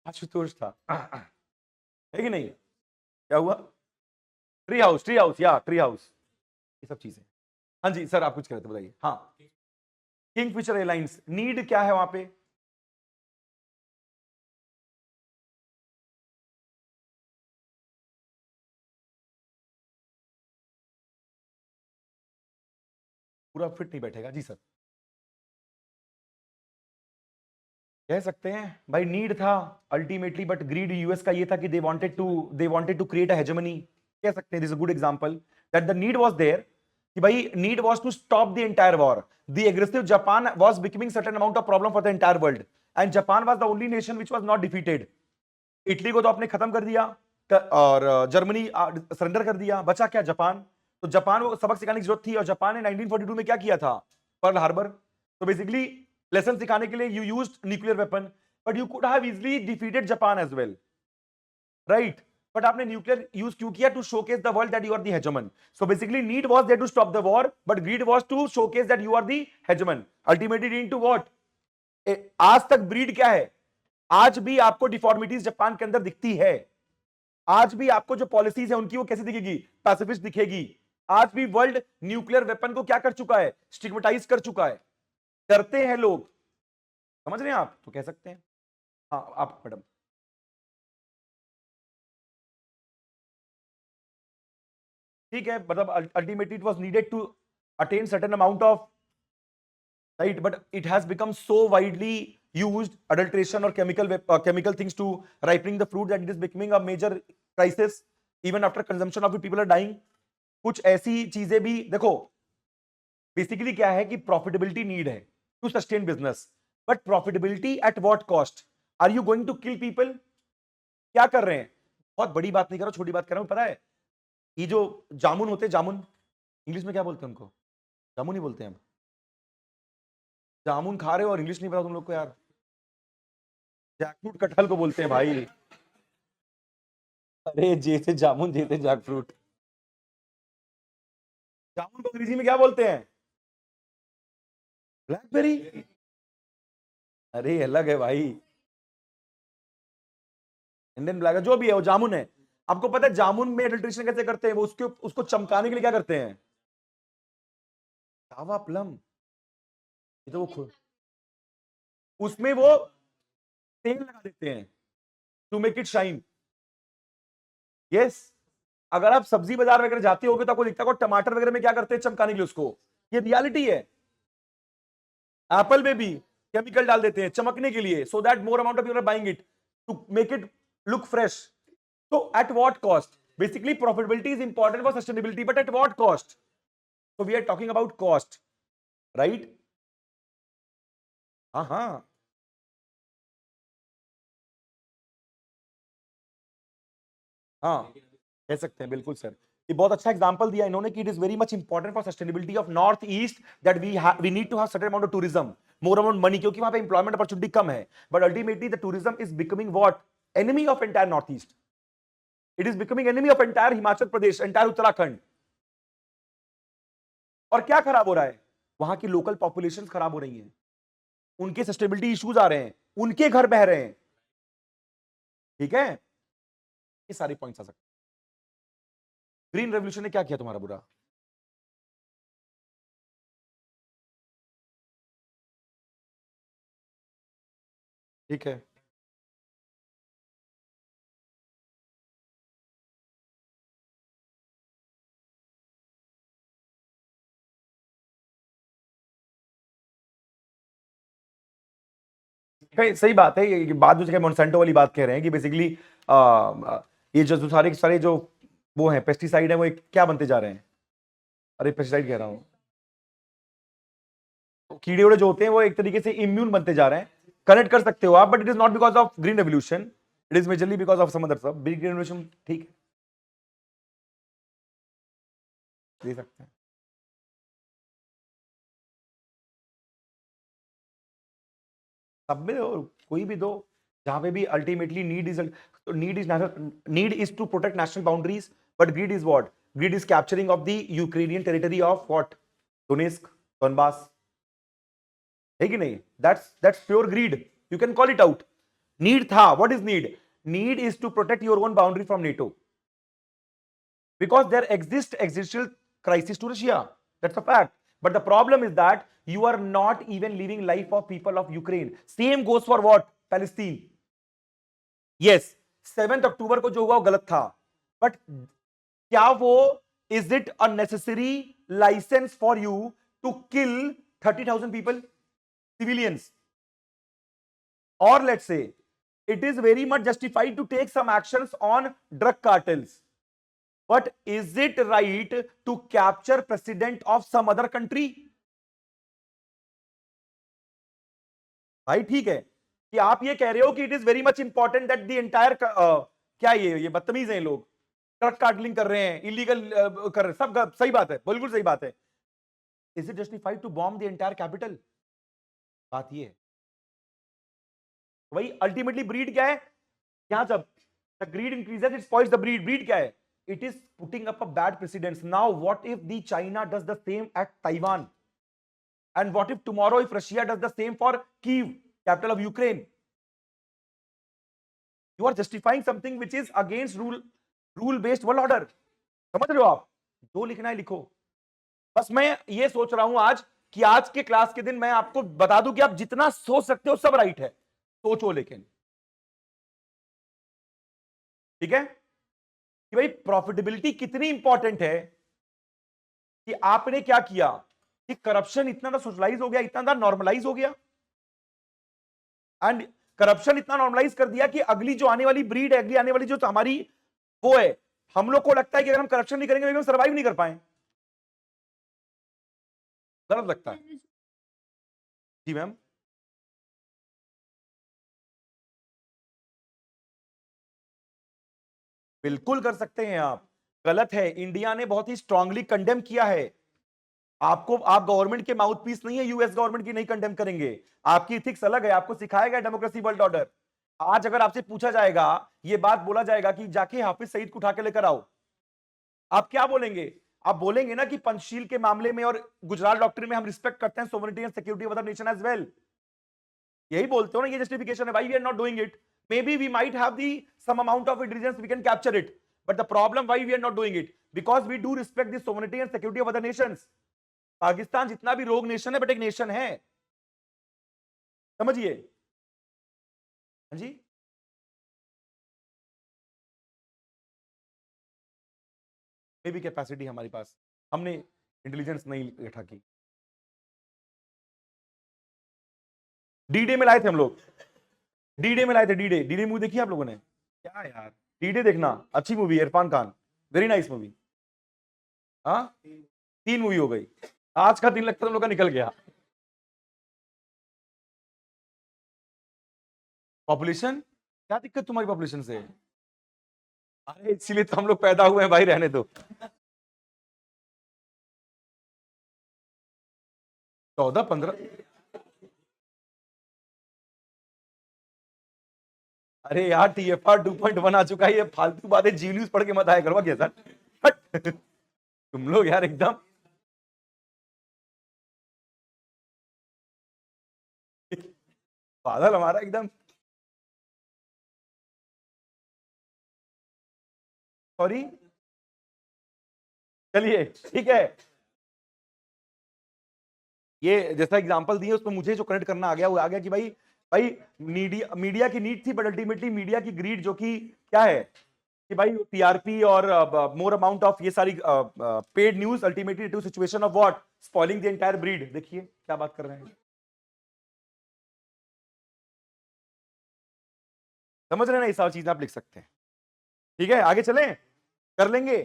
आशुतोष था, है कि नहीं? क्या हुआ? ट्री हाउस या ट्री हाउस, ये सब चीजें. हाँ जी सर, आप कुछ कह रहे थे, बताइए. हाँ, किंगफिशर एयरलाइंस, नीड क्या है वहां पे? पूरा फिट नहीं बैठेगा जी सर. कह सकते हैं भाई नीड था अल्टीमेटली, बट ग्रीड यूएस का ये था कि they wanted to create a hegemony. कह सकते हैं this is a good example that the need was there, कि भाई need was to stop the entire war. The aggressive Japan was becoming certain amount of problem for the entire world, and Japan was the only nation which was not defeated. Italy को तो आपने खत्म कर दिया, और Germany surrender कर दिया, बचा क्या? जापान. तो जापान को सबक सिखाने की जरूरत थी, और जापान ने 1942 में क्या किया था? Pearl Harbor. तो बेसिकली लेसन सिखाने के लिए you used nuclear weapon, but you could have easily defeated Japan as well, right? But आपने न्यूक्लियर यूज क्यों किया? To showcase the world that you are the hegemon. So basically need was there to stop the war, but greed was to showcase that you are the hegemon. Ultimately leading to what? आज तक breed क्या है? आज भी आपको deformities Japan के अंदर दिखती है. आज भी आपको जो पॉलिसीज है उनकी वो कैसी दिखेगी? पैसिफिस्ट दिखेगी. आज भी वर्ल्ड न्यूक्लियर वेपन को क्या कर चुका है? स्टिग्मेटाइज कर चुका है. डरते हैं लोग. समझ रहे हैं आप? तो कह सकते हैं. हाँ आप मैडम. ठीक है, मतलब ultimately it was needed to attain certain amount of, right, but it has become so widely used, adulteration or chemical things to ripening the fruit, that it is becoming a major crisis. Even after consumption of it, people are dying. कुछ ऐसी चीजें भी देखो, basically क्या है कि profitability need है to sustain business, but profitability at what cost? Are you going to kill people? क्या कर रहे हैं? बहुत बड़ी बात नहीं कर रहा हूं, छोटी बात कर रहा हूं. पता है ये जो जामुन होते हैं, जामुन इंग्लिश में क्या बोलते हैं उनको? जामुन ही बोलते हैं हम. जामुन खा रहे हो और इंग्लिश नहीं पता तुम लोग को यार? जैकफ्रूट कटहल को बोलते हैं भाई. अरे जैसे जामुन जैसे जैकफ्रूट. जामुन को अंग्रेजी में क्या बोलते हैं? ब्लैकबेरी. अरे अलग है भाई, इंडियन ब्लैक जो भी है वो जामुन है. आपको पता है जामुन में एडल्ट्रेशन कैसे करते हैं? वो उसको चमकाने के लिए क्या करते हैं? कावा प्लम. ये तो वो उसमें वो तेल लगा देते हैं to make it shine. Yes, अगर आप सब्जी बाजार वगैरह जाते होगे तो आपको दिखता होगा टमाटर वगैरह में क्या करते हैं चमकाने के लिए उसको. ये रियलिटी है. एप्पल में भी केमिकल डाल देते हैं चमकने के लिए, so that more amount of people are buying it to make it look fresh. तो at what cost? Basically profitability is important for sustainability, but at what cost? So we are talking about cost, right? हाँ हाँ. हाँ कह सकते हैं, बिल्कुल sir. ये बहुत अच्छा एग्जांपल दिया इन्होंने कि it is very much important for sustainability of north east that we need to have certain amount of tourism, more amount money, क्योंकि वहां पे एम्प्लॉयमेंट अपॉर्चुनिटी कम है। But ultimately the tourism is becoming what, enemy of entire north east, it is becoming enemy of entire Himachal Pradesh, entire Uttarakhand. और क्या खराब हो रहा है, वहां की लोकल पॉपुलेशन खराब हो रही है, उनके सस्टेनेबिलिटी इश्यूज आ रहे हैं, उनके घर बह रहे हैं। ठीक है, ये सारे पॉइंट्स आ सकते हैं। ग्रीन रेवोल्यूशन ने क्या किया तुम्हारा बुरा? ठीक है, सही बात है। ये बात जो मोनसेंटो वाली बात कह रहे हैं कि बेसिकली ये जो सारे सारे जो वो हैं पेस्टिसाइड है, वो क्या बनते जा रहे हैं? अरे पेस्टिसाइड कह रहा हूँ, कीड़े उड़े जो होते हैं वो एक तरीके से इम्यून बनते जा रहे हैं। कनेक्ट कर सकते हो आप, but it is not because of green revolution, it is majorly because of some other सब। ग्रीन रेवोल्यूशन ठीक है, दे सकते हैं। सब में दो, कोई भी दो, जहां पे भी ultimately need is to protect national boundaries, but greed is what? Greed is capturing of the Ukrainian territory of what? Donetsk, Donbas, है कि नहीं? That's pure greed, you can call it out. Need था, what is need? Need is to protect your own boundary from NATO, because there exists existential crisis to Russia. That's a fact. But the problem is that you are not even living life of people of Ukraine. Same goes for what? Palestine. Yes, 7th October को जो हुआ वो गलत था, but क्या वो is it a necessary license for you to kill 30,000 people, civilians? Or let's say it is very much justified to take some actions on drug cartels. But is it right to capture president of some other country? भाई ठीक है कि आप ये कह रहे हो कि it is very much important that the entire क्या ये बदतमीज हैं लोग, ट्रक कार्टलिंग कर रहे हैं, इलीगल कर रहे हैं, सब सही बात है, बिल्कुल सही बात है। Is it justified to bomb the entire capital? बात ये है। भाई अल्टीमेटली ब्रीड क्या है यहां? जब the greed increases it spoils the breed. Breed क्या है? It is putting up a bad precedence. Now, what if the China does the same at Taiwan? And what if tomorrow if Russia does the same for Kyiv, capital of Ukraine? You are justifying something which is against rule-based world order. समझ रहे हो आप? जो लिखना है लिखो। बस मैं ये सोच रहा हूं आज कि आज के क्लास के दिन मैं आपको बता दूं कि आप जितना सोच सकते हो सब राइट है, सोचो। लेकिन ठीक है कि भाई प्रॉफिटेबिलिटी कितनी इंपॉर्टेंट है, कि आपने क्या किया कि करप्शन इतना ज्यादा सोशलाइज हो गया, इतना ज्यादा नॉर्मलाइज हो गया, एंड करप्शन इतना नॉर्मलाइज कर दिया कि अगली जो आने वाली ब्रीड है, अगली आने वाली जो हमारी वो है, हम लोग को लगता है कि अगर हम करप्शन नहीं करेंगे तो हम सर्वाइव नहीं कर पाए। गलत लगता है। जी मैम। बिल्कुल कर सकते हैं आप, गलत है। इंडिया ने बहुत ही स्ट्रांगली कंडेम किया है। आपको, आप गवर्नमेंट के माउथ पीस नहीं है, यूएस गवर्नमेंट की नहीं कंडेम करेंगे। आपकी इथिक्स अलग है, आपको सिखाया गया डेमोक्रेसी वर्ल्ड ऑर्डर। आज अगर आपसे पूछा जाएगा, ये बात बोला जाएगा कि जाके हाफिज सईद को उठा के लेकर आओ, आप क्या बोलेंगे? आप बोलेंगे ना कि पंचशील के मामले में और गुजरात डॉक्ट्रिन में हम रिस्पेक्ट करते हैं sovereignty and security of other nation as well. यही बोलते हो ना, ये जस्टिफिकेशन है why we are not doing it. maybe we might have the some amount of intelligence, we can capture it, but the problem why we are not doing it, because we do respect the sovereignty and security of other nations. Pakistan जितना भी रोग nation है, but एक nation है, समझिए। हाँ जी, मे भी capacity हमारे पास, हमने इंटेलिजेंस नहीं इकट्ठा की। डी-डे में लाए थे हम लोग, डी-डे में लाए थे, डी-डे। डी-डे मूवी देखी आप लोगों ने? क्या यार, डी-डे देखना, अच्छी movie, Irfan Khan, very nice movie. हाँ, 3 मूवी हो गई, आज का दिन लगता है तुम लोग का निकल गया। पॉपुलेशन, क्या दिक्कत तुम्हारी पॉपुलेशन से? अरे इसीलिए तो हम लोग पैदा हुए हैं भाई, रहने दो। 14-15। अरे यार TFR 2.1 आ चुका है, ये फालतू बातें जी न्यूज पढ़ के मत आया करो क्या सर। हट। तुम लोग यार एकदम पागल हमारा एकदम। सॉरी, चलिए ठीक है। ये जैसा एग्जांपल दिए उसमें मुझे जो कनेक्ट करना आ गया वो आ गया कि भाई भाई मीडिया मीडिया की नीड थी, बट अल्टीमेटली मीडिया की ग्रीड जो कि क्या है कि भाई टीआरपी और मोर अमाउंट ऑफ ये सारी paid news ultimately to situation of what spoiling the entire breed. देखिए क्या बात कर रहे हैं, समझ रहे हैं ना, ये सारी चीजें आप लिख सकते हैं। ठीक है आगे चलें, कर लेंगे।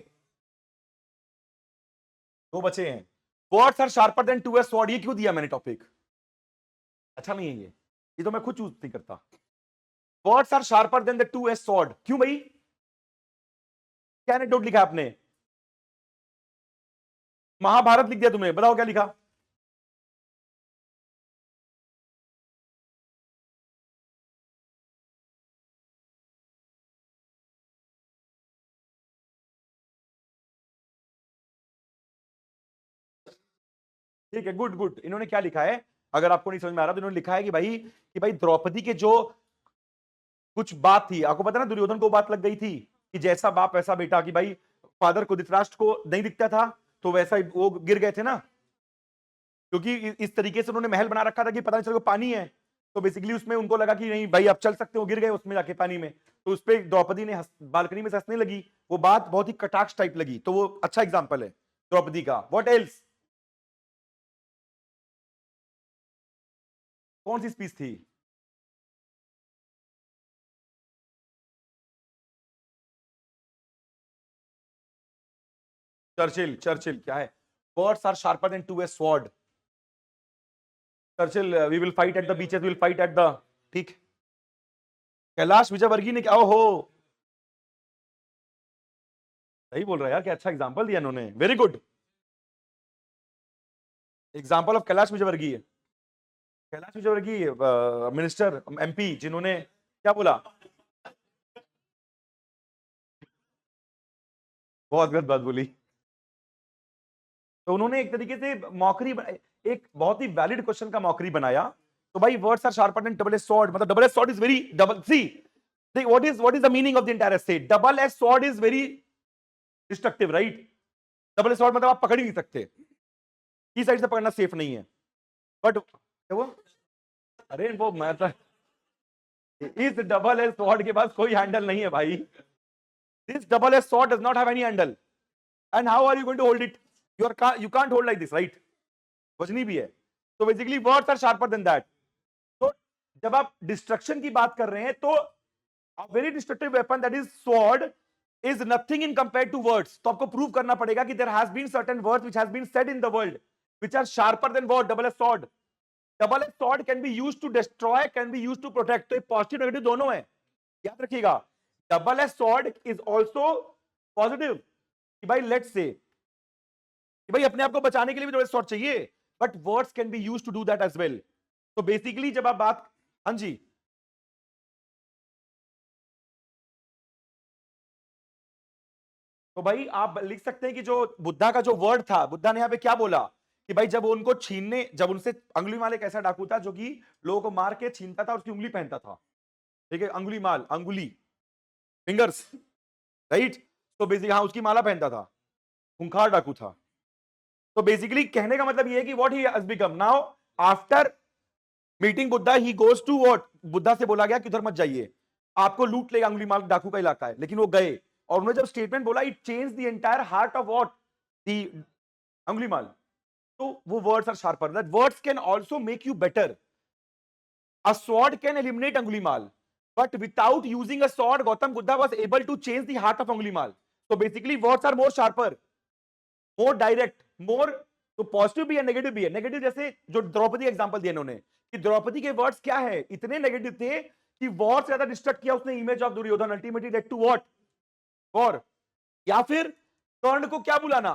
दो बचे हैं। Words are sharper than two a sword, ये क्यों दिया मैंने टॉपिक, अच्छा नहीं है ये तो मैं खुद चूज नहीं करता। Words are sharper than the two a sword, क्यों भाई, क्या एनेक्डोट लिखा आपने, महाभारत लिख दिया तुमने, बताओ क्या लिखा। ठीक है गुड गुड, इन्होंने क्या लिखा है, अगर आपको नहीं समझ में आ रहा तो इन्होंने लिखा है कि भाई द्रौपदी के जो कुछ बात थी, आपको पता ना दुर्योधन को बात लग गई थी कि जैसा बाप वैसा बेटा, कि भाई फादर को धृतराष्ट्र को नहीं दिखता था तो वैसा ही वो गिर गए थे ना, क्योंकि इस तरीके से उन्होंने महल बना रखा था कि पता नहीं चल पानी है, तो बेसिकली उसमें उनको लगा कि नहीं भाई अब चल सकते हो, गिर गए उसमें जाके पानी में, तो उस पर द्रौपदी ने बालकनी में से हंसने लगी, वो बात बहुत ही कटाक्ष टाइप लगी, तो वो अच्छा एग्जाम्पल है द्रौपदी का। व्हाट एल्स, कौन सी स्पीच थी, चर्चिल, चर्चिल क्या है, words are sharper than two a sword, Churchill we will fight at the beaches, will fight at the, ठीक। कैलाश विजयवर्गीय ने क्या, ओहो सही बोल रहा है यार, क्या अच्छा एग्जांपल दिया इन्होंने, very good example of Kailash Vijayvargiya. Kailash Vijayvargiya minister MP जिन्होंने क्या बोला, बहुत गलत बात बोली, तो उन्होंने एक तरीके से मॉकरी, एक बहुत ही वैलिड क्वेश्चन का मॉकरी बनाया। तो भाई words are sharper than double edge sword, मतलब double edge sword is very double, see what is the meaning of the entire essay, double edged sword is very destructive, right? Double edge sword मतलब आप पकड़ ही नहीं सकते, की side से पकड़ना safe नहीं है, बट वो अरे वो मतलब इस डबल एज स्वॉर्ड के पास कोई हैंडल नहीं है भाई, this double edge sword does not have any handle, and how are you going to hold it, you can't hold like this, right? वजनी भी है, तो basically words are sharper than that. तो जब आप डिस्ट्रक्शन की बात कर रहे हैं तो a very destructive weapon that is sword is nothing in compared to words, तो आपको प्रूव करना पड़ेगा कि there has been certain words which has been said in the world which are sharper than what double edged sword, double edged sword can be used to destroy, can be used to protect, तो positive negative दोनों है, याद रखिएगा। Double edge sword is also positive, कि भाई let's say कि भाई अपने आप को बचाने के लिए भी डबल एज स्वॉर्ड चाहिए, but words can be used to do that as well. तो बेसिकली जब आप बात, हाँ जी तो भाई आप लिख सकते हैं कि जो बुद्धा का जो वर्ड था, बुद्धा ने यहां पे क्या बोला कि भाई जब उनको छीनने, जब उनसे अंगुलीमाल एक ऐसा डाकू था जो कि लोगों को मार के छीनता था और उसकी उंगली पहनता था, ठीक है, अंगुलीमाल, अंगुली, फिंगर्स, राइट, तो बेसिकली हाँ उसकी माला पहनता था, खूंखार डाकू था। तो बेसिकली कहने का मतलब ये है कि what he has become now after meeting Buddha, he goes to what, Buddha से बोला गया कि उधर मत जाइए, आपको लूट लेगा, अंगुलीमाल डाकू का इलाका है, लेकिन वो गए, और उन्होंने जब स्टेटमेंट बोला it change the entire heart of what, the Angulimal, तो वो words are sharper, that words can also make you better, a sword can eliminate Angulimal, but without using a sword Gautam Buddha was able to change the heart of Angulimal, so basically words are more sharper, more direct, more, तो positive भी है negative भी है। Negative जैसे जो Draupadi example दिया इन्होंने कि द्रौपदी के वर्ड्स क्या है, इतने नेगेटिव थे कि वॉर से ज्यादा डिस्ट्रक्ट किया उसने image of Duryodhan, ultimately led to what, और या फिर कर्ण को क्या बुलाना,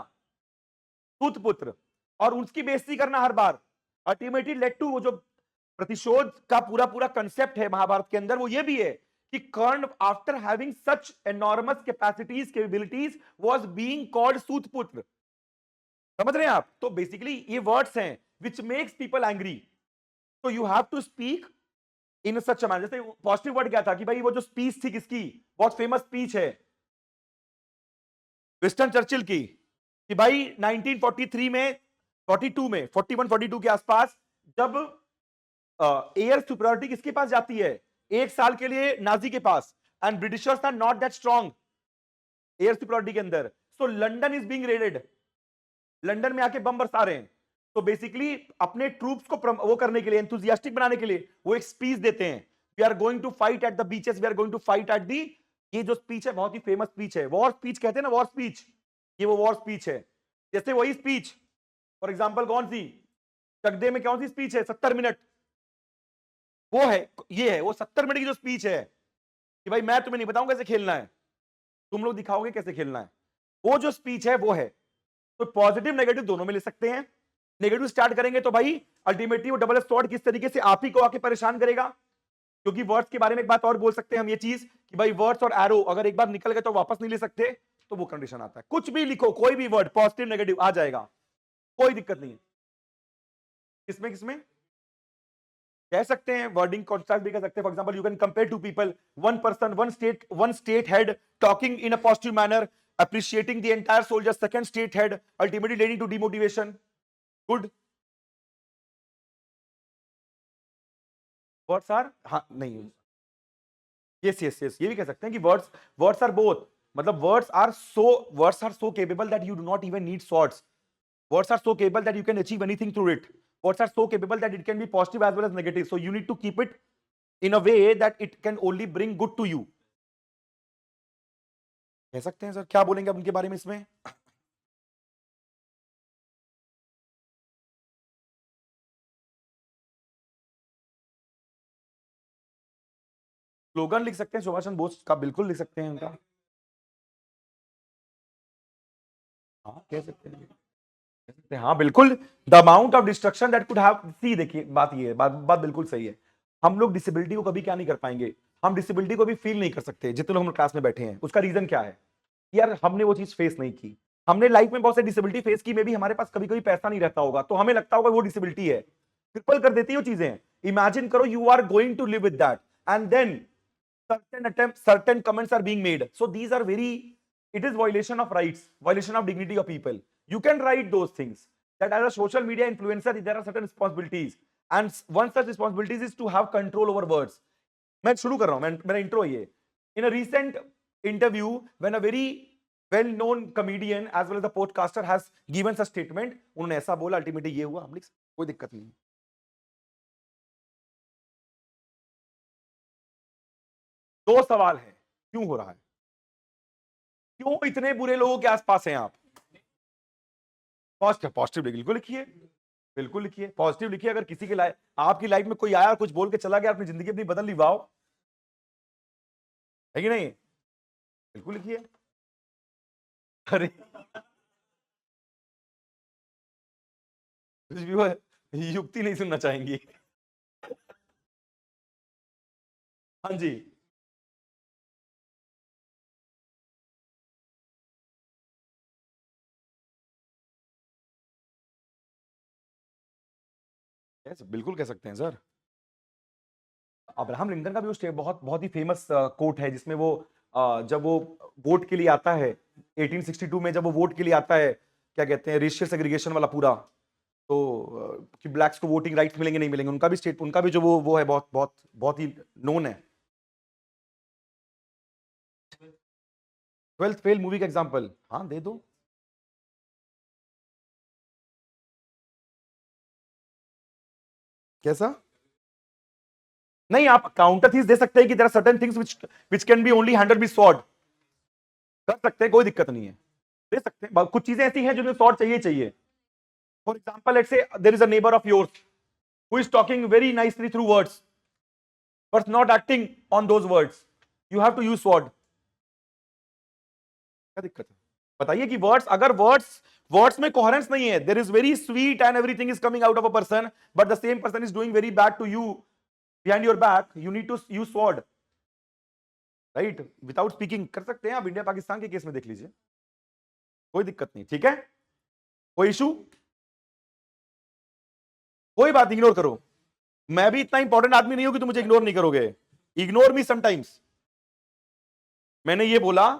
सूतपुत्र, और उसकी बेइज्जती करना हर बार। अल्टीमेटली लेट टू, वो जो प्रतिशोध का पूरा पूरा कंसेप्ट है महाभारत के अंदर, वो ये भी है कि Karna after having such enormous capacities capabilities was being called सूतपुत्र। समझ रहे हैं आप? तो बेसिकली ये वर्ड्स हैं विच मेक्स पीपल एंग्री, तो you have to speak in such a manner. जैसे पॉजिटिव वर्ड क्या था कि भाई वो जो स्पीच थी किसकी, बहुत फेमस स्पीच है विंस्टन चर्चिल की, कि भाई 1943 में, 42 में, 41 42 के आसपास, जब एयर सुपरियॉरिटी किसके पास जाती है, एक साल के लिए नाजी के पास, and Britishers are not that strong air superiority के अंदर, so London is being raided, London में आके बम बरसा रहे हैं। तो बेसिकली अपने ट्रूप्स को वो करने के लिए, एंथुसियास्टिक बनाने के लिए वो एक स्पीच देते हैं, we are going to fight at the beaches, we are going to fight at the, ये जो स्पीच है बहुत ही फेमस स्पीच है, वॉर स्पीच कहते हैं ना, वॉर स्पीच, ये वो वॉर स्पीच है। जैसे वही स्पीच फॉर एग्जांपल कौन सी, चकदे में कौन सी स्पीच है, 70 मिनट, वो है, ये है वो 70 मिनट की जो स्पीच है कि भाई मैं तुम्हें नहीं बताऊंगा कैसे खेलना है, तुम लोग दिखाओगे कैसे खेलना है, वो जो स्पीच है वो है। तो पॉजिटिव नेगेटिव दोनों में ले सकते हैं। नेगेटिव स्टार्ट करेंगे तो भाई अल्टीमेटली वो डबल स्वॉर्ड किस तरीके से आप ही को आके परेशान करेगा, क्योंकि वर्ड्स के बारे में एक बात और बोल सकते हैं हम ये चीज कि भाई वर्ड्स और एरो अगर एक बार निकल गए तो वापस नहीं ले सकते, तो वो कंडीशन आता है। कुछ भी लिखो, कोई भी वर्ड पॉजिटिव नेगेटिव आ जाएगा, कोई दिक्कत नहीं है। किसमें किसमें कह सकते हैं, वर्डिंग कॉन्ट्रैक्ट भी कह सकते हैं। For example you can compare to people, one person, one state head talking in a positive manner, appreciating the entire soldier's second state head, ultimately leading to demotivation. Good. Words are, हाँ नहीं, yes yes yes, ये भी कह सकते हैं कि words are both, मतलब words are so capable that you do not even need swords. Words are so capable that you can achieve anything through it. Words are so capable that it can be positive as well as negative. So you need to keep it in a way that it can only bring good to you. कह सकते हैं sir, क्या बोलेंगे आप उनके बारे में इसमें? स्लोगन लिख सकते हैं, सुभाष चंद्र बोस का बिल्कुल लिख सकते हैं उनका, हाँ कह सकते हैं, हाँ बिल्कुल। The amount of destruction that could have, see देखिए बात ये है, बात बिल्कुल सही है। हम लोग डिसेबिलिटी को कभी क्या नहीं कर पाएंगे, हम डिसेबिलिटी को भी फील नहीं कर सकते जितने लोग हम क्लास में बैठे हैं। उसका रीजन क्या है यार, हमने वो चीज फेस नहीं की। हमने लाइफ में बहुत से डिसेबिलिटी फेस की, मे भी हमारे पास कभी कभी पैसा नहीं रहता होगा, तो हमें लगता होगा वो डिसेबिलिटी है, ट्रिपल कर देती है वो चीजें। इमेजिन करो you are going to live with that and then certain comments are being made, so these are very, it is violation of rights, violation of dignity of people. You can write those things, that as a social media influencer there are certain responsibilities, and one such responsibilities is to have control over words. मैं शुरू कर रहा हूं, मेरा intro ये, in a recent interview when a very well known comedian as well as a podcaster has given such statement, उन्होंने ऐसा बोला, अल्टीमेटली ये हुआ, हम लिख, कोई दिक्कत नहीं। दो सवाल है, क्यों हो रहा है, क्यों इतने बुरे लोगों के आसपास हैं आप? पॉजिटिव, पॉजिटिव बिल्कुल लिखिए, बिल्कुल लिखिए, पॉजिटिव लिखिए। अगर किसी की लाइफ, आपकी लाइफ में कोई आया और कुछ बोल के चला गया, अपनी जिंदगी अपनी बदल ली, वाओ, है कि नहीं? बिल्कुल लिखिए। अरे कुछ भी हो, युक्ति नहीं सुनना चाहेंगी। हाँ जी, बिल्कुल कह सकते हैं सर। अब्राहम लिंकन का भी वो बहुत बहुत ही फेमस कोट है, जिसमें वो जब वो वोट के लिए आता है 1862 में, जब वो वोट के लिए आता है, क्या कहते हैं, रेशियल सेग्रीगेशन वाला पूरा, तो कि ब्लैक्स को वोटिंग राइट्स मिलेंगे नहीं मिलेंगे, उनका भी स्टेट, उनका भी जो वो है, बहुत बहुत बहुत ही नोन है। 12th फेल मूवी का एग्जांपल, हाँ दे दो। कैसा? नहीं, आप काउंटर थीस दे सकते हैं कि there are certain things which can be only handle with sword, कर सकते हैं, कोई दिक्कत नहीं है, दे सकते हैं। कुछ चीजें ऐसी हैं जिन्हें स्वॉर्ड चाहिए चाहिए। For example let's say there is a neighbour of yours who is talking very nicely through words but not acting on those words, you have to use sword. क्या दिक्कत है? बताइए कि वर्ड्स, अगर वर्ड्स में coherence नहीं है, there is very sweet and everything is coming out of a person, but the same person is doing very bad to you behind your back, you need to use sword, right? Without speaking कर सकते हैं आप, India Pakistan के case में देख लीजिए, कोई दिक्कत नहीं, ठीक है? कोई इशू? कोई बात इग्नोर करो, मैं भी इतना इंपॉर्टेंट आदमी नहीं हूं कि तुम मुझे इग्नोर नहीं करोगे। Ignore me sometimes. मैंने ये बोला,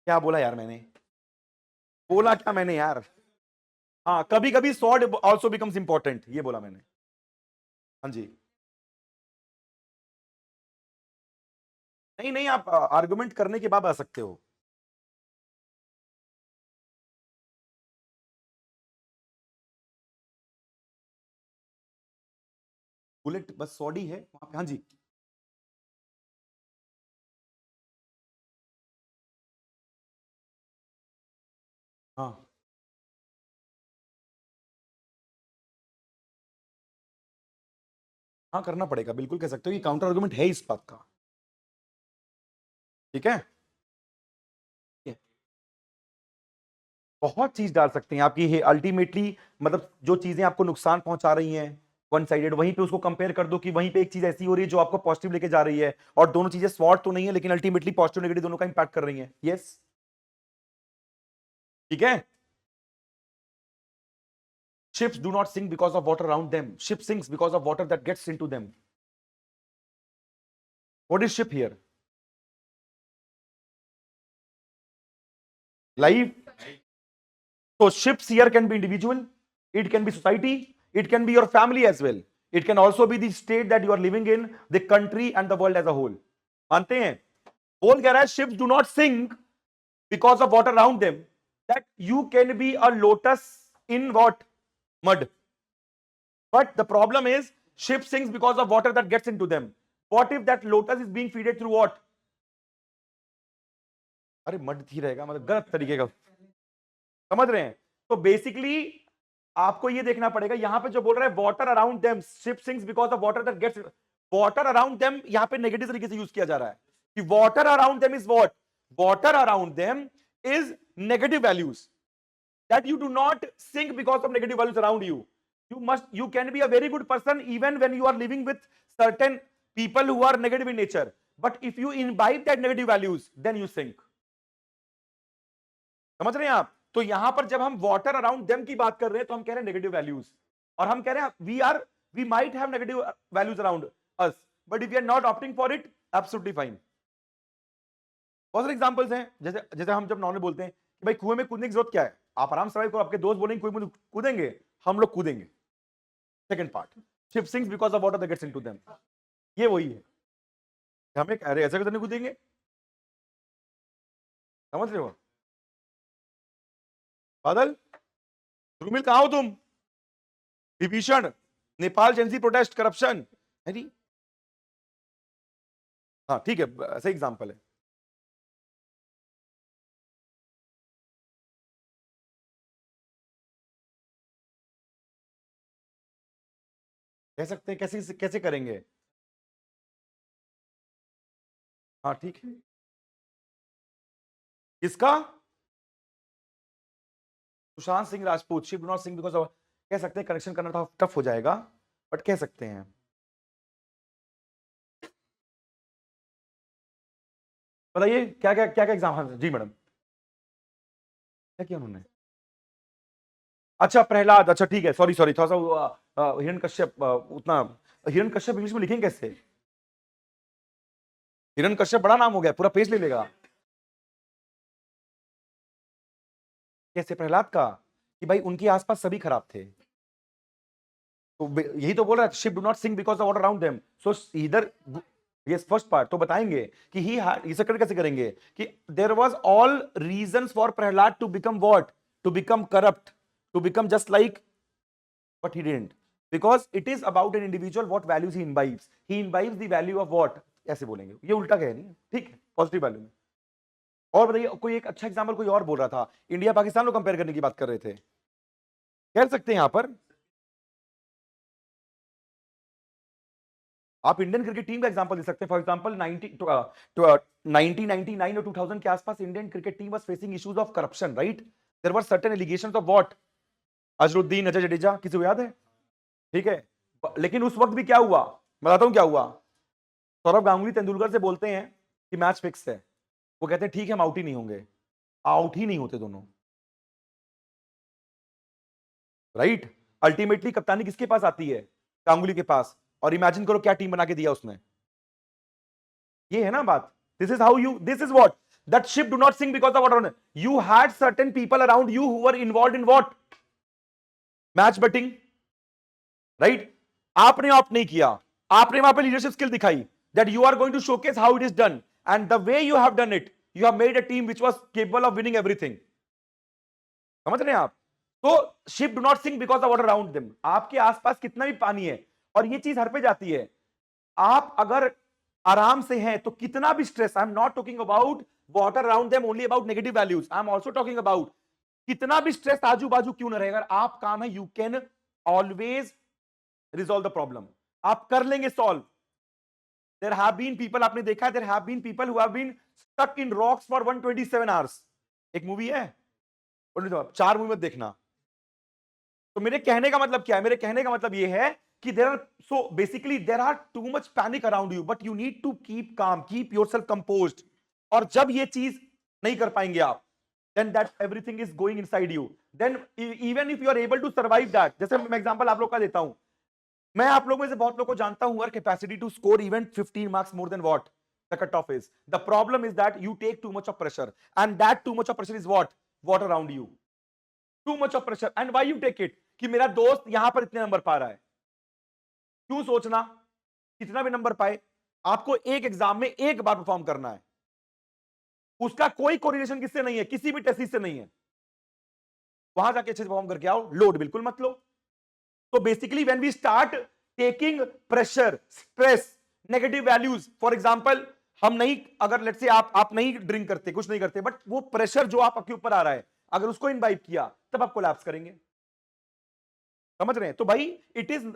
क्या बोला यार मैंने? बोला क्या मैंने यार? हाँ, कभी कभी स्वॉर्ड ऑल्सो बिकम्स इंपॉर्टेंट, ये बोला मैंने। हाँ जी, नहीं नहीं, आप आर्गुमेंट करने के बाद आ सकते हो। बुलेट बस सॉडी है वहां पे। हाँ जी, हाँ हाँ, करना पड़ेगा, बिल्कुल कह सकते हो कि काउंटर आर्गुमेंट है इस बात का, ठीक है? बहुत चीज डाल सकते हैं आपकी, ये अल्टीमेटली मतलब जो चीजें आपको नुकसान पहुंचा रही हैं वन साइडेड, वहीं पे उसको कंपेयर कर दो कि वहीं पे एक चीज ऐसी हो रही है जो आपको पॉजिटिव लेके जा रही है, और दोनों चीजें स्वॉट तो नहीं है लेकिन अल्टीमेटली पॉजिटिव नेगेटिव दोनों का इंपैक्ट कर रही हैं। यस, ठीक है? Ships do not sink because of water around them. Ship sinks because of water that gets into them. What is ship here? Life. So ships here can be individual, it can be society, it can be your family as well. It can also be the state that you are living in, the country and the world as a whole. मानते हैं? बोल कह रहा है ships do not sink because of water around them. That you can be a lotus in what? Mud. But the problem is ship sinks because of water that gets into them. What if that lotus is being fed through what? अरे mud थी रहेगा, मतलब गलत तरीके का, समझ रहे हैं? तो बेसिकली आपको ये देखना पड़ेगा, यहां पे जो बोल रहा है water around them, ship sinks because of water that gets, water around them यहां पे नेगेटिव तरीके से यूज किया जा रहा है कि water around them is what? Water around them is negative values, that you do not sink because of negative values around you. You can be a very good person even when you are living with certain people who are negative in nature, but if you imbibe that negative values then you sink. समझ रहे हैं आप? तो यहां पर जब हम water around them की बात कर रहे हैं तो हम कह रहे हैं नेगेटिव वैल्यूज, और हम कह रहे हैं we might have negative values around us, but if you are not opting for it, absolutely fine. बहुत सारे एग्जांपल्स हैं, जैसे जैसे हम जब नॉर्मल बोलते हैं कि भाई कुएं में कूदने की जरूरत क्या है, आप आराम से करो, आपके दोस्त बोलेंगे कुएं में कूदेंगे, हम लोग कूदेंगे. Second part, ship sinks because of water that gets into them, ये वही है, हमें अरे ऐसे कैसे नहीं कूदेंगे, समझ रहे हो? बादल, ध्रुमिल कहां हो तुम? विभीषण, नेपाल जेंसी प्रोटेस्ट करप्शन है नहीं? हाँ ठीक है, ऐसे एग्जांपल है. कह सकते हैं, कैसे कैसे करेंगे? हाँ ठीक है, किसका? Sushant Singh Rajput, ship do not sink because of, कह सकते हैं, कनेक्शन करना थोड़ा टफ हो जाएगा बट कह सकते हैं. बताइए क्या क्या क्या क्या एग्जाम? जी मैडम, क्या किया उन्होंने? अच्छा प्रहलाद, अच्छा ठीक है, सॉरी सॉरी, थोड़ा सा हिरण्यकश्यप, उतना हिरण्यकश्यप इंग्लिश में लिखेंगे कैसे? हिरण्यकश्यप बड़ा नाम हो गया, पूरा पेज ले लेगा. कैसे प्रहलाद का? कि भाई उनके आसपास सभी खराब थे, तो यही तो बोल रहा है, ship do not sink because of water around them. So इधर ये फर्स्ट पार्ट तो बताएंगे कि ही इसे कैसे करेंगे कि there was all reasons for Prahlad to become what? To become corrupt, to become just like, but he didn't, because it is about an individual, what values he imbibes the value of what, ऐसे बोलेंगे, ये उल्टा कह नहीं, ठीक है, positive value में. और बताइए कोई एक अच्छा एग्जांपल कोई और बोल रहा था, इंडिया पाकिस्तान को कंपेयर करने की बात कर रहे थे, कह सकते हैं यहां पर आप इंडियन क्रिकेट टीम का एग्जांपल दे सकते हैं. फॉर एग्जांपल 1999 और 2000 के आसपास Indian cricket team was facing issues of corruption, right? There were certain allegations of what? Azharuddin, Ajay Jadeja, किसी को याद है? ठीक है, लेकिन उस वक्त भी क्या हुआ, बताता हूं क्या हुआ. सौरव गांगुली तेंदुलकर से बोलते हैं कि मैच फिक्स है. वो कहते हैं ठीक है, हम आउट ही नहीं होंगे. आउट ही नहीं होते दोनों, राइट? अल्टीमेटली कप्तानी किसके पास आती है? गांगुली के पास. और इमेजिन करो क्या टीम बना के दिया उसने. ये है ना बात. This is how you, this is what that ship do not sink because of what you had certain people around you who were involved in what? Match betting, right? आपने ऑप्ट नहीं किया, आपने वहां पे लीडरशिप स्किल दिखाई, that you are going to showcase how it is done, and the way you have done it, you have made a team which was capable of winning everything. समझ रहे हैं आप? तो ship do not sink because of water around them. आपके आसपास कितना भी पानी है, और ये चीज हर पे जाती है, आप अगर आराम से हैं तो कितना भी stress, I am not talking about water around them only about negative values, I am also talking about कितना भी स्ट्रेस आजू बाजू क्यों ना रहेगा, अगर आप काम है, you can always resolve the problem. आप कर लेंगे solve. There have been people, आपने देखा है, there have been people who have been stuck in rocks for 127 hours. एक मूवी है, 4 मूवी मत देखना. तो मेरे कहने का मतलब क्या है? मेरे कहने का मतलब ये है कि there are, so basically there are too much panic around you, but you need to keep calm, keep yourself composed. और जब ये चीज नहीं कर पाएंगे आप, then that everything is going inside you, then even if you are able to survive that, जैसे मैं एग्जांपल आप लोग का देता हूं, मैं आप लोगों में से बहुत लोगों को जानता हूं, और capacity to score even 15 marks more than what the cut off is. The problem is that you take too much of pressure, and that too much of pressure is what around you. Too much of pressure, and why you take it, कि मेरा दोस्त यहां पर इतने number पा रहा है. क्यों सोचना कितना भी नंबर पाए, आपको एक एग्जाम में एक बार परफॉर्म करना है, उसका कोई कोरिलेशन किससे नहीं है, किसी भी टेस्ट से नहीं है. वहां जाके अच्छे से परफॉर्म करके आओ, लोड बिल्कुल मत लो. तो basically when we start taking pressure, stress, negative values, for example हम नहीं, अगर लेट्स से आप नहीं ड्रिंक करते, कुछ नहीं करते, बट वो प्रेशर जो आपके ऊपर आ रहा है, अगर उसको इनवाइब किया, तब आप कोलैप्स करेंगे. समझ रहे हैं? तो भाई it is,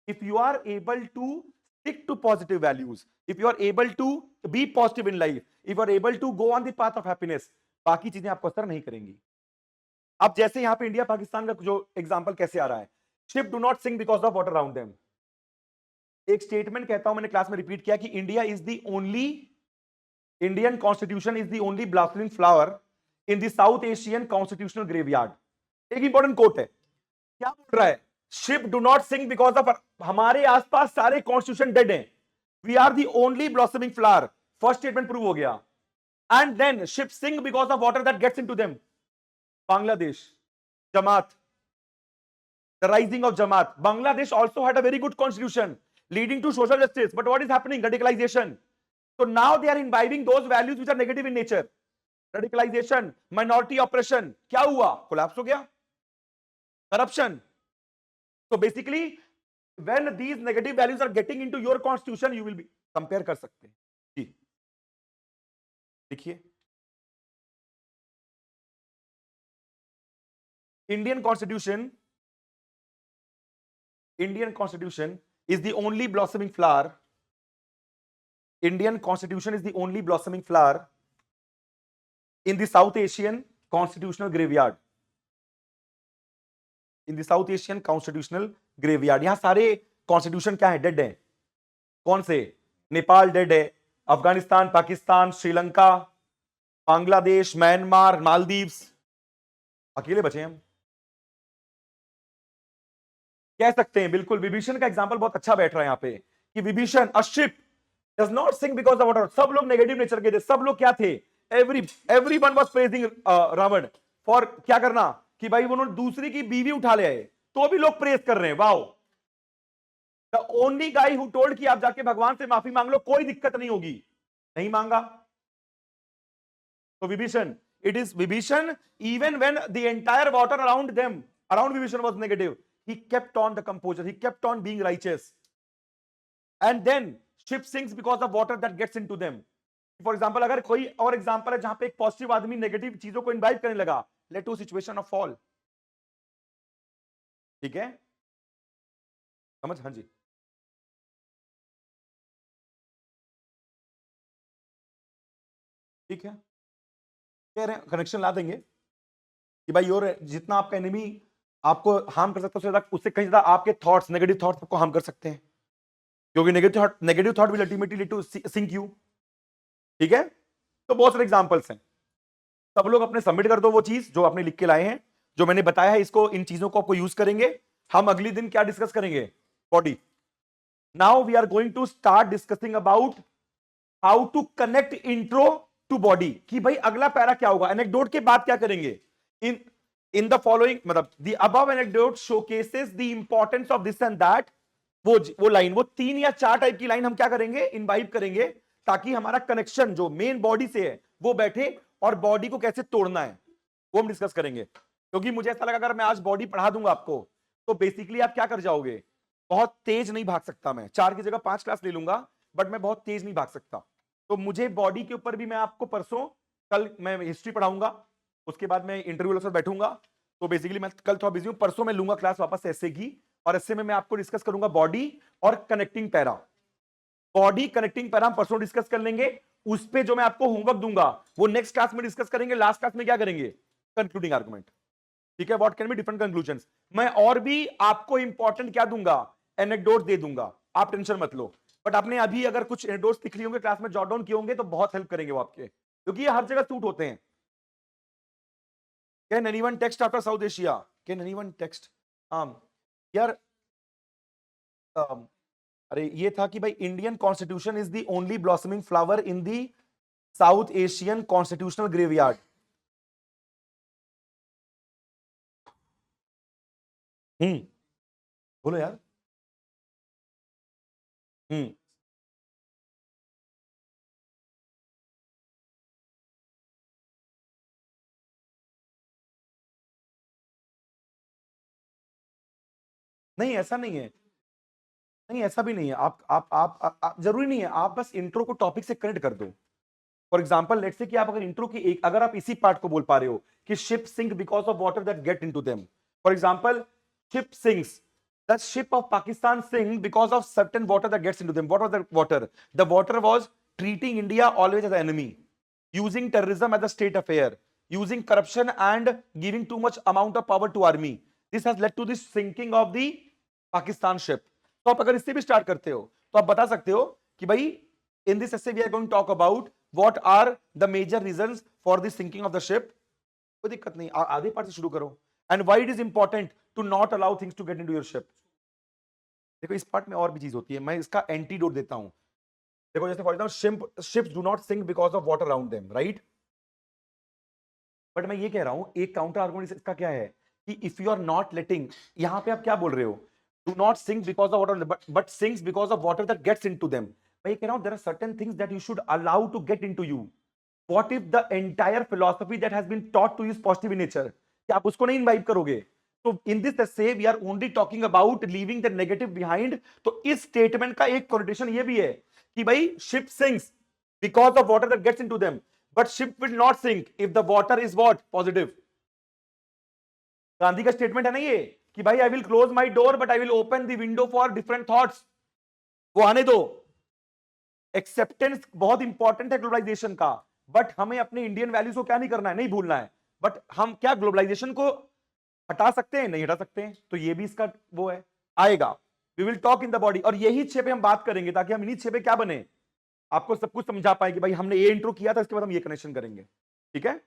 if you are able to stick to positive values, if you are able to be positive in life, if you are able to go on the path of happiness, बाकी चीजें आपको असर नहीं करेंगी. अब जैसे यहां पे इंडिया पाकिस्तान का जो एग्जांपल कैसे आ रहा है, ship do not sink because of water around them. एक स्टेटमेंट कहता हूं, मैंने क्लास में रिपीट किया कि India is the only, Indian constitution is the only blossoming flower in the South Asian constitutional graveyard. एक इंपॉर्टेंट कोट है, क्या बोल रहा है? Ship do not sink because of, हमारे आसपास सारे कॉन्स्टिट्यूशन डेड हैं, we are the only blossoming flower. First statement prove हो गया. And then ship sink because of water that gets into them. Bangladesh, Jamaat, the rising of Jamaat. Bangladesh also had a very good constitution leading to social justice, but what is happening? Radicalization. So now they are imbibing those values which are negative in nature. Radicalization, minority oppression. क्या हुआ? Collapse हो गया. Corruption. So basically, when these negative values are getting into your constitution, you will be, compare कर सकते हैं. जी देखिए, Indian Constitution is the only blossoming flower. Indian Constitution is the only blossoming flower in the South Asian constitutional graveyard. In the South Asian constitutional graveyard. यहां सारे constitution क्या है? Dead है. कौन से? नेपाल डेड है, अफगानिस्तान, पाकिस्तान, श्रीलंका, बांग्लादेश, म्यांमार, मालदीव्स, अकेले बचे हम. कह सकते हैं बिल्कुल, विभीषण का एग्जांपल बहुत अच्छा बैठ रहा है यहां पे, कि Vibhishan, a ship does not sink because of water. सब लोग नेगेटिव नेचर के थे, सब लोग क्या थे? Everyone was praising Ravan for क्या करना, कि भाई उन्होंने दूसरी की बीवी उठा ले आए, तो भी लोग प्रेज कर रहे हैं. Wow, the only guy who told कि आप जाके भगवान से माफी मांग लो, कोई दिक्कत नहीं होगी, नहीं मांगा. तो Vibhishan, it is Vibhishan, even when the entire water around them, around Vibhishan was negative, he kept on the composure, he kept on being righteous. And then ship sinks because of water that gets into them. For example, अगर कोई और example है जहां पे एक positive आदमी negative चीजों को इनवाइट करने लगा, led to situation of fall. ठीक है, समझ? हाँ जी. ठीक है, कह रहे हैं कनेक्शन ला देंगे कि भाई और जितना आपका एनिमी आपको हार्म कर सकता है उससे कहीं ज्यादा आपके थॉट्स, नेगेटिव थॉट्स आपको हार्म कर सकते हैं, क्योंकि negative thought will ultimately lead to sink you. ठीक है, तो बहुत सारे एग्जांपल्स हैं। सब लोग अपने सबमिट कर दो वो चीज जो आपने लिख के लाए हैं, जो मैंने बताया है, इसको इन चीजों को आपको यूज करेंगे। हम अगले दिन क्या डिस्कस करेंगे? Body. Now we are going to start discussing about how to connect intro to body, कि भाई अगला पैरा क्या होगा, एनेक्डोट के बाद क्या करेंगे। इन द फॉलोइंग, मतलब the above anecdote showcases the importance of this and that. वो लाइन, वो 3 या 4 टाइप की लाइन हम क्या करेंगे, इनवाइब करेंगे, ताकि हमारा कनेक्शन जो मेन बॉडी से है वो बैठे, और बॉडी को कैसे तोड़ना है वो हम डिस्कस करेंगे। क्योंकि मुझे ऐसा लगा अगर मैं आज बॉडी पढ़ा दूंगा आपको, तो बेसिकली आप क्या कर जाओगे, बहुत तेज नहीं भाग सकता मैं, 4 की जगह 5 क्लास ले लूंगा, बट मैं बहुत तेज नहीं भाग सकता। तो मुझे बॉडी के ऊपर भी मैं आपको परसों, कल मैं हिस्ट्री पढ़ाऊंगा, उसके बाद मैं इंटरव्यू के साथ बैठूंगा। तो बेसिकली मैं कल थोड़ा बिजी हूं, परसों मैं लूंगा क्लास वापस एसए की, और एसए में मैं आपको डिस्कस करूंगा बॉडी और connecting para. Body connecting para हम परसों डिस्कस कर लेंगे। उस पे जो मैं आपको होमवर्क दूंगा वो नेक्स्ट क्लास में डिस्कस करेंगे। लास्ट क्लास में क्या करेंगे, कंक्लूडिंग आर्गुमेंट। ठीक है, what can be different conclusions. मैं और भी आपको इंपॉर्टेंट क्या दूंगा, एनेक्डोट दे दूंगा, आप टेंशन मत लो। बट आपने अभी अगर कुछ एनेक्डोट्स लिख लिए होंगे क्लास में, जॉट डाउन किए होंगे, तो बहुत हेल्प करेंगे वो आपके, क्योंकि ये हर जगह सूट होते हैं। Can anyone text after south Asia, can anyone text यार, अरे ये था कि भाई Indian constitution is the only blossoming flower in the South Asian constitutional graveyard. बोलो यार। नहीं ऐसा नहीं है, नहीं ऐसा भी नहीं है। आप जरूरी नहीं है, आप बस इंट्रो को टॉपिक से कनेक्ट कर दो। फॉर एग्जाम्पल लेट्स से कि आप अगर इंट्रो की अगर आप इसी पार्ट को बोल पा रहे हो कि ship sink because of water that get into them, for example ship sinks, the ship of Pakistan sink because of certain water that gets into them. What was the water was treating India always as enemy, using terrorism as a state affair, using corruption and giving too much amount of power to army. This has led to this sinking of the Pakistan ship. तो आप अगर इससे भी start करते हो तो आप बता सकते हो कि भाई in this essay we are going to talk about what are the major reasons for the sinking of the ship. कोई दिक्कत नहीं, आधे पार्ट से शुरू करो। And why it is important to not allow things to get into your ship. देखो इस part में और भी चीज होती है, मैं इसका एंटीडोट देता हूं। देखो जैसे for example ships do not sink because of water around them, right. But मैं ये कह रहा हूं एक काउंटर आर्गुमेंट इसका क्या है कि if you are not letting, यहां पे आप क्या बोल रहे हो, do not sink because of water but sinks because of water that gets into them. मैं ये कह रहा हूं there are certain things that you should allow to get into you. What if the entire philosophy that has been taught to you is positive in nature? क्या आप उसको नहीं इनवाइब करोगे? तो in this essay we are only talking about leaving the negative behind. तो इस statement का एक कॉन्टेशन ये भी है कि भाई ship sinks because of water that gets into them, but ship will not sink if the water is what? Positive. Gandhi का स्टेटमेंट है ना ये कि भाई I will close my door but I will open the window for different thoughts. वो आने दो। Acceptance बहुत इंपॉर्टेंट है ग्लोबलाइजेशन का, बट हमें अपने इंडियन वैल्यूज को क्या नहीं करना है, नहीं भूलना है। बट हम क्या ग्लोबलाइजेशन को हटा सकते हैं, नहीं हटा सकते हैं। तो ये भी इसका वो है, आएगा। We will talk in the body, और यही 6 पे हम बात करेंगे ताकि हम इन्हीं 6 पे क्या बने, आपको सब कुछ समझा पाए कि भाई हमने ये इंट्रो किया था, इसके बाद हम ये कनेक्शन करेंगे। ठीक है,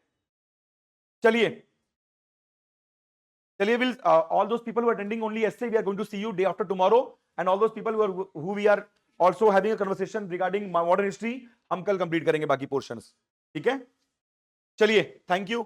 चलिए we'll all those people who are attending only essay, we are going to see you day after tomorrow, and all those people who we are also having a conversation regarding modern history, हम कल complete करेंगे बाकी portions. ठीक है, चलिए, thank you.